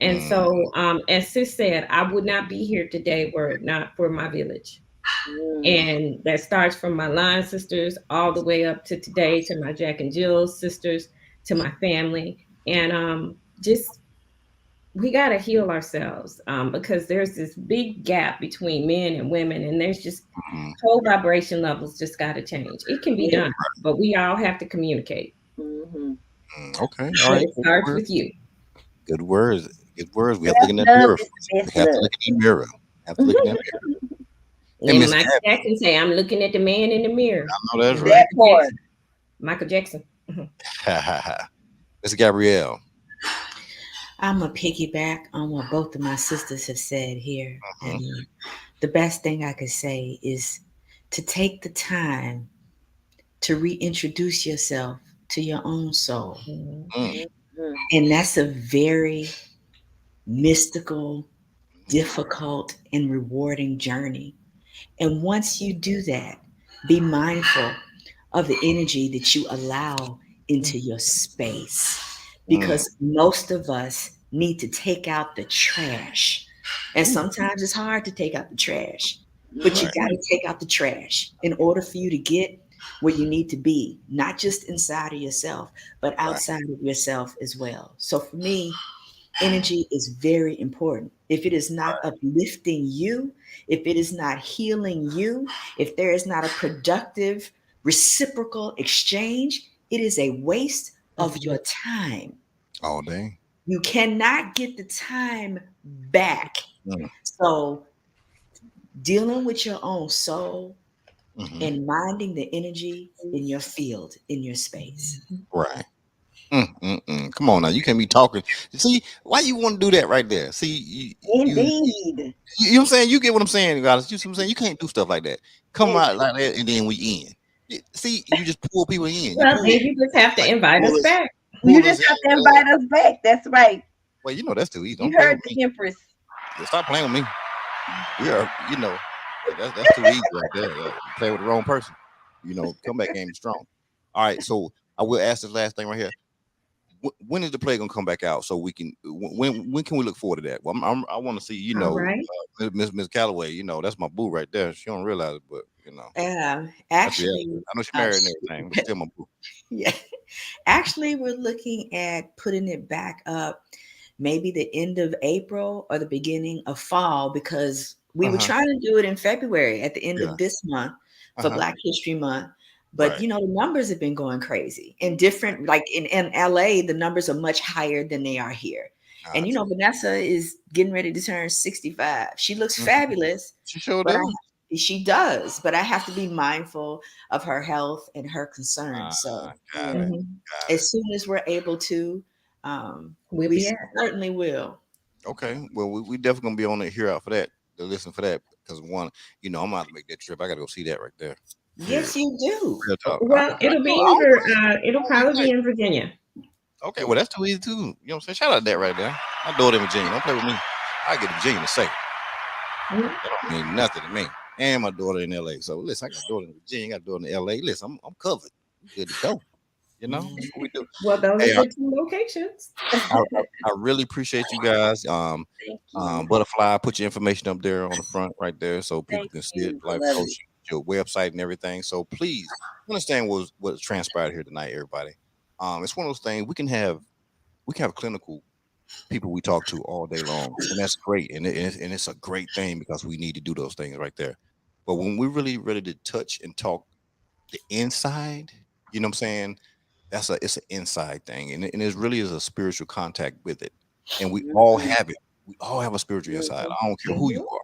And so, as Sis said, I would not be here today were it not for my village. And that starts from my line sisters all the way up to today, to my Jack and Jill sisters, to my family. And just we got to heal ourselves because there's this big gap between men and women, and there's just whole vibration levels just got to change. It can be done, but we all have to communicate. Okay. All right. It starts with you. Good words. Good words. We have to look in that mirror. We have to look in the mirror. Have to look in that mirror. Hey, And Miss Michael Jackson say, "I'm looking at the man in the mirror." I know that's right. Michael Jackson. Miss Gabrielle. I'm a piggyback on what both of my sisters have said here. And the best thing I could say is to take the time to reintroduce yourself to your own soul. And that's a very mystical, difficult, and rewarding journey. And once you do that, be mindful of the energy that you allow into your space. Because most of us need to take out the trash. And sometimes it's hard to take out the trash, but you got to take out the trash in order for you to get where you need to be, not just inside of yourself, but outside of yourself as well. So for me, energy is very important. If it is not uplifting you, if it is not healing you, if there is not a productive reciprocal exchange, it is a waste of your time. All day. You cannot get the time back. So dealing with your own soul and minding the energy in your field, in your space. Right. Come on now, you can't be talking. See, why you want to do that right there? See, Indeed. You know what I'm saying? You get what I'm saying, guys. You see what I'm saying? You can't do stuff like that. Come out like that, and then we in. See, you just pull people in. Well, then you just have to invite us back. You just have to invite us back. That's right. Well, you know that's too easy. You heard the Empress. Stop playing with me. Yeah, you know that's too easy right there. Play with the wrong person. You know, comeback game is strong. All right, so I will ask this last thing right here. When is the play gonna come back out so we can? When can we look forward to that? Well, I want to see. You know, Miss Calloway. You know, that's my boo right there. She don't realize it, but you know. Actually, I know she's married and everything, but still my boo. Yeah, actually, we're looking at putting it back up maybe the end of April or the beginning of fall, because we were Uh-huh. trying to do it in February at the end Yeah. of this month for Uh-huh. Black History Month. But Right. the numbers have been going crazy in different, like in LA, the numbers are much higher than they are here. And Gotcha. Vanessa is getting ready to turn 65. She looks fabulous. She sure But does. she does, but I have to be mindful of her health and her concerns. So Got it. as soon as we're able to, We'll we be at. certainly will. Okay. Well, we definitely gonna be on it here out for that, to listen for that. Because one, I'm gonna have to make that trip. I gotta go see that right there. Yes, you do. Real talk. Well, it'll be it'll probably be in Virginia. Okay, well that's too easy too. You know what I'm saying? Shout out that right there. My daughter in Virginia. Don't play with me. I get Virginia to say. That don't mean nothing to me. And my daughter in LA. So listen, I got a daughter in Virginia, I got a daughter in LA. Listen, I'm covered. Good to go. That's what we do. Well, those are the two locations. I really appreciate you guys. Butterfly, put your information up there on the front right there so people can see it, like your website and everything. So please understand what transpired here tonight, everybody. It's one of those things we can have clinical people we talk to all day long, and that's great, and it's a great thing because we need to do those things right there. But when we're really ready to touch and talk the inside, you know what I'm saying? It's an inside thing, and it really is a spiritual contact with it, and we all have it. We all have a spiritual inside. I don't care who you are,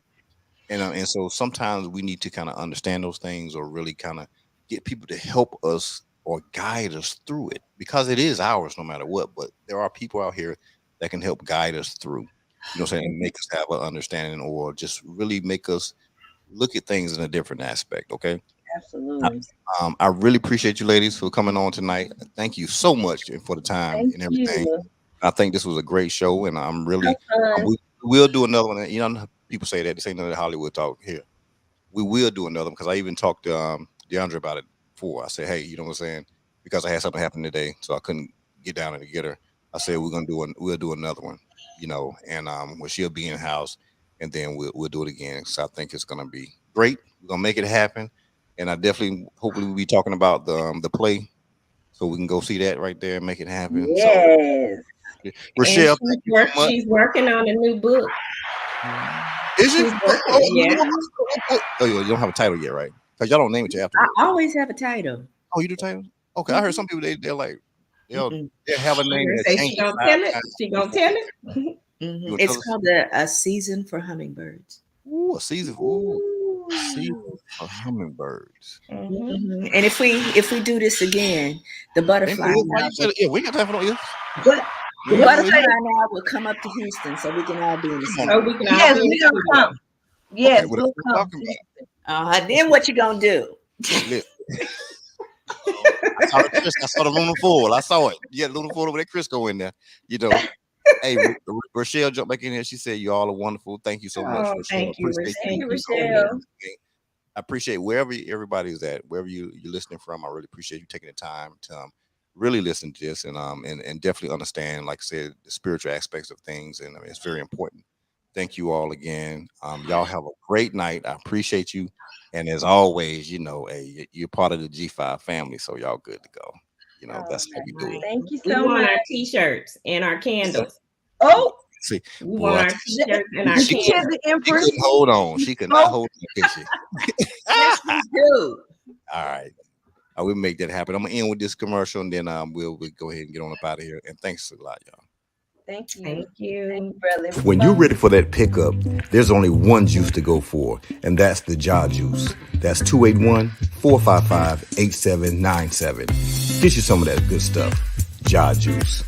and so sometimes we need to kind of understand those things, or really kind of get people to help us or guide us through it, because it is ours no matter what. But there are people out here that can help guide us through, what I'm saying, and make us have an understanding, or just really make us look at things in a different aspect. Okay. Absolutely. I really appreciate you ladies for coming on tonight. Thank you so much for the time and everything. I think this was a great show, and I'm really we'll do another one. People say that, this ain't none of the Hollywood talk here. We will do another one, because I even talked to D'Andrea about it before. I said, hey, you know what I'm saying? Because I had something happen today, so I couldn't get down and get her. I said we'll do another one, and when she'll be in the house, and then we'll do it again. So I think it's gonna be great. We're gonna make it happen. And I hopefully we'll be talking about the play, so we can go see that right there and make it happen. Yes. So, Rochelle, she's working on a new book. Is she? Yeah. Oh, you don't have a title yet, right? Because y'all don't name it till after. I always have a title. Oh, you do title? Okay, I heard some people they're like they'll have a name that changes. She gonna tell it. It's called a season for hummingbirds. Ooh, a season. Ooh, season for hummingbirds. And if we do this again, the butterfly. We got time for no. The butterfly now will come up to Houston, so we can all be in the same. Yes, we gonna come. Yes, okay, we'll come. Then what you gonna do? I saw the Luna Fool. I saw it. Yeah, Luna Fool over there. Crisco in there. Hey, Rochelle jumped back in here. She said, "You all are wonderful. Thank you so much, Rochelle. Thank you, Rochelle. I appreciate wherever everybody is at, wherever you're listening from. I really appreciate you taking the time to really listen to this and definitely understand, like I said, the spiritual aspects of things, and it's very important. Thank you all again. Y'all have a great night. I appreciate you, and as always, you're part of the G5 family, so y'all good to go. That's how we do it. Thank you We so want much. our t-shirts and our candles. Oh, see, we want our t-shirts and our candles. she couldn't hold on. She could not hold on, could she? Yes, we do. All right. I will make that happen. I'm gonna end with this commercial, and then we'll go ahead and get on up out of here. And thanks a lot, y'all. Thank you. Thank you. Brother. When you're ready for that pickup, there's only one juice to go for, and that's the Jaw Juice. That's 281-455-8797. Get you some of that good stuff. Jaw Juice.